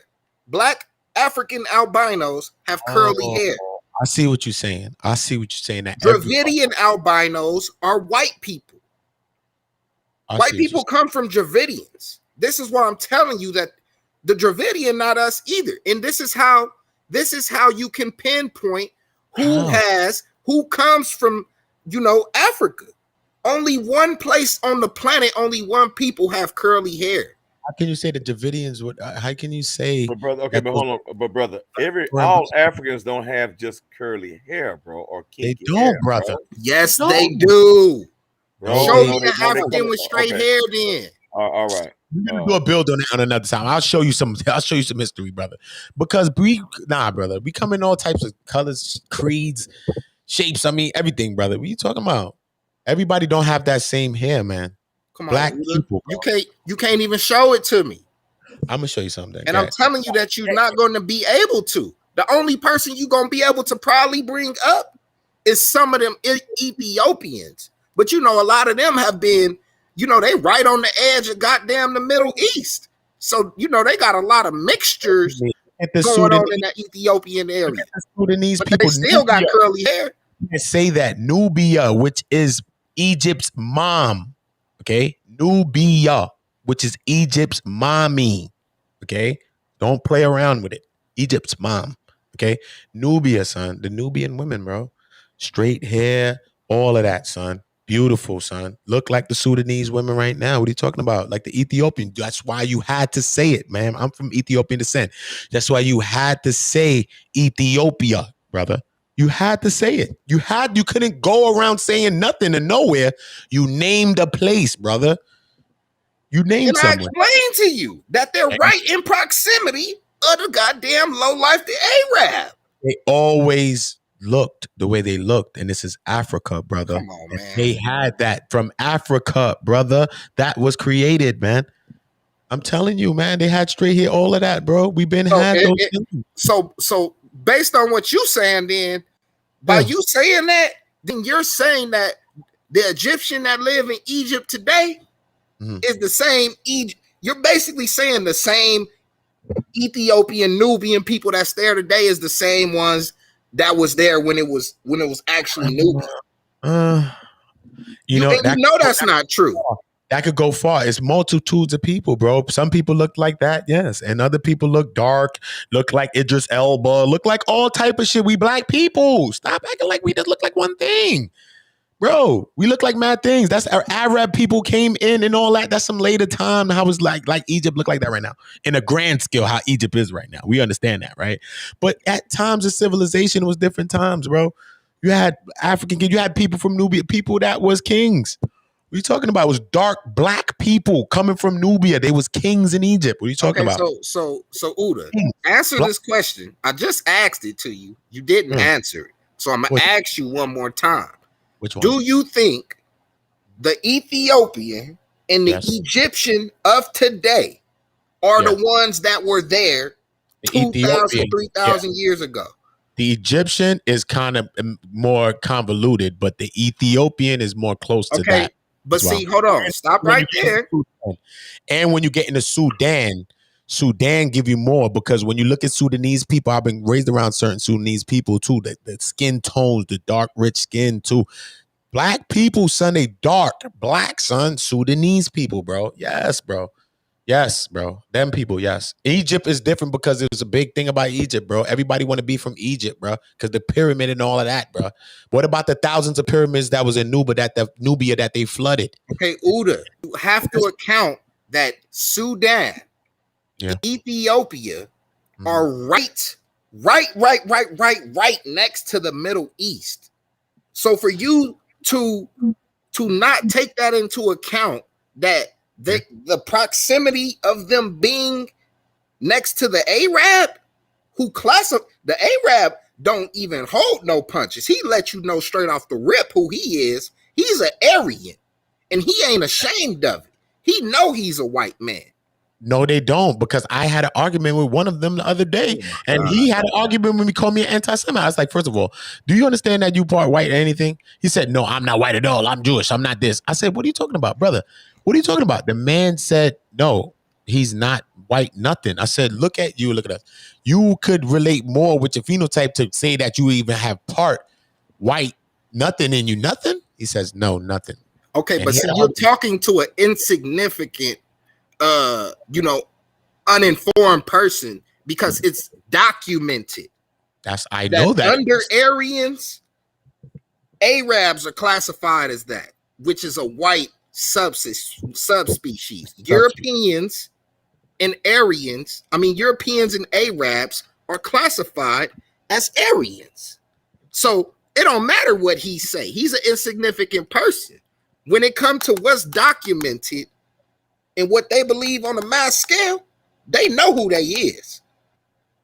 Black African albinos have curly hair. I see what you're saying. That Dravidian albinos are white people. White people come from Dravidians. This is why I'm telling you that the Dravidian not us either. And this is how you can pinpoint who comes from, Africa. Only one place on the planet, only one people have curly hair. How can you say the Dravidians would? How can you say? But brother, okay, but hold on, but brother, all Africans don't have just curly hair, bro, or kinky they don't, hair, brother. Bro. Yes, they do. Bro, show me an African with straight hair, then. All right. We're gonna do a build on that on another time. I'll show you some history, brother. Because brother, we come in all types of colors, creeds, shapes. I mean, everything, brother. What are you talking about? Everybody don't have that same hair, man. Come Black on, people. You can't even show it to me. I'm gonna show you something. And I'm telling you that you're not going to be able to. The only person you're going to be able to probably bring up is some of them Ethiopians. But a lot of them have been, they right on the edge of goddamn the Middle East. So, they got a lot of mixtures going on in that Ethiopian area. Sudanese but people they still got curly hair. They say that Nubia, which is Egypt's mom, okay? Nubia, which is Egypt's mommy, okay? Don't play around with it. Egypt's mom, okay? Nubia, son. The Nubian women, bro. Straight hair, all of that, son. Beautiful, son. Look like the Sudanese women right now. What are you talking about? Like the Ethiopian. That's why you had to say it, man. I'm from Ethiopian descent. That's why you had to say Ethiopia, brother. You had to say it. You couldn't go around saying nothing and nowhere. You named a place, brother. You named somewhere. And I explained to you that they're right in proximity of the goddamn low life, the Arab. They always looked the way they looked, and this is Africa, brother. Come on, man. They had that from Africa, brother. That was created, man. I'm telling you, man. They had straight hair, all of that, bro. We've been had those things. So based on what you saying, then by you saying that, then you're saying that the Egyptian that live in Egypt today is the same Egypt. You're basically saying the same Ethiopian, Nubian people that's there today is the same ones that was there when it was actually Nubian. That's not true. That could go far. It's multitudes of people, bro. Some people look like that, yes. And other people look dark, look like Idris Elba, look like all type of shit. We black people. Stop acting like we just look like one thing. Bro, we look like mad things. That's our Arab people came in and all that. That's some later time. How it's like Egypt look like that right now. In a grand scale, how Egypt is right now. We understand that, right? But at times of civilization, it was different times, bro. You had African, you had people from Nubia, people that was kings. What are you talking about? It was dark black people coming from Nubia. They was kings in Egypt. What are you talking about? So Uda, answer this question. I just asked it to you. You didn't answer it. So I'm gonna ask you one more time. Which one? Do you think the Ethiopian and the Egyptian of today are the ones that were there 2,000, 3,000 years ago? The Egyptian is kind of more convoluted, but the Ethiopian is more close to that. But see, hold on. Stop right there. And when you get into Sudan give you more, because when you look at Sudanese people, I've been raised around certain Sudanese people too, the skin tones, the dark, rich skin too. Black people, son, they dark. Black, son, Sudanese people, bro. Yes, bro. Yes, bro. Them people, yes. Egypt is different because it was a big thing about Egypt, bro. Everybody want to be from Egypt, bro, because the pyramid and all of that, bro. What about the thousands of pyramids that was in Nubia that they flooded? Okay, Uda, you have to account that Sudan, Ethiopia are right next to the Middle East. So for you to not take that into account, that the proximity of them being next to the Arab, who the Arab don't even hold no punches. He let you know straight off the rip who he is. He's an Aryan, and he ain't ashamed of it. He know he's a white man. No, they don't, because I had an argument with one of them the other day, and he had an argument when he called me an anti-Semite. I was like, first of all, do you understand that you part white or anything? He said, no, I'm not white at all. I'm Jewish. I'm not this. I said, what are you talking about, brother? What are you talking about? The man said, no, he's not white, nothing. I said, look at you, look at us. You could relate more with your phenotype to say that you even have part white, nothing in you, nothing? He says, no, nothing. Okay, And but see, you're talking to an insignificant, uninformed person, because it's documented. I know that. Under Aryans, Arabs are classified as that, which is a white subspecies. Europeans and Aryans, Europeans and Arabs are classified as Aryans. So it don't matter what he say. He's an insignificant person. When it comes to what's documented and what they believe on a mass scale, they know who they is.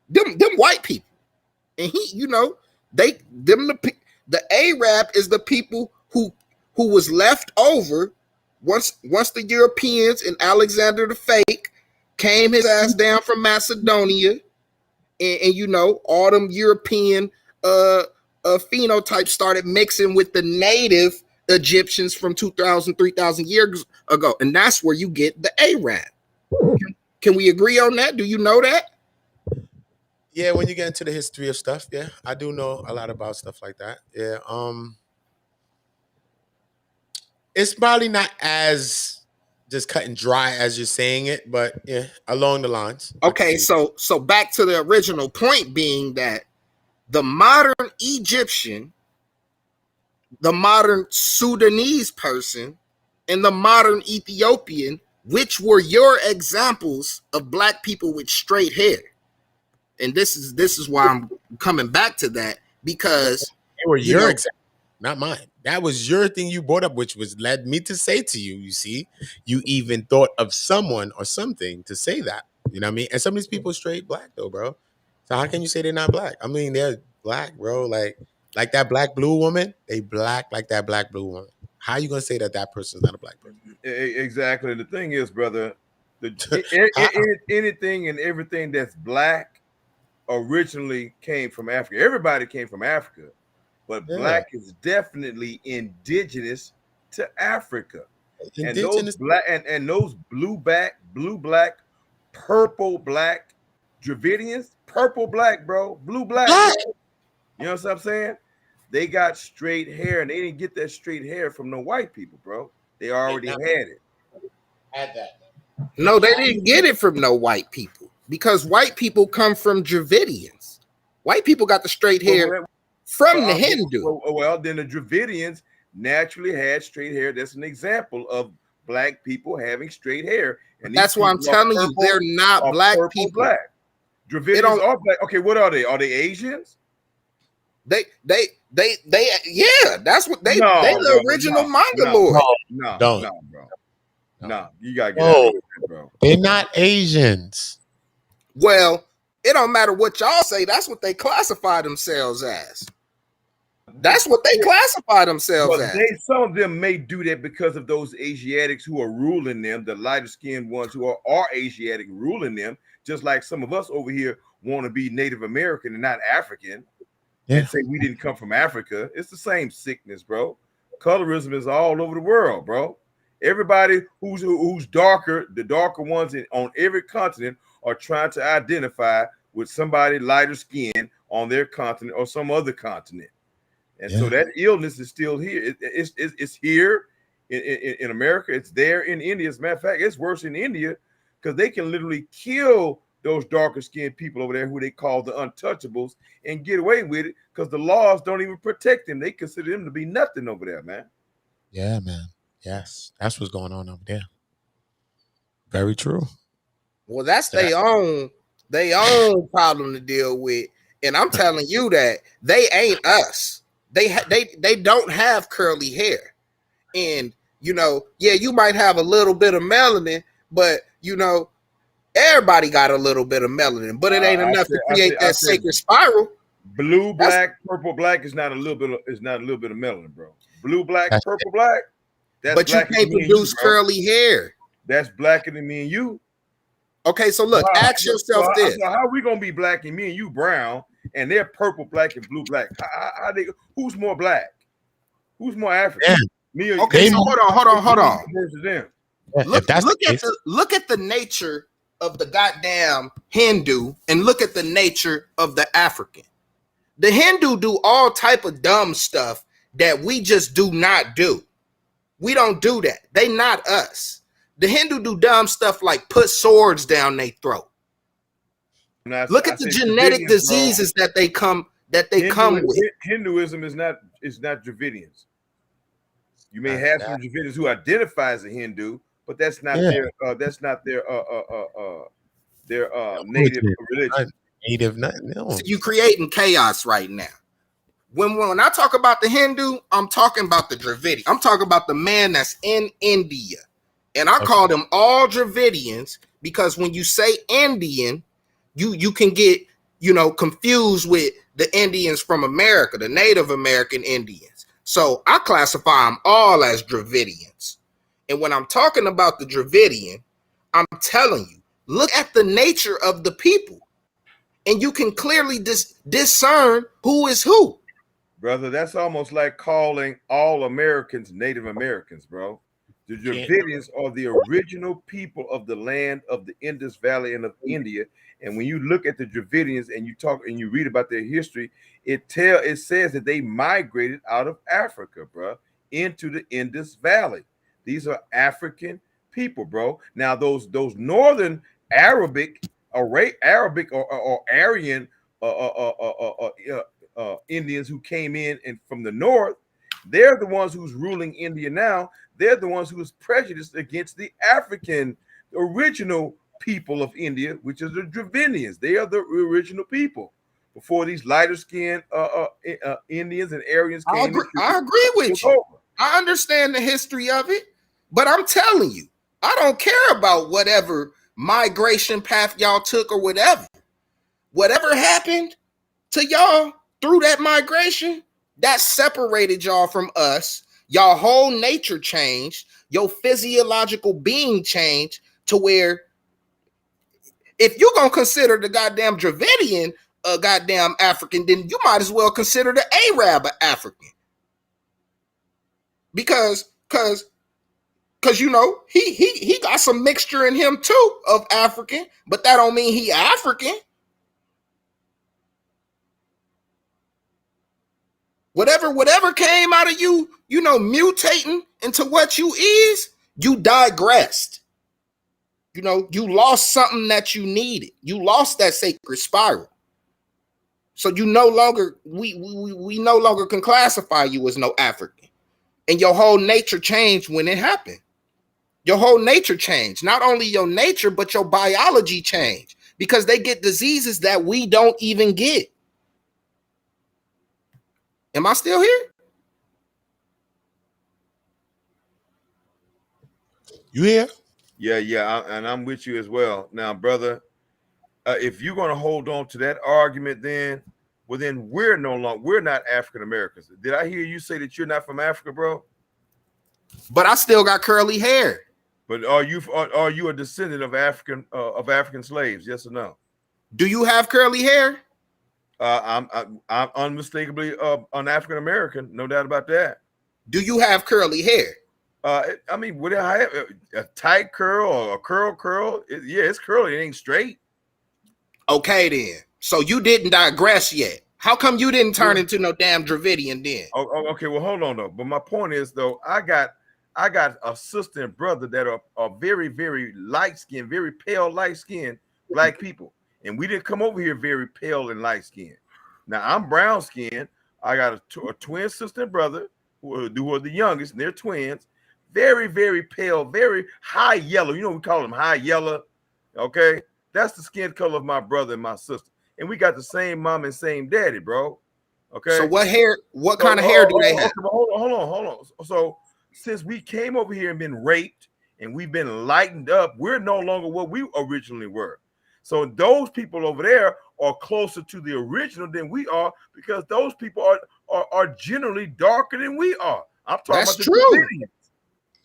Them white people. And the Arab is the people who was left over once the Europeans and Alexander the Fake came his ass down from Macedonia, and all them European phenotypes started mixing with the native Egyptians from 2,000, 3,000 years ago. And that's where you get the Arab. Can we agree on that? Do you know that? Yeah, when you get into the history of stuff, yeah, I do know a lot about stuff like that. Yeah, it's probably not as just cut and dry as you're saying it, but yeah, along the lines. Okay, so back to the original point being that the modern Egyptian, the modern Sudanese person, and the modern Ethiopian, which were your examples of black people with straight hair. And this is why I'm coming back to that, because they were your example, not mine. That was your thing you brought up, which was led me to say to you, you see, you even thought of someone or something to say that. You know what I mean? And some of these people are straight black though, bro. So how can you say they're not black? I mean, they're black, bro. Like that black blue woman, they black like that black blue woman. How are you gonna say that person's not a black person? Exactly. The thing is, brother, anything and everything that's black originally came from Africa. Everybody came from Africa, but black is definitely indigenous to Africa. And those black and those blue black, purple black Dravidians, purple black, bro, blue black. Bro. You know what I'm saying? They got straight hair, and they didn't get that straight hair from no white people, bro. They already had it. Had that. No, they didn't get it from no white people, because white people come from Dravidians. White people got the straight hair from the Hindu. Well, then the Dravidians, naturally had straight hair. That's an example of black people having straight hair. And that's why I'm telling you, they're not black people. Black. Dravidians are black. Okay, what are they? Are they Asians? They yeah, that's what they the original Mongoloid. No, bro. No, you gotta get out of here, bro. They're not Asians. Well, it don't matter what y'all say. That's what they classify themselves as. That's what they classify themselves as. Some of them may do that because of those Asiatics who are ruling them, the lighter skinned ones who are Asiatic ruling them, just like some of us over here want to be Native American and not African. And say we didn't come from Africa. It's the same sickness, bro. Colorism is all over the world, bro. Everybody who's darker, the darker ones on every continent are trying to identify with somebody lighter skin on their continent or some other continent. And so that illness is still here. It's here in America. It's there in India. As a matter of fact, it's worse in India because they can literally kill those darker skinned people over there who they call the untouchables and get away with it because the laws don't even protect them. They consider them to be nothing over there, man. Yeah, man. Yes. That's what's going on over there. Very true. Well, that's their own problem to deal with. And I'm telling you that they ain't us. They don't have curly hair. And, you might have a little bit of melanin, but, everybody got a little bit of melanin, but it ain't enough to create that sacred spiral. Blue, black, purple, black is not a little bit of melanin, bro. Blue, black, purple, black. But you can't produce curly hair. That's blacker than me and you. Okay, so look, ask yourself this: how are we gonna be black and me and you brown, and they're purple, black, and blue, black? Who's more black? Who's more African? Me or okay, so hold on. Versus them. Look at the nature of the goddamn Hindu and look at the nature of the African. The Hindu do all type of dumb stuff that we just do not do. We don't do that. They not us. The Hindu do dumb stuff like put swords down their throat. Look at the genetic diseases that they come with. Hinduism is not Dravidians. You may have some Dravidians who identify as a Hindu, but that's not their native religion. So you creating chaos right now. When I talk about the Hindu, I'm talking about the Dravidian. I'm talking about the man that's in India. And I call them all Dravidians because when you say Indian, you can get, confused with the Indians from America, the Native American Indians. So I classify them all as Dravidians. And when I'm talking about the Dravidian, I'm telling you, look at the nature of the people. And you can clearly discern who is who. Brother, that's almost like calling all Americans Native Americans, bro. The Dravidians are the original people of the land of the Indus Valley and of India. And when you look at the Dravidians and you talk and you read about their history, it says that they migrated out of Africa, bro, into the Indus Valley. These are African people, bro. Now those northern Arabic or Aryan Indians who came in and from the north, they're the ones who's ruling India now. They're the ones who's prejudiced against the African original people of India, which is the Dravidians. They are the original people before these lighter skinned Indians and Aryans came. I agree with you. I understand the history of it, but I'm telling you, I don't care about whatever migration path y'all took or whatever. Whatever happened to y'all through that migration, that separated y'all from us. Y'all whole nature changed. Your physiological being changed to where if you're going to consider the goddamn Dravidian a goddamn African, then you might as well consider the Arab African. Because he got some mixture in him too of African, but that don't mean he African. Whatever came out of you, mutating into what you is, you digressed. You lost something that you needed. You lost that sacred spiral. So you no longer, we no longer can classify you as no African. And your whole nature changed when it happened. Your whole nature changed. Not only your nature, but your biology changed because they get diseases that we don't even get. Am I still here? You here? Yeah, and I'm with you as well. Now, brother, if you're going to hold on to that argument, then we're not African Americans. Did I hear you say that you're not from Africa, bro? But I still got curly hair. But are you a descendant of African slaves? Yes or no? Do you have curly hair? I'm unmistakably an African American, no doubt about that. Do you have curly hair? I mean, would I have a tight curl or a curl? Yeah, it's curly. It ain't straight. Okay, then. So you didn't digress yet. How come you didn't turn into no damn Dravidian then? Oh, okay. Well, hold on though. But my point is though, I got a sister and brother that are very, very light skinned, very pale, light skinned black people, and we didn't come over here very pale and light skinned. Now I'm brown skinned. I got a twin sister and brother who are the youngest, and they're twins. Very, very pale, very high yellow. You know, we call them high yellow. Okay, that's the skin color of my brother and my sister, and we got the same mom and same daddy, bro. Okay. So what kind of hair do they have? Hold on. So since we came over here and been raped and we've been lightened up, we're no longer what we originally were. So those people over there are closer to the original than we are because those people are generally darker than we are. I'm talking That's about true.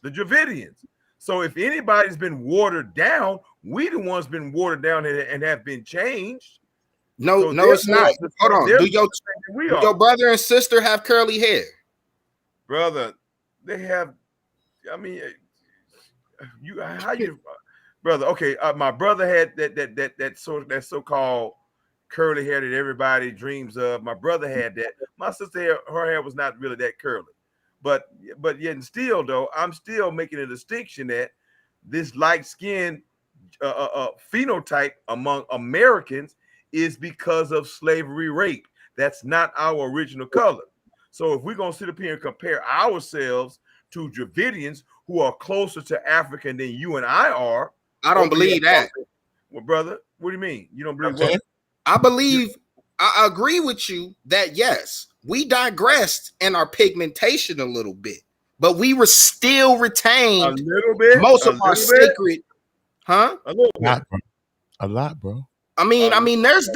The Dravidians. So if anybody's been watered down, we the ones been watered down and have been changed. No, it's not. Hold on. Do your brother and sister have curly hair? Brother, they have. I mean, brother? Okay, my brother had that so-called curly hair that everybody dreams of. My brother had that. My sister, her hair was not really that curly. But yet and still though, I'm still making a distinction that this light skin phenotype among Americans is because of slavery rape. That's not our original color. So if we're gonna sit up here and compare ourselves to Dravidians who are closer to African than you and I are, I don't believe that. Well, brother, what do you mean? You don't believe what? I agree with you that yes, we digressed in our pigmentation a little bit, but we were still retained a little bit, most of our sacred, huh? A little bit. A lot, bro. I mean, there's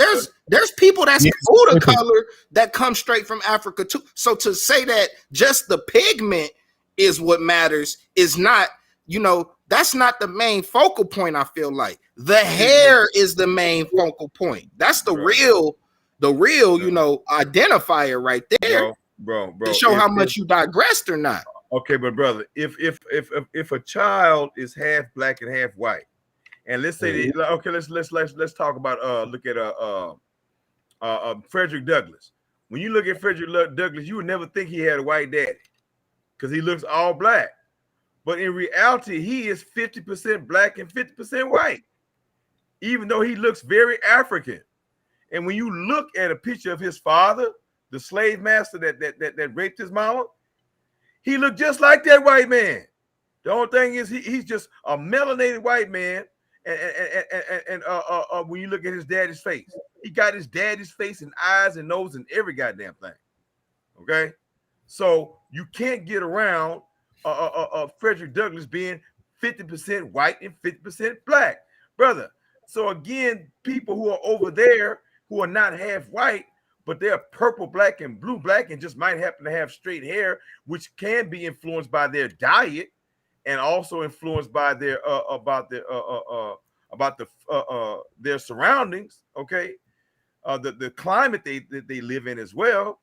people that's Buddha color that come straight from Africa too. So to say that just the pigment is what matters is not, that's not the main focal point. I feel like the hair is the main focal point. That's the real, identifier right there, bro. To show how much you digressed or not. Okay, but brother, if a child is half black and half white, and let's say let's talk about look at Frederick Douglass. When you look at Frederick Douglass, you would never think he had a white daddy because he looks all black, but in reality, he is 50% black and 50% white, even though he looks very African. And when you look at a picture of his father, the slave master that raped his mama, he looked just like that white man. The only thing is he's just a melanated white man. And when you look at his daddy's face, he got his daddy's face and eyes and nose and every goddamn thing. Okay, so you can't get around Frederick Douglass being 50% white and 50% black, brother. So again, people who are over there who are not half white, but they're purple black and blue black and just might happen to have straight hair, which can be influenced by their diet and also influenced by their their surroundings. Okay, the climate they live in as well,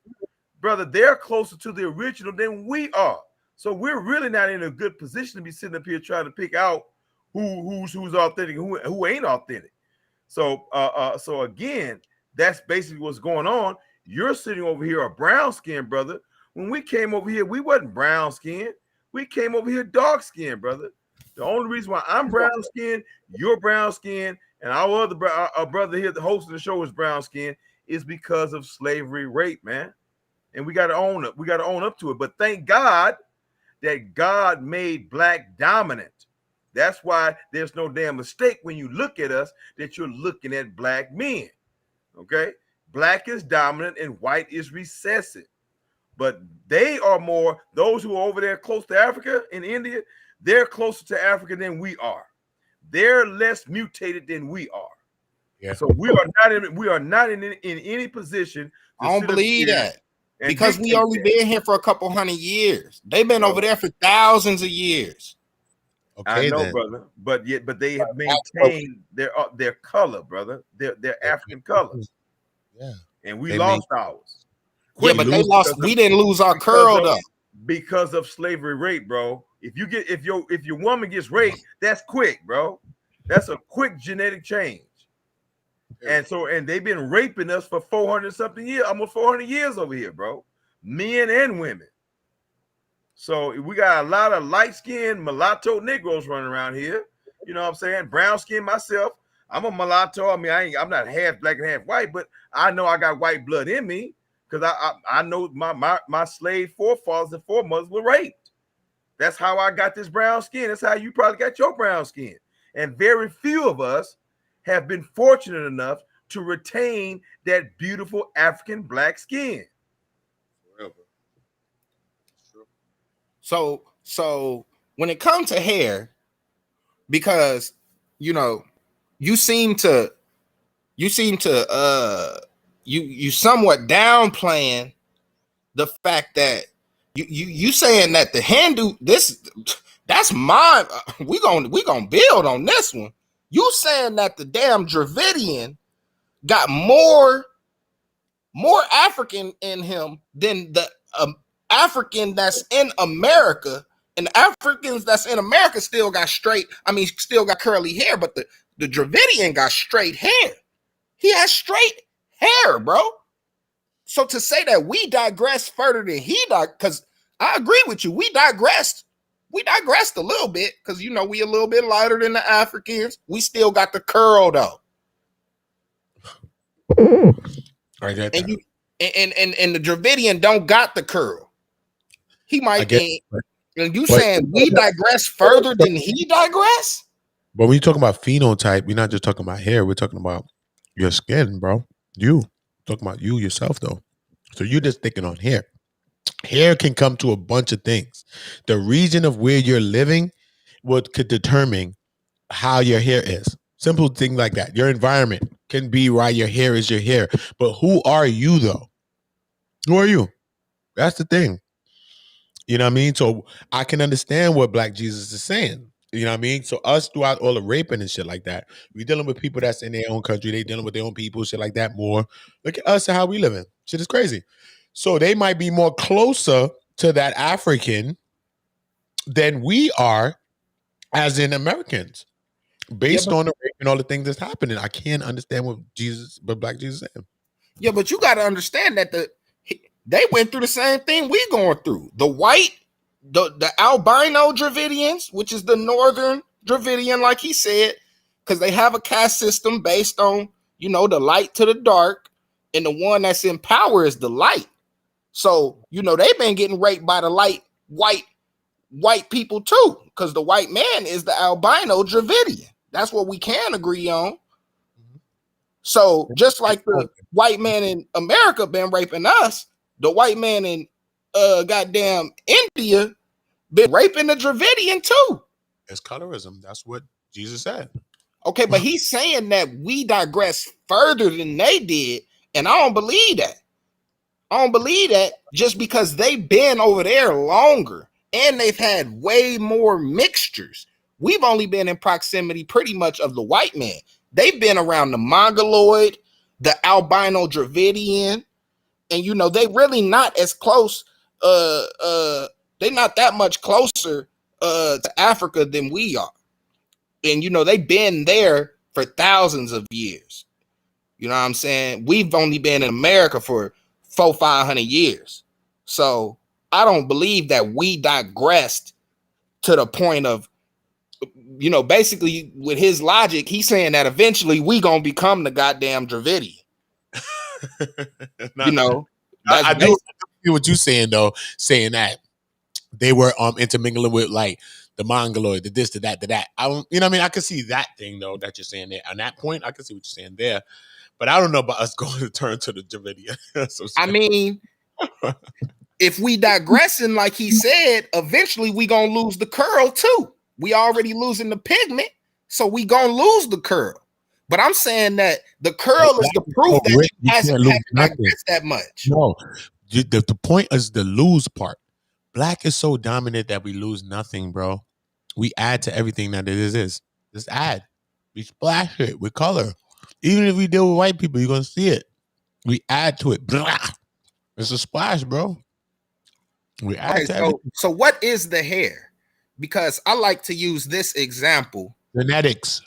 brother. They're closer to the original than we are. So we're really not in a good position to be sitting up here trying to pick out who's authentic, who ain't authentic. So so again, that's basically what's going on. You're sitting over here a brown skin, brother. When we came over here, we wasn't brown skin. We came over here dark skin, brother. The only reason why I'm brown skin, you're brown skin, and our other our brother here, the host of the show, is brown skin, is because of slavery rape, man. And we got to own it. We got to own up to it. But thank God that God made black dominant. That's why there's no damn mistake when you look at us that you're looking at black men. Okay? Black is dominant and white is recessive. But they are more, those who are over there close to Africa in India, they're closer to Africa than we are. They're less mutated than we are. Yeah. So we are not in any position. I don't believe that. Because we only been here for a couple hundred years. They've been over there for thousands of years. Okay, I know, then. Brother, but they have maintained their color, brother. Their African colors. Yeah, and we lost ours. Yeah, but they lost. We didn't lose our curl though because of slavery rape, bro. If your woman gets raped, that's quick, bro. That's a quick genetic change. And they've been raping us for 400 something years, almost 400 years over here, bro. Men and women. So we got a lot of light-skinned mulatto Negroes running around here. You know what I'm saying? Brown skin myself. I'm a mulatto. I mean, I'm not half black and half white, but I know I got white blood in me because I know my slave forefathers and foremothers were raped. That's how I got this brown skin. That's how you probably got your brown skin. And very few of us have been fortunate enough to retain that beautiful African black skin. So when it comes to hair, because you seem to you somewhat downplaying the fact that you saying that the Hindu that's mine. We gonna build on this one. You saying that the damn Dravidian got more African in him than the African that's in America, and the Africans that's in America still got curly hair, but the Dravidian got straight hair. He has straight hair, bro. So to say that we digressed further than he died, because I agree with you, we digressed a little bit, because we a little bit lighter than the Africans. We still got the curl though. I get that. And the Dravidian don't got the curl. He might be. And you saying we digress further than he digress? But when you talking about phenotype, we're not just talking about hair. We're talking about your skin, bro. You talking about you yourself, though. So you're just thinking on hair. Hair can come to a bunch of things. The region of where you're living could determine how your hair is. Simple thing like that. Your environment can be why your hair is your hair. But who are you, though? Who are you? That's the thing. You know what I mean? So I can understand what Black Jesus is saying. You know what I mean? So us throughout all the raping and shit like that, we dealing with people that's in their own country. They dealing with their own people, shit like that more. Look at us and how we living. Shit is crazy. So they might be more closer to that African than we are as in Americans. Based on the rape and all the things that's happening. I can't understand what Black Jesus saying. Yeah, but you got to understand that they went through the same thing we going through. The white, the albino Dravidians, which is the northern Dravidian, like he said, because they have a caste system based on, the light to the dark, and the one that's in power is the light. So, they've been getting raped by the light white people too, because the white man is the albino Dravidian. That's what we can agree on. So just like the white man in America been raping us, the white man in goddamn India been raping the Dravidian too. It's colorism. That's what Jesus said. Okay, but he's saying that we digress further than they did, and I don't believe that. I don't believe that just because they've been over there longer and they've had way more mixtures. We've only been in proximity pretty much of the white man. They've been around the Mongoloid, the albino Dravidian, and they really not as close. They're not that much closer to Africa than we are. And they've been there for thousands of years. You know what I'm saying? We've only been in America for 400-500 years. So I don't believe that we digressed to the point of, basically with his logic, he's saying that eventually we gonna become the goddamn Dravidian. I do see what you're saying though, saying that they were intermingling with like the mongoloid, the this, the that, the that. I don't, you know what I mean? I can see that thing though that you're saying there. On that point, I can see what you're saying there. But I don't know about us going to turn to the Dravidian. I mean, if we digressing, like he said, eventually we gonna lose the curl too. We already losing the pigment, so we gonna lose the curl. But I'm saying that the curl is the proof that it hasn't digressed that much. No, the point is the lose part. Black is so dominant that we lose nothing, bro. We add to everything that it is. Just add. We splash it with color. Even if we deal with white people, you're gonna see it. We add to it. Blah. It's a splash, bro. We add to everything. So what is the hair? Because I like to use this example. Genetics.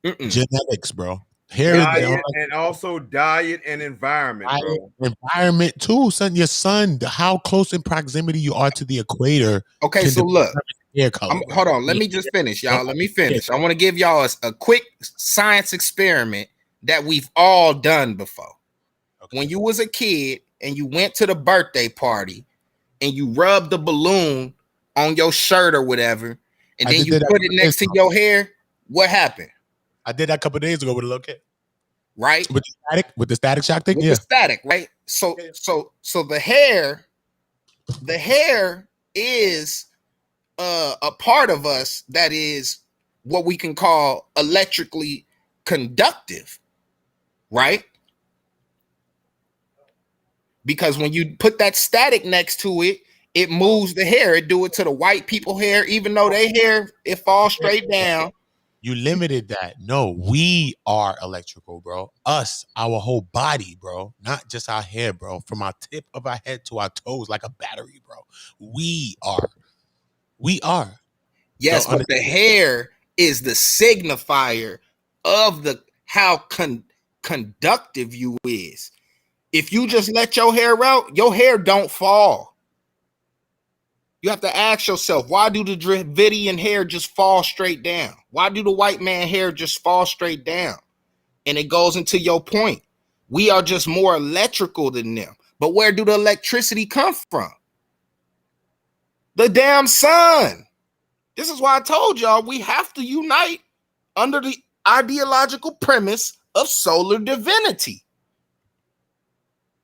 Genetics, bro. Hair diet and also diet and environment, bro. Environment too, son. Your son, how close in proximity you are to the equator. Okay, so look. Hair color, hold on. Let me just finish, y'all. Let me finish. I want to give y'all a quick science experiment that we've all done before. Okay. When you was a kid and you went to the birthday party and you rubbed the balloon on your shirt or whatever, and then you put it next to your hair, what happened? I did that a couple of days ago with a little kid. Right? With the static shock thing? With the static, right? So the hair is a part of us that is what we can call electrically conductive, right? Because when you put that static next to it, it moves the hair. It do it to the white people hair, even though their hair, it falls straight down. You limited that. No, we are electrical, bro. Us, our whole body, bro. Not just our hair, bro. From our tip of our head to our toes, like a battery, bro. We are. Yes, but the hair is the signifier of the how conductive you is. If you just let your hair out, your hair don't fall. You have to ask yourself, why do the Dravidian hair just fall straight down? Why do the white man hair just fall straight down? And it goes into your point. We are just more electrical than them. But where do the electricity come from? The damn sun. This is why I told y'all we have to unite under the ideological premise of solar divinity.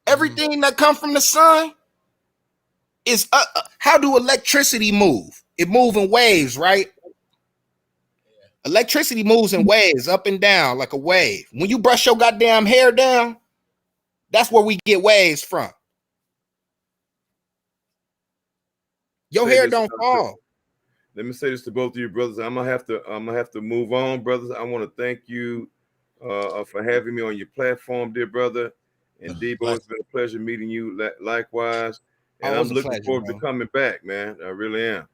Everything that comes from the sun is how do electricity move? It moves in waves, right? Electricity moves in waves, up and down like a wave. When you brush your goddamn hair down, that's where we get waves from. Your hair don't fall. Let me say this to both of you, brothers. I'm gonna have to move on, brothers. I want to thank you for having me on your platform, dear brother. And Debo, it's been a pleasure meeting you. Likewise. And I'm looking forward to coming back, man. I really am.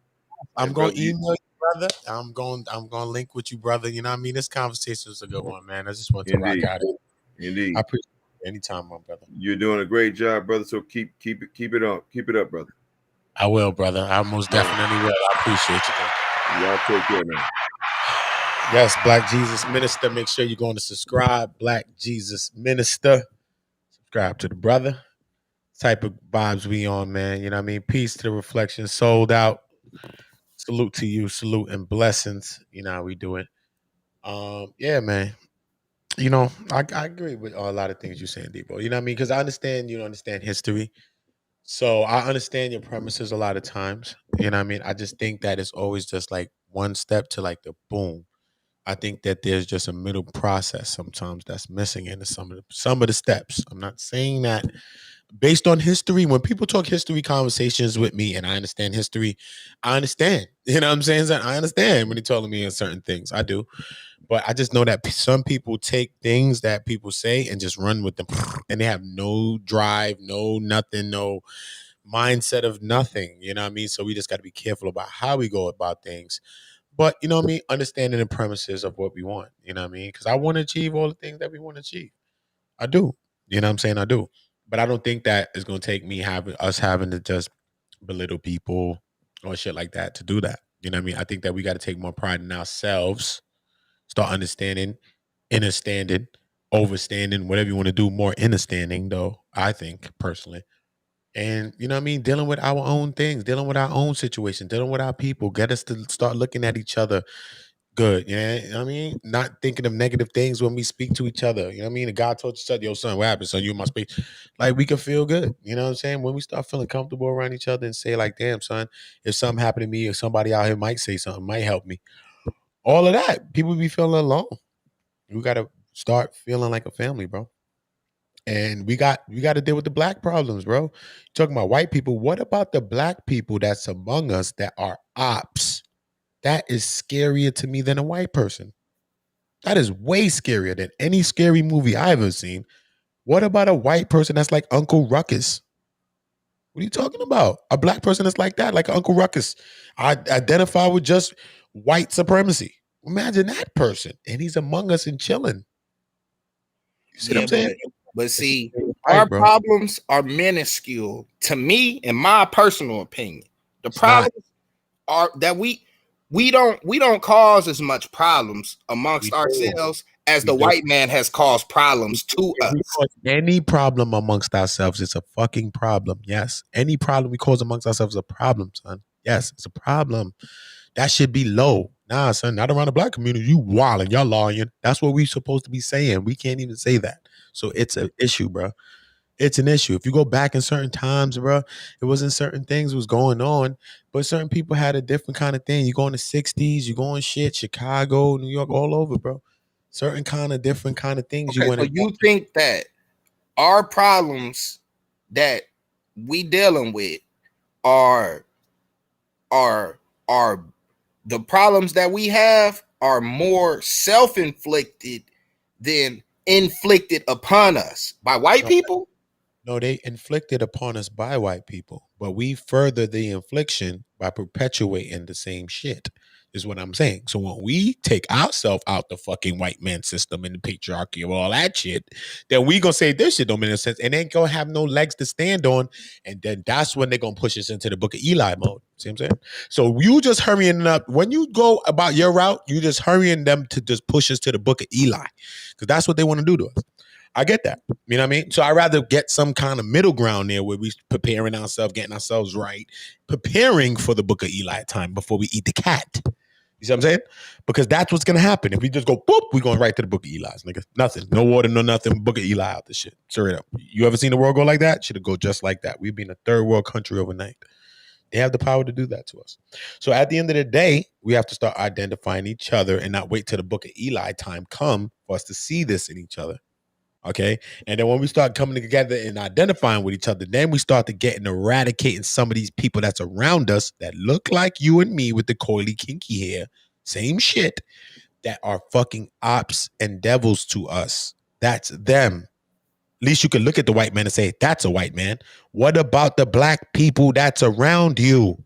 I'm going to email you, brother. I'm going to link with you, brother. You know what I mean? This conversation is a good one, man. I just want to rock out it. Indeed. I appreciate it anytime, my brother. You're doing a great job, brother. So keep it up. Keep it up, brother. I will, brother. I most definitely will. I appreciate you, man. Y'all take care, man. Yes, Black Jesus Minister. Make sure you're going to subscribe. Black Jesus Minister. Subscribe to the brother. Type of vibes we on, man. You know what I mean? Peace to the reflection. Sold out. Salute to you. Salute and blessings. You know how we do it. Yeah, man. You know, I agree with a lot of things you're saying, Debo. You know what I mean? Because I understand you don't understand history. So I understand your premises a lot of times. You know what I mean? I just think that it's always just like one step to like the boom. I think that there's just a middle process sometimes that's missing in some of the steps. I'm not saying that based on history. When people talk history conversations with me and I understand history, I understand. You know what I'm saying? I understand when they're telling me certain things. I do. But I just know that some people take things that people say and just run with them. And they have no drive, no nothing, no mindset of nothing. You know what I mean? So we just got to be careful about how we go about things. But, you know what I mean? Understanding the premises of what we want. You know what I mean? Because I want to achieve all the things that we want to achieve. I do. You know what I'm saying? I do. But I don't think that is going to take me having to just belittle people or shit like that to do that. You know what I mean? I think that we got to take more pride in ourselves, start understanding, understanding, overstanding, whatever you want to do, more understanding though, I think personally. And you know what I mean? Dealing with our own things, dealing with our own situation, dealing with our people, get us to start looking at each other good. Yeah. You know what I mean? Not thinking of negative things when we speak to each other. You know what I mean? The God told you, said, yo, son, what happened? Son, you in my space. Like we can feel good. You know what I'm saying? When we start feeling comfortable around each other and say, like, damn, son, if something happened to me or somebody out here might say something, might help me. All of that, people be feeling alone. We gotta start feeling like a family, bro. And we got to deal with the black problems, bro. You're talking about white people. What about the black people that's among us that are ops? That is scarier to me than a white person. That is way scarier than any scary movie I've ever seen. What about a white person that's like Uncle Ruckus? What are you talking about? A black person that's like that, like Uncle Ruckus. I identify with just white supremacy. Imagine that person. And he's among us and chilling. You see what I'm saying? But see, our problems are minuscule to me, in my personal opinion. The problems are that we don't cause as much problems amongst ourselves as the white man has caused problems to us. Any problem amongst ourselves is a fucking problem. Yes. Any problem we cause amongst ourselves is a problem, son. Yes, it's a problem. That should be low. Nah, son, not around the black community. You wildin', y'all lying. That's what we supposed to be saying. We can't even say that. So it's an issue, bro. It's an issue. If you go back in certain times, bro, it wasn't certain things was going on, but certain people had a different kind of thing. You go in the 60s, you go in shit, Chicago, New York, all over, bro. Certain kind of different kind of things. Okay, so you think that our problems that we dealing with are the problems that we have are more self-inflicted than inflicted upon us by white people? No, they inflicted upon us by white people, but we further the infliction by perpetuating the same shit, is what I'm saying. So when we take ourselves out the fucking white man system and the patriarchy of all that shit, then we gonna say this shit don't make no sense and ain't gonna have no legs to stand on. And then that's when they're gonna push us into the Book of Eli mode. See what I'm saying? So you just hurrying up. When you go about your route, you just hurrying them to just push us to the Book of Eli. Because that's what they want to do to us. I get that. You know what I mean? So I'd rather get some kind of middle ground there where we preparing ourselves, getting ourselves right, preparing for the Book of Eli time before we eat the cat. You see what I'm saying? Because that's what's going to happen. If we just go, boop, we're going right to the Book of Eli's, nigga. Nothing. No water, no nothing. Book of Eli out the shit. Straight up. You ever seen the world go like that? Should have go just like that. We'd be in a third world country overnight. They have the power to do that to us. So at the end of the day, we have to start identifying each other and not wait till the Book of Eli time come for us to see this in each other. Okay. And then when we start coming together and identifying with each other, then we start to get and eradicating some of these people that's around us that look like you and me with the coily, kinky hair, same shit, that are fucking ops and devils to us. That's them. At least you can look at the white man and say, that's a white man. What about the black people that's around you?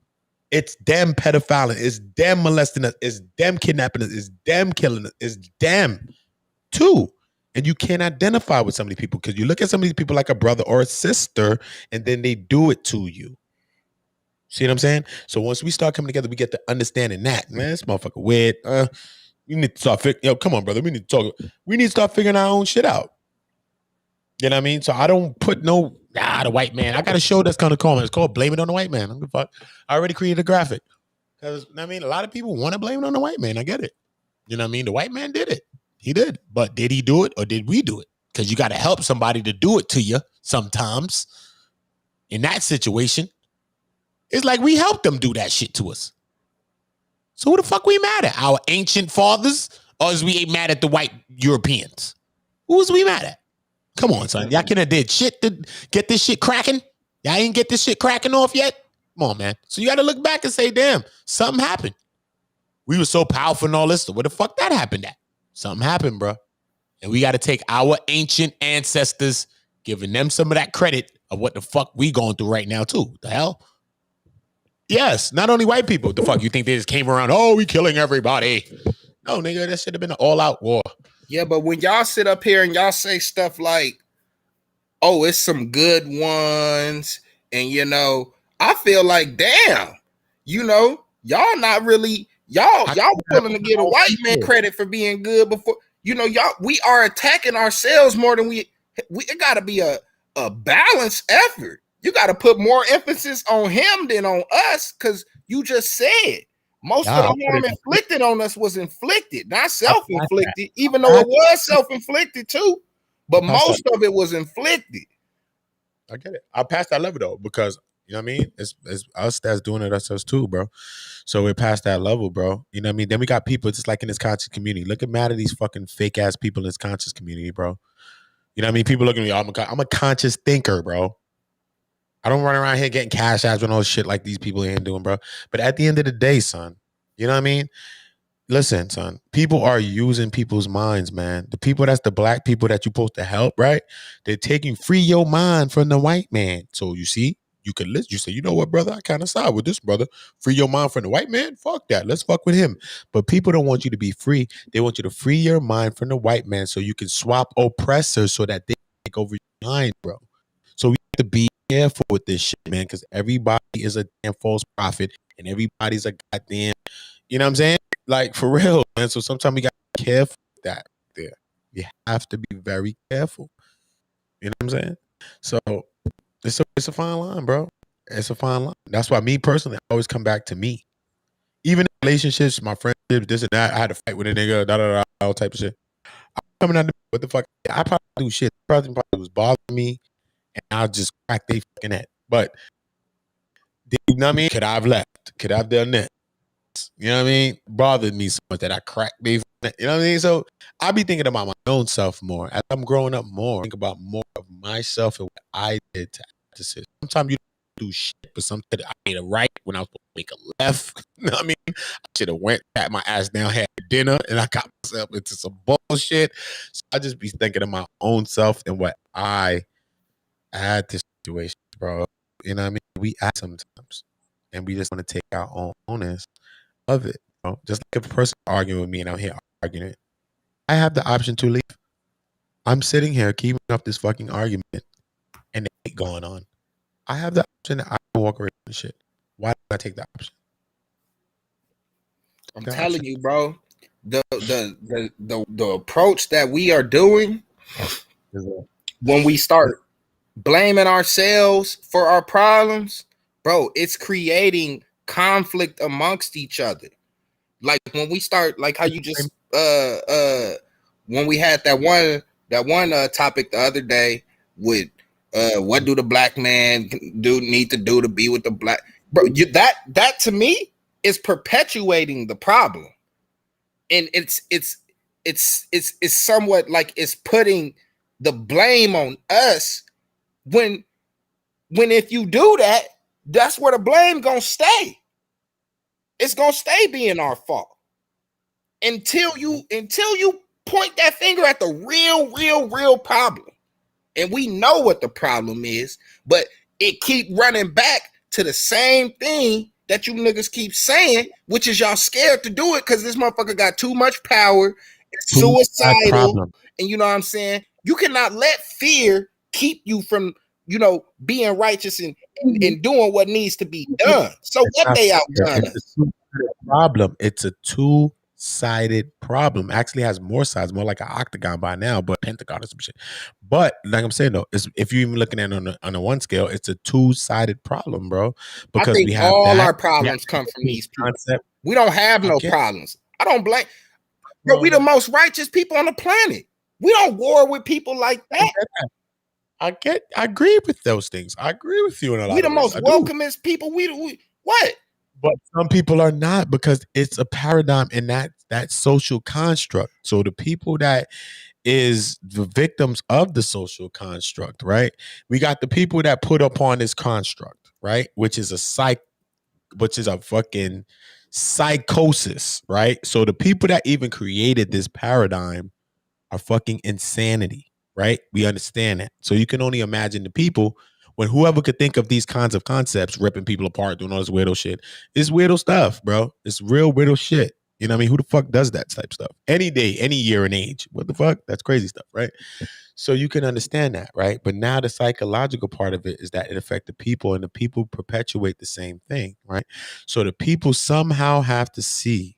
It's them pedophiling. It's them molesting us. It's them kidnapping us. It's them killing us. It's them too. And you can't identify with some of these people because you look at some of these people like a brother or a sister, and then they do it to you. See what I'm saying? So once we start coming together, we get to understanding that, man, this motherfucker weird. You need to start come on, brother. We need to talk. We need to start figuring our own shit out. You know what I mean? So I don't put the white man. I got a show that's gonna call me. It's called Blame It on the White Man. I'm gonna fuck. I already created a graphic. Because I mean, a lot of people want to blame it on the white man. I get it. You know what I mean? The white man did it. He did. But did he do it or did we do it? Because you got to help somebody to do it to you sometimes. In that situation, it's like we helped them do that shit to us. So who the fuck we mad at? Our ancient fathers? Or is we mad at the white Europeans? Who's we mad at? Come on, son. Y'all could have did shit to get this shit cracking. Y'all ain't get this shit cracking off yet? Come on, man. So you got to look back and say, damn, something happened. We were so powerful and all this. So where the fuck that happened at? Something happened, bro. And we got to take our ancient ancestors, giving them some of that credit of what the fuck we going through right now, too. The hell? Yes, not only white people. The fuck you think they just came around, oh, we killing everybody. No, nigga, that should have been an all-out war. Yeah, but when y'all sit up here and y'all say stuff like, oh, it's some good ones, and, you know, I feel like, damn, you know, y'all not really... Y'all willing to give a white man credit for being good before, you know, we are attacking ourselves more than it gotta be a balanced effort. You got to put more emphasis on him than on us, because you just said most of the harm inflicted on us was inflicted, not self-inflicted, even though it was self-inflicted too. But most of it was inflicted. I get it. I'll pass that level though, because you know what I mean? It's us that's doing it ourselves too, bro. So we're past that level, bro. You know what I mean? Then we got people just like in this conscious community. Look at mad at these fucking fake ass people in this conscious community, bro. You know what I mean? People looking at me, I'm a conscious thinker, bro. I don't run around here getting cash apps and all this shit like these people here doing, bro. But at the end of the day, son, you know what I mean? Listen, son, people are using people's minds, man. The people that's the black people that you're supposed to help, right? They're taking free your mind from the white man. So you see, you could listen. You say, you know what, brother? I kind of side with this brother. Free your mind from the white man? Fuck that. Let's fuck with him. But people don't want you to be free. They want you to free your mind from the white man so you can swap oppressors so that they take over your mind, bro. So we have to be careful with this shit, man, because everybody is a damn false prophet and everybody's a goddamn, you know what I'm saying? Like, for real, man. So sometimes we got to be careful with that there. You have to be very careful. You know what I'm saying? So it's a fine line, bro. It's a fine line. That's why me personally, I always come back to me. Even in relationships, my friendships, this and that, I had to fight with a nigga, all type of shit. I'm coming out, what the fuck? I probably do shit. Probably was bothering me, and I'll just crack they fucking head. But, you know what I mean? Could I have left? Could I have done that? You know what I mean? Bothered me so much that I cracked me. You know what I mean? So I be thinking about my own self more. As I'm growing up more, think about more of myself and what I did to decisions. Sometimes you don't do shit, but sometimes I made a right when I was supposed to make a left. You know what I mean? I should have went, sat my ass down, had dinner, and I got myself into some bullshit. So I just be thinking of my own self and what I had to situation, bro. You know what I mean? We act sometimes, and we just want to take our own onus of it, bro. Just like if a person arguing with me and I'm here arguing it, I have the option to leave. I'm sitting here keeping up this fucking argument and it ain't going on. I have the option that I can walk away from shit. Why do I take that option? I'm telling you, bro, the approach that we are doing when we start blaming ourselves for our problems, bro, it's creating conflict amongst each other. Like when we start, like how you just when we had that one topic the other day with what do the black man need to do to be with the black, bro, that to me is perpetuating the problem, and it's somewhat like it's putting the blame on us when if you do that, that's where the blame gonna stay. It's gonna stay being our fault until you point that finger at the real problem. And we know what the problem is, but it keep running back to the same thing that you niggas keep saying, which is y'all scared to do it because this motherfucker got too much power, it's suicidal, and you know what I'm saying? You cannot let fear keep you from, you know, being righteous and doing what needs to be done. So what they outdone us? It's a two-sided problem. Actually has more sides, more like an octagon by now, but pentagon or some shit. But like I'm saying though, if you're even looking at it on a one scale, it's a two-sided problem, bro. Because I think we have all our problems come from these people. We don't have no problems. I don't blame. But we the most righteous people on the planet. We don't war with people like that. I agree with those things. I agree with you in a lot. We the most welcomest people. We what? But some people are not, because it's a paradigm in that social construct. So the people that is the victims of the social construct, right? We got the people that put upon this construct, right? Which is a fucking psychosis, right? So the people that even created this paradigm are fucking insanity, right? We understand that. So you can only imagine the people when whoever could think of these kinds of concepts, ripping people apart, doing all this weirdo shit. It's weirdo stuff, bro. It's real weirdo shit. You know what I mean? Who the fuck does that type stuff? Any day, any year and age. What the fuck? That's crazy stuff, right? So you can understand that, right? But now the psychological part of it is that it affects the people, and the people perpetuate the same thing, right? So the people somehow have to see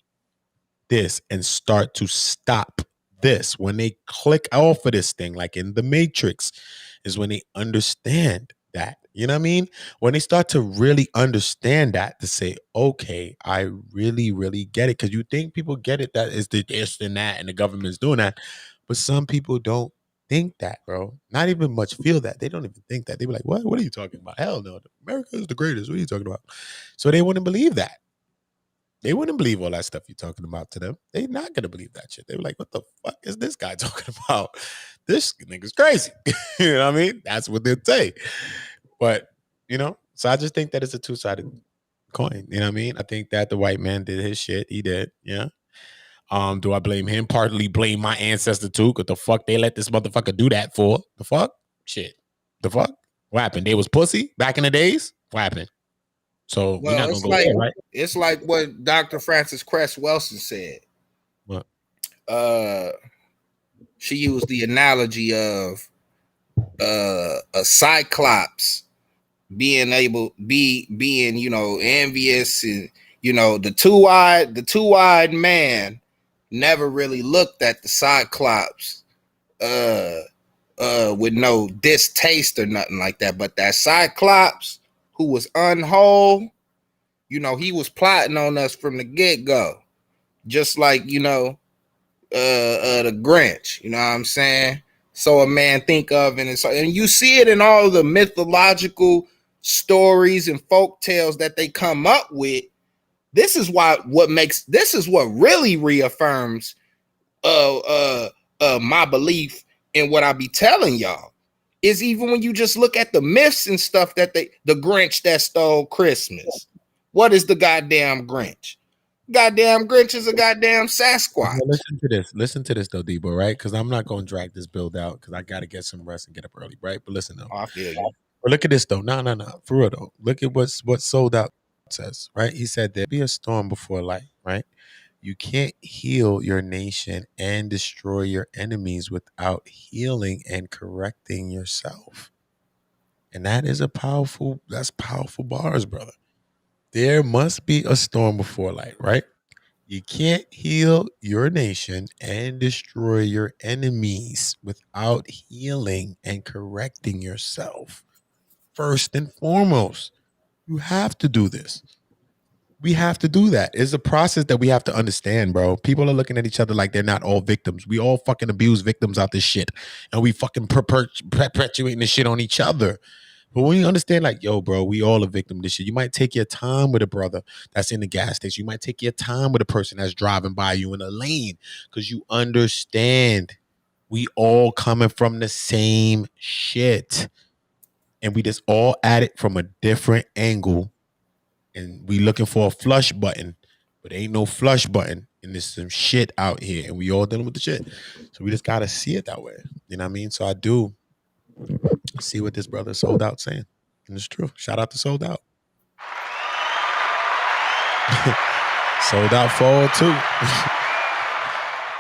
this and start to stop this. When they click off of this thing, like in the Matrix, is when they understand that. You know what I mean? When they start to really understand that, to say, okay, I really, really get it. Because you think people get it, that is the this and that, and the government's doing that. But some people don't think that, bro. Not even much feel that. They don't even think that. They be like, what? What are you talking about? Hell no. America is the greatest. What are you talking about? So they wouldn't believe that. They wouldn't believe all that stuff you're talking about to them. They're not going to believe that shit. They were like, what the fuck is this guy talking about? This nigga's crazy. You know what I mean? That's what they'll say. But, you know, so I just think that it's a two-sided coin. You know what I mean? I think that the white man did his shit. He did. Yeah. Do I blame him? Partly blame my ancestor too. Because the fuck they let this motherfucker do that for? The fuck? Shit. The fuck? What happened? They was pussy back in the days? What happened? So we're not gonna go there, right? It's like what Dr. Frances Cress Welsing said. What? She used the analogy of a cyclops being you know, envious, and you know, the two-eyed man never really looked at the cyclops with no distaste or nothing like that. But that cyclops who was unwhole, you know, he was plotting on us from the get-go. Just like, you know, the Grinch, you know what I'm saying? So a man think of, and you see it in all the mythological stories and folk tales that they come up with. This is what really reaffirms my belief in what I be telling y'all. Is even when you just look at the myths and stuff that the Grinch that stole Christmas. What is the goddamn Grinch? Goddamn Grinch is a goddamn Sasquatch. Well, listen to this though, Debo, right? Because I'm not gonna drag this build out because I gotta get some rest and get up early, right? But listen though. I feel you. But look at this though. No. For real though. Look at what Sold Out says, right? He said there'll be a storm before light, right? You can't heal your nation and destroy your enemies without healing and correcting yourself. And that's powerful bars, brother. There must be a storm before light, right? You can't heal your nation and destroy your enemies without healing and correcting yourself. First and foremost, you have to do this. We have to do that. It's a process that we have to understand, bro. People are looking at each other like they're not all victims. We all fucking abuse victims out this shit. And we fucking perpetuating this shit on each other. But when you understand, like, yo, bro, we all a victim of this shit. You might take your time with a brother that's in the gas station. You might take your time with a person that's driving by you in a lane because you understand we all coming from the same shit. And we just all at it from a different angle. And we looking for a flush button, but ain't no flush button. And there's some shit out here. And we all dealing with the shit. So we just got to see it that way. You know what I mean? So I do see what this brother Sold Out saying. And it's true. Shout out to Sold Out. Sold Out forward too.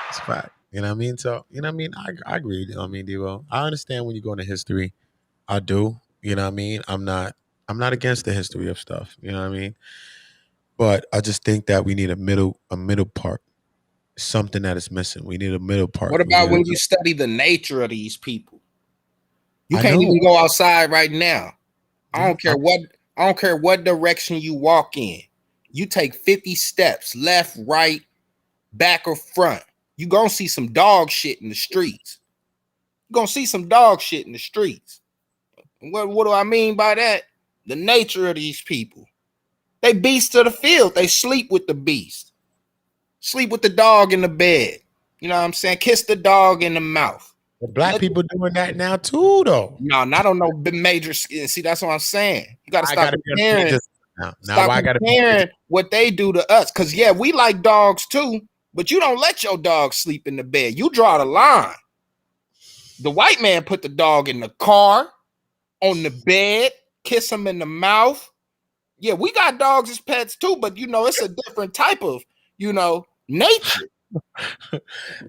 It's a fact. You know what I mean? So, you know what I mean? I agree. You know what I mean, Devo? I understand when you go into history. I do. You know what I mean? I'm not against the history of stuff. You know what I mean? But I just think that we need a middle part. Something that is missing. We need a middle part. What about when you study the nature of these people? You can't even go outside right now. I don't care what direction you walk in. You take 50 steps, left, right, back, or front. You're gonna see some dog shit in the streets. You're gonna see some dog shit in the streets. What do I mean by that? The nature of these people. They beasts of the field. They sleep with the beast. Sleep with the dog in the bed. You know what I'm saying? Kiss the dog in the mouth. But black people doing that now too, though. No, not on no major skin. See, that's what I'm saying. You gotta stop comparing. Stop comparing what they do to us. Because yeah, we like dogs too, but you don't let your dog sleep in the bed. You draw the line. The white man put the dog in the car, on the bed, kiss him in the mouth. Yeah, we got dogs as pets too, but you know, it's a different type of, you know, nature.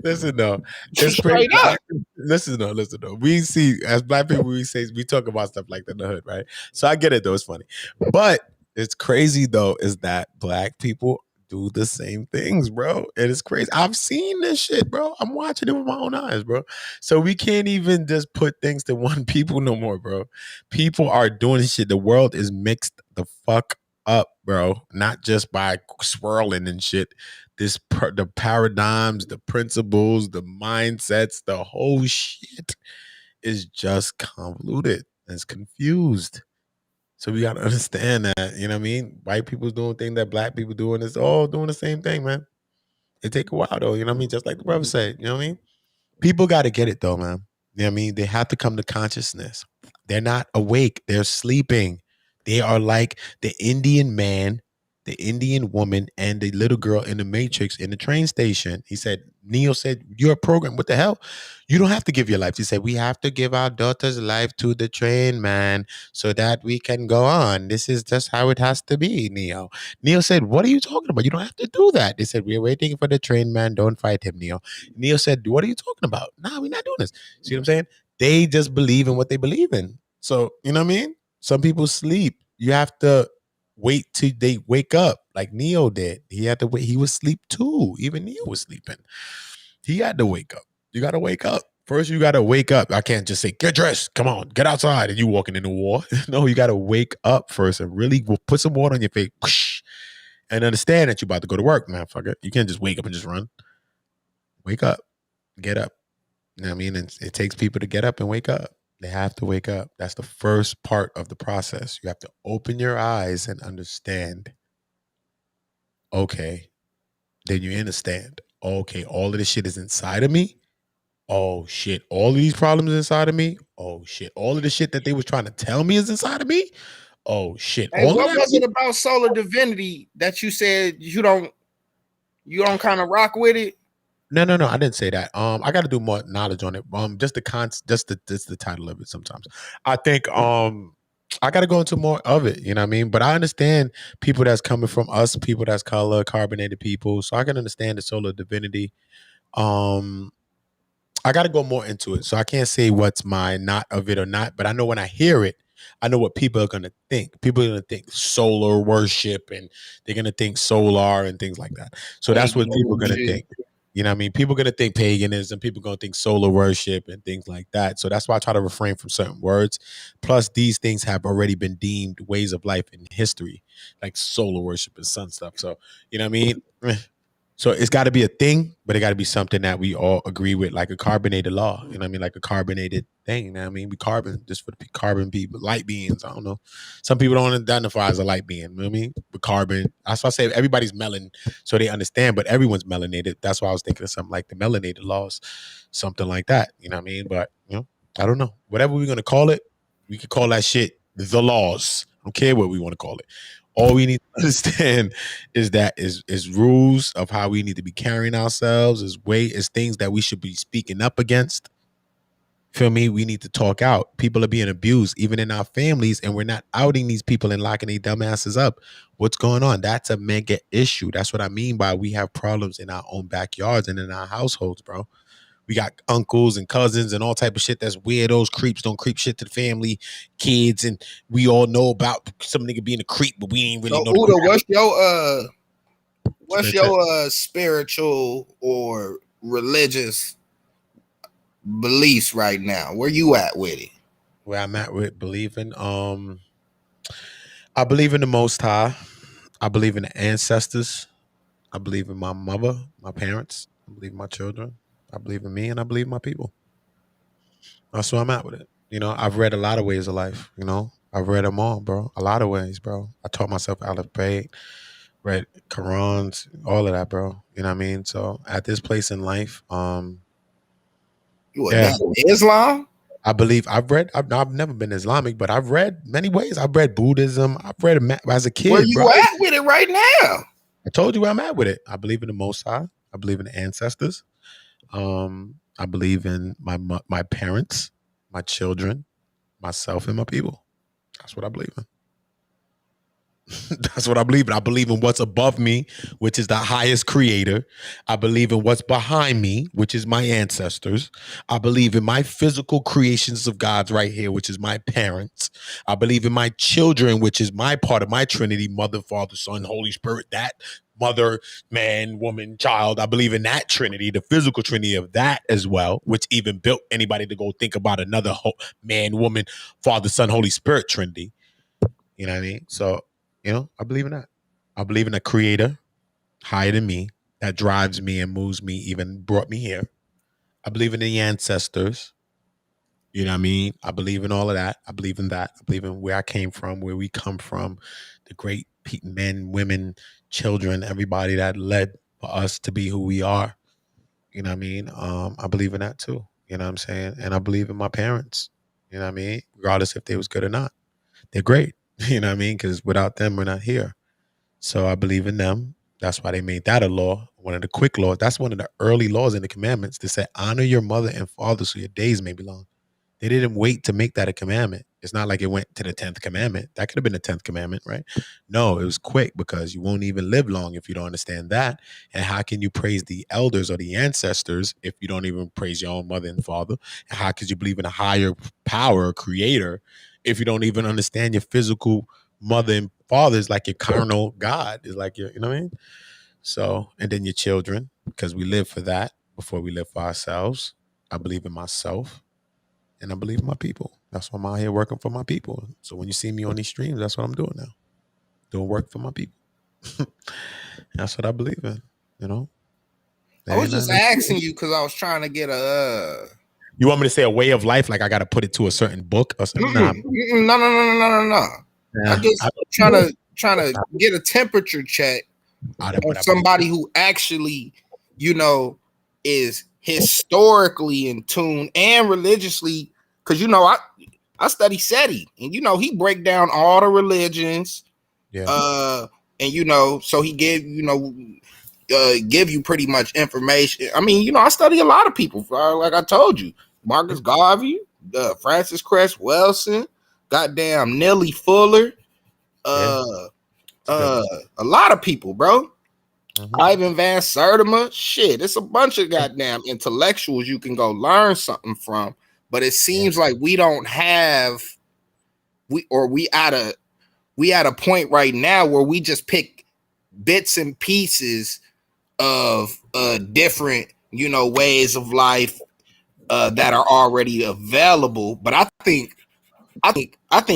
Listen though, it's straight up. Listen though. We see as black people, we talk about stuff like that in the hood, right? So I get it though, it's funny. But it's crazy though, is that black people do the same things, bro. It is crazy. I've seen this shit, bro. I'm watching it with my own eyes, bro. So we can't even just put things to one people no more, bro. People are doing this shit. The world is mixed the fuck up, bro. Not just by swirling and shit. The paradigms, the principles, the mindsets, the whole shit is just convoluted. It's confused. So we gotta understand that, you know what I mean? White people's doing things that black people doing. It's all doing the same thing, man. It take a while though, you know what I mean? Just like the brother said, you know what I mean? People gotta get it though, man. You know what I mean? They have to come to consciousness. They're not awake, they're sleeping. They are like the Indian man, the Indian woman, and the little girl in the Matrix in the train station. He said, Neo said, you're a program. What the hell? You don't have to give your life. He said, we have to give our daughter's life to the train man so that we can go on. This is just how it has to be, Neo. Neo said, what are you talking about? You don't have to do that. They said, we're waiting for the train man. Don't fight him, Neo. Neo said, what are you talking about? Nah, we're not doing this. See what I'm saying? They just believe in what they believe in. So, you know what I mean? Some people sleep. You have to wait till they wake up like Neo did. He had to wait. He was asleep too. Even Neo was sleeping. He had to wake up. You got to wake up. First, you got to wake up. I can't just say, get dressed. Come on, get outside. And you walking in the war. No, you got to wake up first and really put some water on your face whoosh, and understand that you're about to go to work, man. Fuck it. You can't just wake up and just run. Wake up. Get up. You know what I mean? It takes people to get up and wake up. They have to wake up. That's the first part of the process. You have to open your eyes and understand. Okay. Then you understand. Okay, all of this shit is inside of me. Oh shit. All of these problems inside of me. Oh shit. All of the shit that they was trying to tell me is inside of me. Oh shit. Hey, all what of that was it about solar divinity that you said you don't kind of rock with it? No, I didn't say that. I got to do more knowledge on it. Just the title of it. Sometimes I think I got to go into more of it. You know what I mean? But I understand people that's coming from us, people that's color carbonated people. So I can understand the solar divinity. I got to go more into it. So I can't say what's my not of it or not. But I know when I hear it, I know what people are gonna think. People are gonna think solar worship, and they're gonna think solar and things like that. So that's what people are gonna think. You know what I mean? People are going to think paganism. People are going to think solar worship and things like that. So that's why I try to refrain from certain words. Plus, these things have already been deemed ways of life in history, like solar worship and sun stuff. So, you know what I mean? So it's got to be a thing, but it got to be something that we all agree with, like a carbonated law. You know what I mean? Like a carbonated thing. You know what I mean? We carbon, just for the carbon people, light beings. I don't know. Some people don't identify as a light being. You know what I mean? But carbon. That's why I say everybody's melanin, so they understand, but everyone's melanated. That's why I was thinking of something like the melanated laws, something like that. You know what I mean? But, you know, I don't know. Whatever we're going to call it, we could call that shit the laws. I don't care what we want to call it. All we need to understand is that is rules of how we need to be carrying ourselves, is things that we should be speaking up against. Feel me? We need to talk out. People are being abused, even in our families, and we're not outing these people and locking these dumbasses up. What's going on? That's a mega issue. That's what I mean by we have problems in our own backyards and in our households, bro. We got uncles and cousins and all type of shit that's weirdos, creeps, don't creep shit to the family, kids, and we all know about some nigga being a creep, but we ain't really know. Uda, what's your spiritual or religious beliefs right now? Where you at with it? Where I'm at with believing, I believe in the Most High. I believe in the ancestors. I believe in my mother, my parents. I believe in my children. I believe in me, and I believe in my people. That's where I'm at with it. You know, I've read a lot of ways of life. You know, I've read them all, bro. A lot of ways, bro. I taught myself Aleph Bey, read Qurans, all of that, bro. You know what I mean? So at this place in life, Islam? I believe I've never been Islamic, but I've read many ways. I've read Buddhism. I've read as a kid. Where you at with it right now? I told you where I'm at with it. I believe in the Most High. I believe in the ancestors. I believe in my parents, my children, myself, and my people. That's what I believe in. That's what I believe in. I believe in what's above me, which is the highest creator. I believe in what's behind me, which is my ancestors. I believe in my physical creations of God's right here, which is my parents. I believe in my children, which is my part of my Trinity, Mother, Father, Son, Holy Spirit, that mother, man, woman, child. I believe in that Trinity, the physical Trinity of that as well, which even built anybody to go think about another man, woman, Father, Son, Holy Spirit Trinity. You know what I mean? So, I believe in that. I believe in a creator higher than me that drives me and moves me, even brought me here. I believe in the ancestors. You know what I mean? I believe in all of that. I believe in that. I believe in where I came from, where we come from, the great men, women, children, everybody that led for us to be who we are. You know what I mean? I believe in that too. You know what I'm saying? And I believe in my parents. You know what I mean? Regardless if they was good or not. They're great. You know what I mean? Because without them, we're not here. So I believe in them. That's why they made that a law. One of the quick laws. That's one of the early laws in the commandments. They said, honor your mother and father so your days may be long. They didn't wait to make that a commandment. It's not like it went to the 10th commandment. That could have been the 10th commandment, right? No, it was quick because you won't even live long if you don't understand that. And how can you praise the elders or the ancestors if you don't even praise your own mother and father? And how could you believe in a higher power, creator, if you don't even understand your physical mother and father is like your carnal God, is like your, you know what I mean? So, and then your children, because we live for that before we live for ourselves. I believe in myself and I believe in my people. That's why I'm out here working for my people. So when you see me on these streams, that's what I'm doing now. Doing work for my people. That's what I believe in, I was just asking you because I was trying to get a You want me to say a way of life? Like I got to put it to a certain book or something? No. Yeah. I just trying to get a temperature check of somebody who actually, is historically in tune and religiously. Because I study SETI, and he break down all the religions. Yeah. And so he gave give you pretty much information. I mean, I study a lot of people. Like I told you. Marcus Garvey, Francis Cress Wilson, goddamn Nellie Fuller, a lot of people, bro. Ivan Van Sertima, shit, it's a bunch of goddamn intellectuals you can go learn something from. But it seems like we don't have, we at a point right now where we just pick bits and pieces of different, ways of life. That are already available, but I think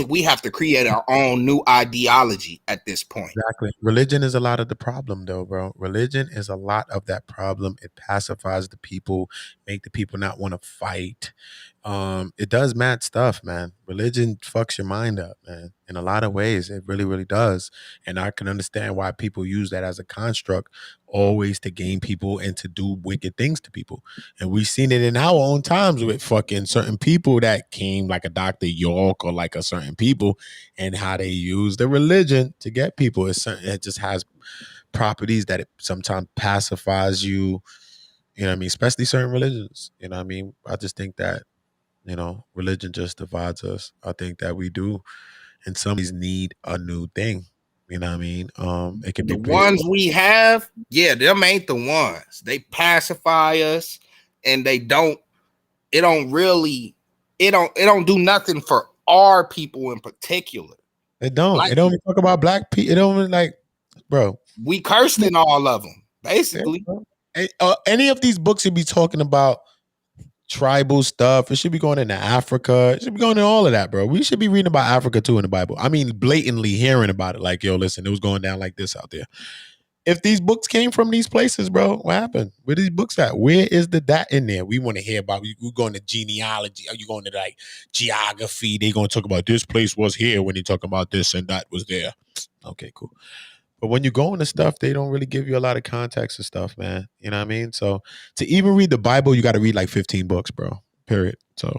we have to create our own new ideology at this point. Exactly. Religion is a lot of the problem, though, bro. Religion is a lot of that problem. It pacifies the people, make the people not want to fight. It does mad stuff, man. Religion fucks your mind up, man. In a lot of ways, it really, really does. And I can understand why people use that as a construct, always to gain people and to do wicked things to people. And we've seen it in our own times with fucking certain people that came, like a Dr. York or like a certain people, and how they use the religion to get people. It just has properties that it sometimes pacifies you. You know what I mean? Especially certain religions. You know what I mean? I just think that, religion just divides us. I think that we do, and some of these need a new thing. You know what I mean? It can be the ones we have, them ain't the ones. They pacify us, and it don't do nothing for our people in particular. It don't. Like, it don't even talk about black people. It don't even, like, bro. We cursed in all of them, basically. Any of these books should be talking about tribal stuff. It should be going into Africa. It should be going into all of that, bro. We should be reading about Africa too in the Bible. I mean, blatantly hearing about it. Like, yo, listen, it was going down like this out there. If these books came from these places, bro, what happened? Where these books at? Where is the that in there? We want to hear about. We're going to genealogy. Are you going to like geography? They're going to talk about this place was here when they talk about this and that was there. Okay, cool. But when you go into stuff, they don't really give you a lot of context and stuff, man. You know what I mean? So to even read the Bible, you got to read like 15 books, bro. Period. So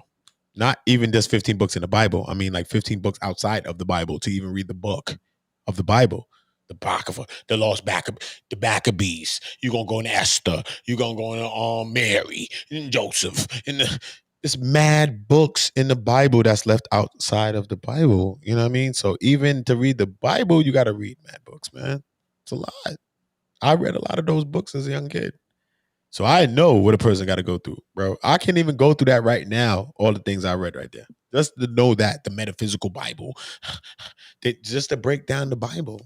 not even just 15 books in the Bible. I mean, like 15 books outside of the Bible to even read the book of the Bible. The Apocrypha, the Lost the Maccabees. You're going to go into Esther. You're going to go into Mary and Joseph. And There's mad books in the Bible that's left outside of the Bible. You know what I mean? So even to read the Bible, you got to read mad books, man. It's a lot. I read a lot of those books as a young kid. So I know what a person got to go through, bro. I can't even go through that right now, all the things I read right there. Just to know that, the metaphysical Bible, just to break down the Bible.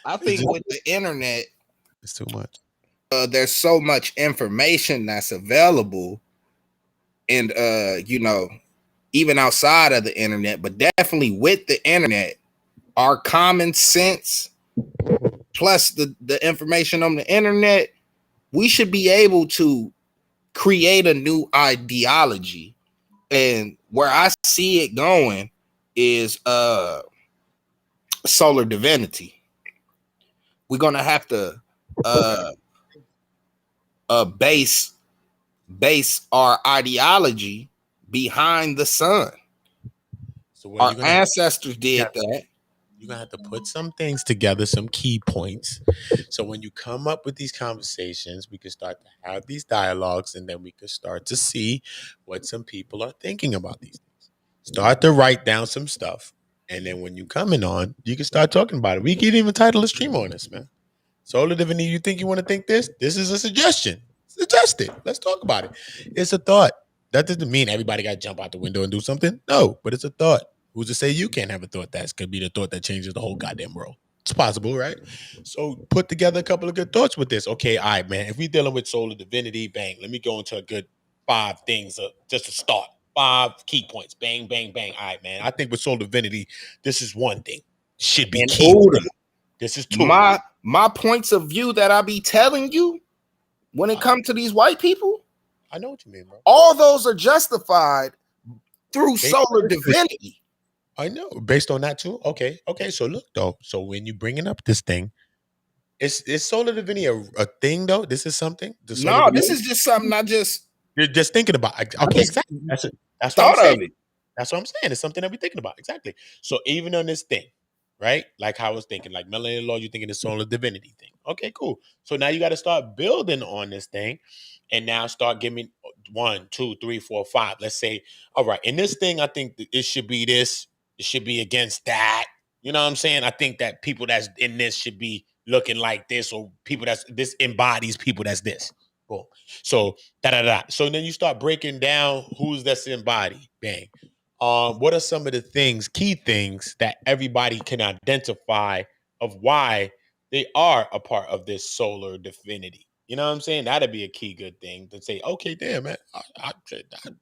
I think with the internet, it's too much. There's so much information that's available, and you know, even outside of the internet, but definitely with the internet, our common sense plus the information on the internet, we should be able to create a new ideology. And where I see it going is solar divinity. We're gonna have to base our ideology behind the sun. So our ancestors did that. You're gonna have to put some things together, some key points. So when you come up with these conversations, we can start to have these dialogues, and then we can start to see what some people are thinking about these things. Start to write down some stuff, and then when you coming on, you can start talking about it. We can even title a stream on this, man. Solar divinity, you think you want to think this? This is a suggestion. Suggest it. Let's talk about it. It's a thought. That doesn't mean everybody got to jump out the window and do something. No, but it's a thought. Who's to say you can't have a thought that could be the thought that changes the whole goddamn world? It's possible, right? So put together a couple of good thoughts with this. Okay, all right, man. If we're dealing with solar divinity, bang, let me go into a good 5 things just to start. 5 key points. Bang, bang, bang. All right, man. I think with solar divinity, this is one thing. Should be key. This is 2. My points of view that I be telling you when it comes to these white people. I know what you mean, bro. All those are justified through solar divinity. I know. Based on that too. Okay. So look though. So when you bringing up this thing, is solar divinity a thing though? This is something. No, this is just something you're just thinking about. Okay, exactly. That's thought what I'm of saying. it. That's what I'm saying. It's something that we're thinking about. Exactly. So even on this thing, right? Like how I was thinking, like melanated law, you're thinking the solar divinity thing. Okay, cool. So now you got to start building on this thing, and now start giving 1, 2, 3, 4, 5. Let's say, all right, in this thing, I think it should be this. It should be against that. You know what I'm saying? I think that people that's in this should be looking like this, or people this embodies people that's this. Boom. So da. So then you start breaking down who's that's embodied. Bang. What are some of the key things that everybody can identify of why they are a part of this solar divinity? You know what I'm saying? That'd be a key good thing to say, okay, damn, man, I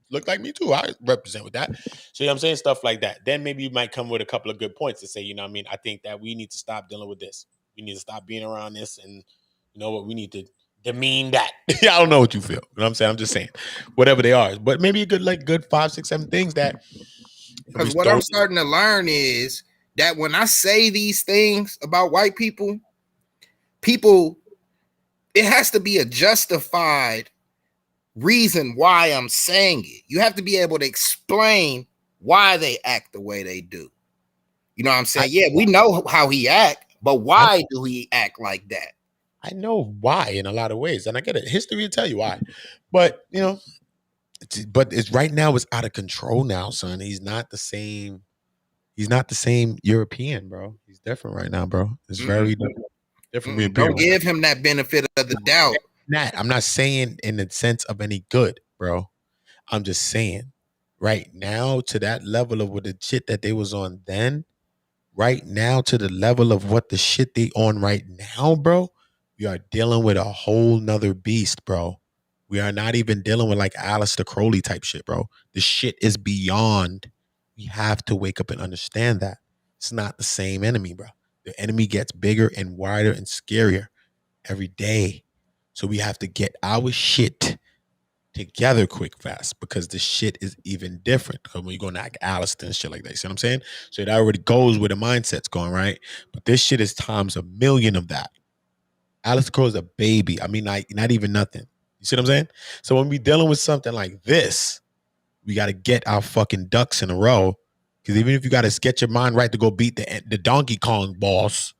look like me too. I represent with that. So, you know what I'm saying? Stuff like that. Then maybe you might come with a couple of good points to say, you know what I mean? I think that we need to stop dealing with this. We need to stop being around this. And you know what? We need to demean that. I don't know what you feel. You know what I'm saying? I'm just saying, whatever they are. But maybe a good 5, 6, 7 things that. Because what I'm starting to learn is that when I say these things about white people, it has to be a justified reason why I'm saying it. You have to be able to explain why they act the way they do. You know what I'm saying? Yeah, we know how he act, but why do he act like that? I know why in a lot of ways, and I get it. History will tell you why. But you know, it's right now it's out of control now, son. He's not the same. He's not the same European, bro. He's different right now, bro. It's very different. Don't give him that benefit of the doubt. I'm not saying in the sense of any good, bro. I'm just saying right now to that level of what the shit that they was on then, right now to the level of what the shit they on right now, bro. We are dealing with a whole nother beast, bro. We are not even dealing with like Aleister Crowley type shit, bro. The shit is beyond. We have to wake up and understand that. It's not the same enemy, bro. The enemy gets bigger and wider and scarier every day. So we have to get our shit together quick, fast, because the shit is even different. When you're going to like Aleister and shit like that, you see what I'm saying? So it already goes where the mindset's going, right? But this shit is times 1,000,000 of that. Aleister Crowley is a baby. I mean, like, not even nothing. You see what I'm saying? So when we dealing with something like this, we got to get our fucking ducks in a row. Because even if you got to get your mind right to go beat the Donkey Kong boss,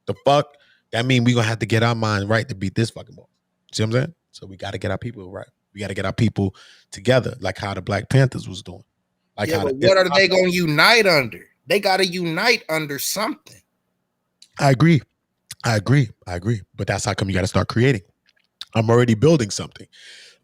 the fuck, that mean we going to have to get our mind right to beat this fucking boss. See what I'm saying? So we got to get our people right. We got to get our people together, like how the Black Panthers was doing. Like yeah, how but what are they going to unite under? They got to unite under something. I agree. But that's how come you got to start creating. I'm already building something.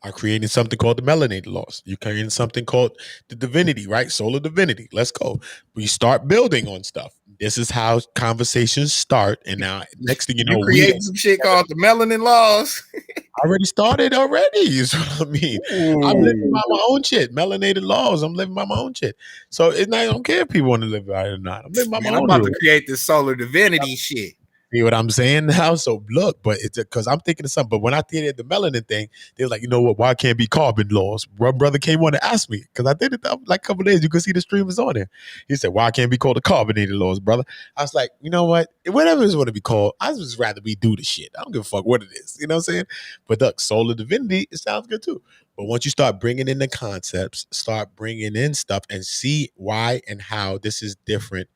I'm creating something called the melanated laws. You're creating something called the divinity, right? Solar divinity. Let's go. We start building on stuff. This is how conversations start. And now, next thing you know, you create some shit called the melanin laws. I already started already, is what I mean. Ooh. I'm living by my own shit. Melanated laws. I'm living by my own shit. So it's not, I don't care if people want to live by it or not. I'm living by my own. I'm about to create this solar divinity shit. See what I'm saying now? So look, but it's because I'm thinking of something. But when I did the melanin thing, they were like, you know what? Why can't be carbon laws? One brother came on to ask me because I did it like a couple of days. You can see the stream is on there. He said, why can't it be called the carbonated laws, brother? I was like, you know what? Whatever it's going to be called, I just rather we do the shit. I don't give a fuck what it is. You know what I'm saying? But look, solar divinity, it sounds good too. But once you start bringing in the concepts, start bringing in stuff and see why and how this is different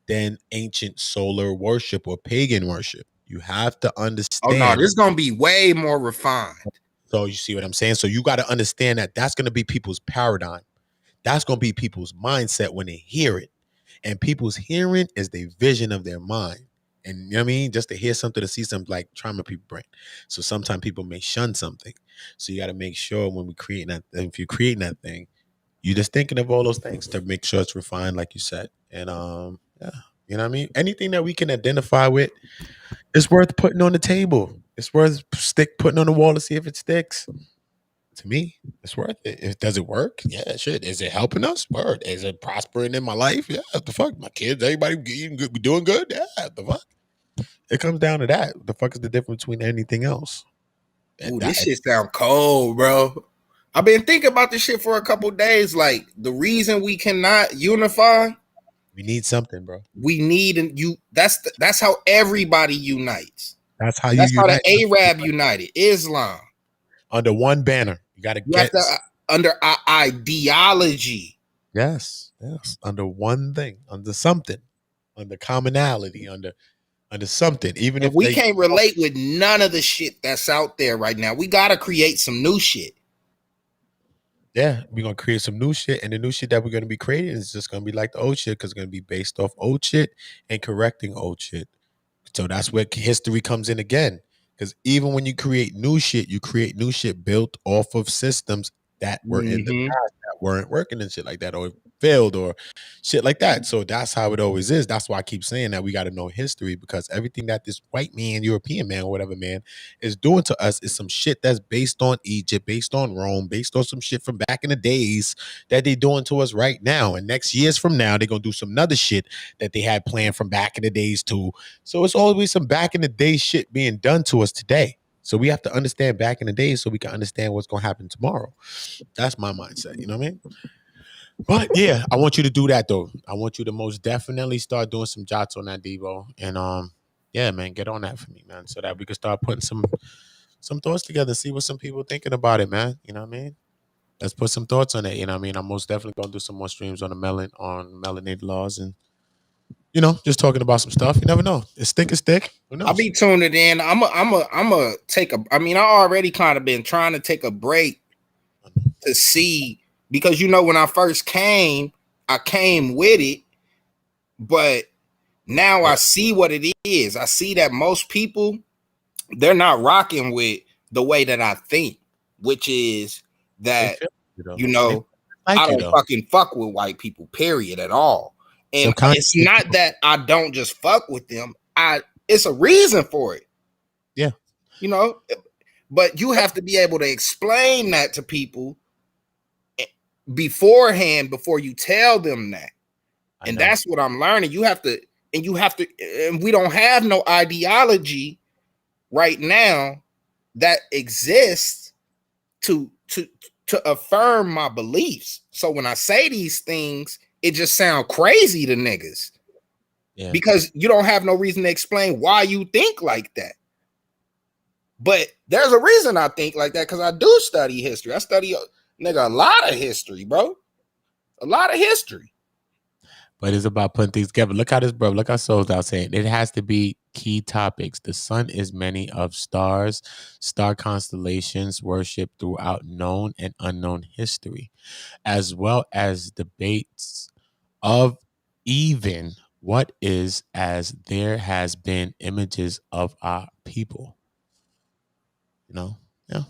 than ancient solar worship or pagan worship. You have to understand. Oh no, this is gonna be way more refined. So you see what I'm saying? So you got to understand that that's going to be people's paradigm. That's going to be people's mindset when they hear it. And people's hearing is the vision of their mind. And you know what I mean? Just to hear something, to see something, like trauma people brain. So sometimes people may shun something. So you got to make sure when we create that, if you're creating that thing, you're just thinking of all those things to make sure it's refined, like you said. And yeah, you know what I mean? Anything that we can identify with, it's worth putting on the table. It's worth putting on the wall to see if it sticks. To me, it's worth it. Does it work? Yeah, it should. Is it helping us? Word. Is it prospering in my life? Yeah, what the fuck? My kids, everybody eating good, doing good? Yeah, what the fuck? It comes down to that. What the fuck is the difference between anything else? Ooh, this shit sound cold, bro. I've been thinking about this shit for a couple days. Like, the reason we cannot unify, we need something, bro. We need you. That's how everybody unites. That's how That's how the Arab united. Islam under one banner. You got to get under our ideology. Yes, under one thing, under something, under commonality, under something. Even if we can't relate with none of the shit that's out there right now, we got to create some new shit. Yeah, we're going to create some new shit, and the new shit that we're going to be creating is just going to be like the old shit, because it's going to be based off old shit and correcting old shit. So that's where history comes in again, because even when you create new shit built off of systems that were in the past that weren't working and shit like that, or failed or shit like that. So that's how it always is. That's why I keep saying that we got to know history, because everything that this white man, European man, or whatever man is doing to us is some shit that's based on Egypt, based on Rome, based on some shit from back in the days that they doing to us right now. And next years from now, they're going to do some other shit that they had planned from back in the days too. So it's always some back in the day shit being done to us today. So we have to understand back in the days so we can understand what's going to happen tomorrow. That's my mindset. You know what I mean? But yeah, I want you to do that though. I want you to most definitely start doing some jots on that, Devo. And yeah, man, get on that for me, man, so that we can start putting some thoughts together, see what some people are thinking about it, man. You know what I mean? Let's put some thoughts on it. You know what I mean? I'm most definitely gonna do some more streams on melanated laws, and you know, just talking about some stuff. You never know. It's stick. Who knows? I'll be tuning in. I'm a take a. I mean, I already kind of been trying to take a break to see. Because, you know, when I first came, I came with it, but now I see what it is. I see that most people, they're not rocking with the way that I think, which is that, you know, I don't fucking fuck with white people, period, at all. And it's not that I don't just fuck with them. It's a reason for it. Yeah. You know, but you have to be able to explain that to people beforehand before you tell them that. And that's what I'm learning. You have to, and we don't have no ideology right now that exists to affirm my beliefs. So when I say these things, it just sounds crazy to niggas. Yeah. Because you don't have no reason to explain why you think like that. But there's a reason I think like that, because I do study history. I study a lot of history, bro. A lot of history. But it's about putting things together. Look how this, bro. Look how Soul's out saying it has to be key topics. The sun is many of stars, star constellations worshipped throughout known and unknown history, as well as debates of even what is, as there has been images of our people. You know, yeah.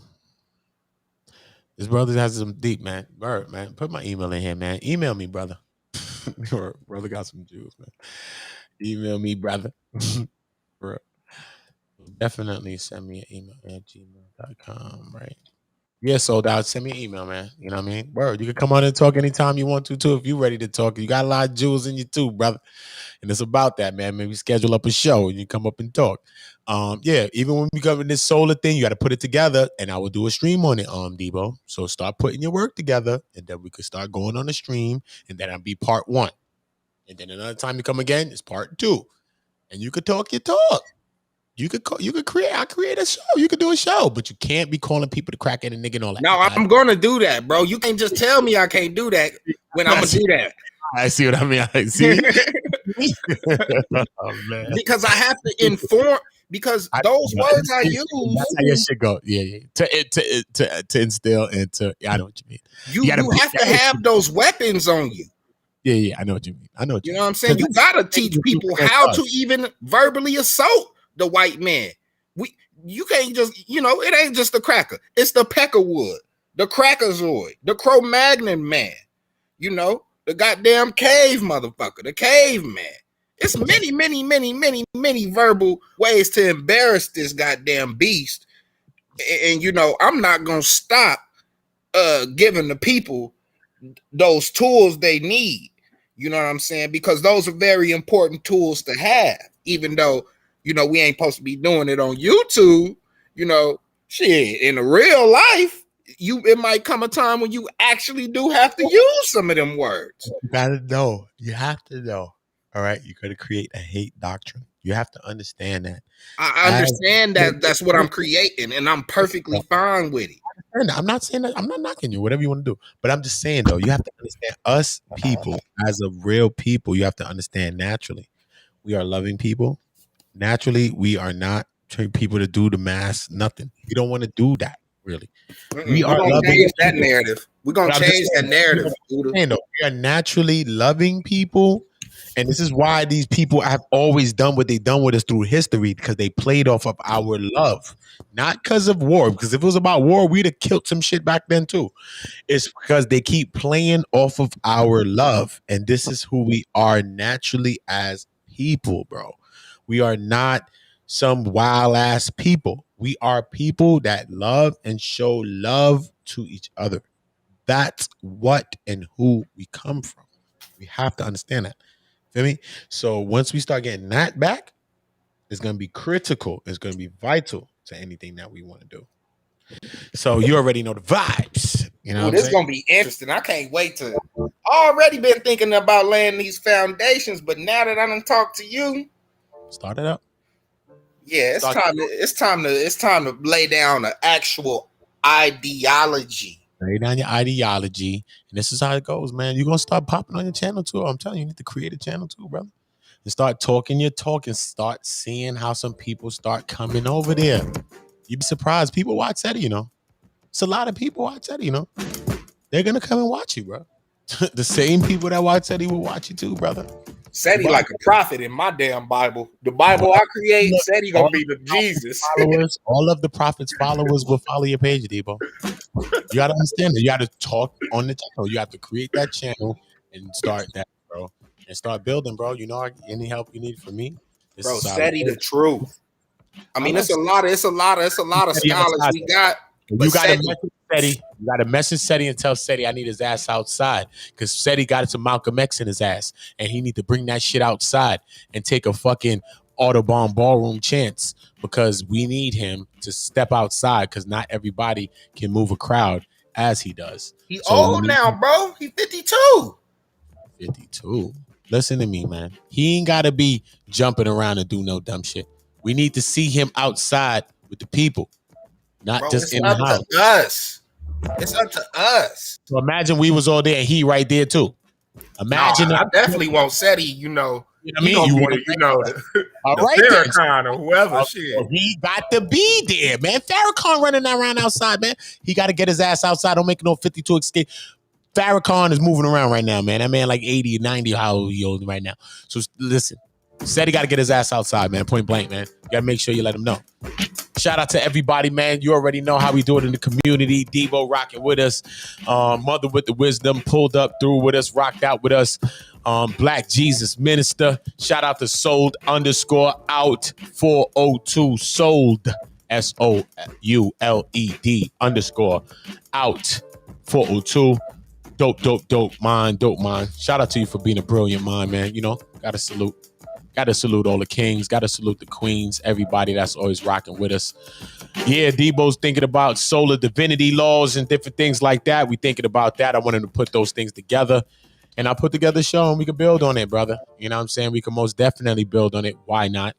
This brother has some deep, man. Bird, man, put my email in here, man. Email me, brother. Brother got some juice, man. Email me, brother. Bro. Definitely send me an email at gmail.com, right? Yeah, sold out. Send me an email, man. You know what I mean? Word. You can come on and talk anytime you want to, too, if you're ready to talk. You got a lot of jewels in you, too, brother. And it's about that, man. Maybe schedule up a show and you come up and talk. Yeah, even when we come in this solar thing, you got to put it together, and I will do a stream on it, Debo. So start putting your work together, and then we could start going on the stream, and then I'll be part 1. And then another time you come again, it's part 2. And you could talk your talk. You could create. I create a show. You could do a show, but you can't be calling people to crack at a nigga and all that. No, I'm gonna do that, bro. You can't just tell me I can't do that when I'm gonna do that. I see what I mean. I see. Oh, man. Because I have to inform. Because those words I use. That's how your shit go. Yeah. To instill and to. Yeah, I know what you mean. You have to have those weapons on you. Yeah. I know what you mean. I know what you know what I'm saying. You gotta teach people how to even verbally assault the white man. You can't just, it ain't just the cracker. It's the Peckerwood, the Crackerzoid, the Cro-Magnon man, the goddamn cave motherfucker, the caveman. It's many, many, many, many, many verbal ways to embarrass this goddamn beast. And I'm not gonna stop giving the people those tools they need. You know what I'm saying? Because those are very important tools to have, even though we ain't supposed to be doing it on YouTube. Shit, in the real life, it might come a time when you actually do have to use some of them words. You gotta know. You have to know. All right, you gotta create a hate doctrine. You have to understand that. I understand that. That's what I'm creating, and I'm perfectly fine with it. I'm not saying that. I'm not knocking you. Whatever you want to do, but I'm just saying though, you have to understand us people as a real people. You have to understand naturally, we are loving people. Naturally, we are not trying people to do the mass nothing. We don't want to do that, really. We are gonna change that narrative. We're gonna change that narrative. We are naturally loving people, and this is why these people have always done what they've done with us through history, because they played off of our love, not because of war. Because if it was about war, we'd have killed some shit back then too. It's because they keep playing off of our love, and this is who we are naturally as people, bro. We are not some wild ass people. We are people that love and show love to each other. That's what and who we come from. We have to understand that. Feel me? So once we start getting that back, it's going to be critical. It's going to be vital to anything that we want to do. So you already know the vibes. This is going to be interesting. I can't wait to. I already been thinking about laying these foundations, but now that I done talked to you. Start it up. Yeah, it's time to lay down an actual ideology. Lay down your ideology, and this is how it goes, man. You're gonna start popping on your channel too. I'm telling you, you need to create a channel too, brother. And start talking your talk and start seeing how some people start coming over there. You'd be surprised. People watch Seti, It's a lot of people watch Seti, They're gonna come and watch you, bro. The same people that watch Seti will watch you too, brother. Seti like a prophet in my damn Bible. The Bible I create, Seti gonna be the Jesus. Followers, all of the prophets' followers will follow your page, Debo. You gotta understand that. You gotta talk on the channel. You have to create that channel and start that, bro. And start building, bro. Any help you need from me? Bro, Seti the truth. I mean, it's a lot of scholars we got. You gotta message Seti. You gotta message Seti and tell Seti I need his ass outside, because Seti got it to Malcolm X in his ass, and he need to bring that shit outside and take a fucking Audubon ballroom chance, because we need him to step outside, because not everybody can move a crowd as he does. He's old now, bro. He's 52. 52. Listen to me, man. He ain't gotta be jumping around and do no dumb shit. We need to see him outside with the people. Not just in the house. It's up to us. So imagine we was all there and he right there too. Imagine. I definitely want Seti, You know what I mean? You know, all the right, Farrakhan or whoever. Shit. He got to be there, man. Farrakhan running around outside, man. He got to get his ass outside. Don't make no 52 escape. Farrakhan is moving around right now, man. That man like 80 or 90, how he old right now. So listen, said he got to get his ass outside, man. Point blank, man. You got to make sure you let him know. Shout out to everybody, man. You already know how we do it in the community. Debo rocking with us. Mother with the wisdom pulled up through with us, rocked out with us. Black Jesus Minister. Shout out to Sold _out 402. Sold SOULED _out 402. Dope mind. Shout out to you for being a brilliant mind, man. You know, gotta salute all the kings, gotta salute the queens, everybody that's always rocking with us. Yeah, Debo's thinking about solar divinity laws and different things like that. We thinking about that. I wanted to put those things together, and I put together a show and we can build on it, brother. You know what I'm saying? We can most definitely build on it. Why not?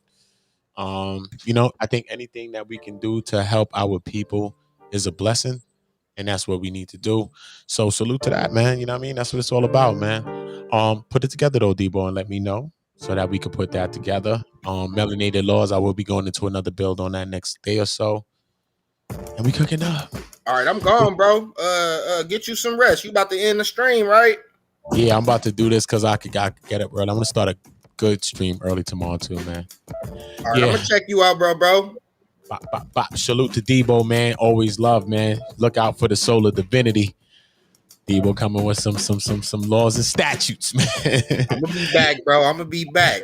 You know, I think anything that we can do to help our people is a blessing. And that's what we need to do. So salute to that, man. You know what I mean? That's what it's all about, man. Put it together though, Debo, and let me know so that we can put that together. Melanated laws, I will be going into another build on that next day or so. And we cooking up. All right, I'm gone, bro. Get you some rest. You about to end the stream, right? Yeah, I'm about to do this because I could get up early. I'm gonna start a good stream early tomorrow too, man. All right, I'm gonna check you out, bro. Bop. Salute to Debo, man. Always love, man. Look out for the solar divinity. Debo coming with some laws and statutes, man. I'm gonna be back, bro. I'm gonna be back.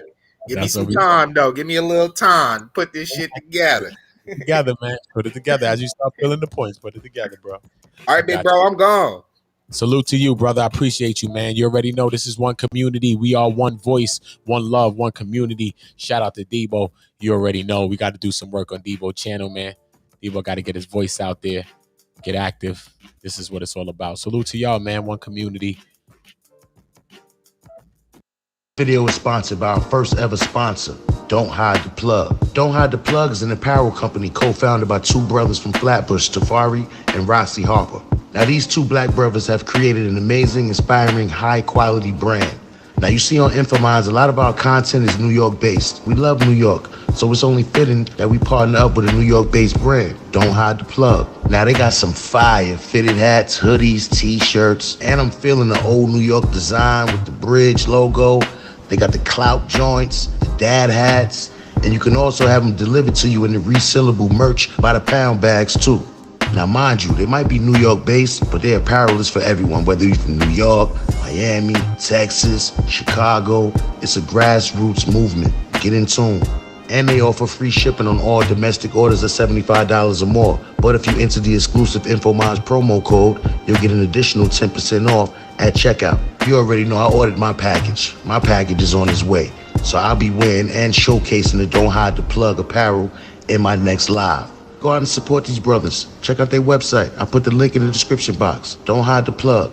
Give me some time, though. Give me a little time. Put this shit together. Together, man. Put it together. As you start filling the points, put it together, bro. All right, big bro. I'm gone. Salute to you, brother. I appreciate you, man. You already know this is one community. We are one voice, one love, one community. Shout out to Debo. You already know we got to do some work on Debo channel, man. Debo got to get his voice out there, get active. This is what it's all about. Salute to y'all, man. One community. Video is sponsored by our first ever sponsor, Don't Hide the Plug. Don't Hide the Plug is an apparel company co-founded by two brothers from Flatbush, Tafari and Rossi Harper. Now, these two black brothers have created an amazing, inspiring, high-quality brand. Now, you see on Infominds, a lot of our content is New York-based. We love New York, so it's only fitting that we partner up with a New York-based brand, Don't Hide the Plug. Now, they got some fire fitted hats, hoodies, T-shirts, and I'm feeling the old New York design with the bridge logo. They got the clout joints, the dad hats, and you can also have them delivered to you in the resealable merch by the pound bags, too. Now, mind you, they might be New York-based, but their apparel is for everyone, whether you're from New York, Miami, Texas, Chicago. It's a grassroots movement. Get in tune. And they offer free shipping on all domestic orders of $75 or more. But if you enter the exclusive Infominds promo code, you'll get an additional 10% off at checkout. You already know I ordered my package. My package is on its way. So I'll be wearing and showcasing the Don't Hide the Plug apparel in my next live. Go out and support these brothers. Check out their website. I put the link in the description box. Don't Hide the Plug.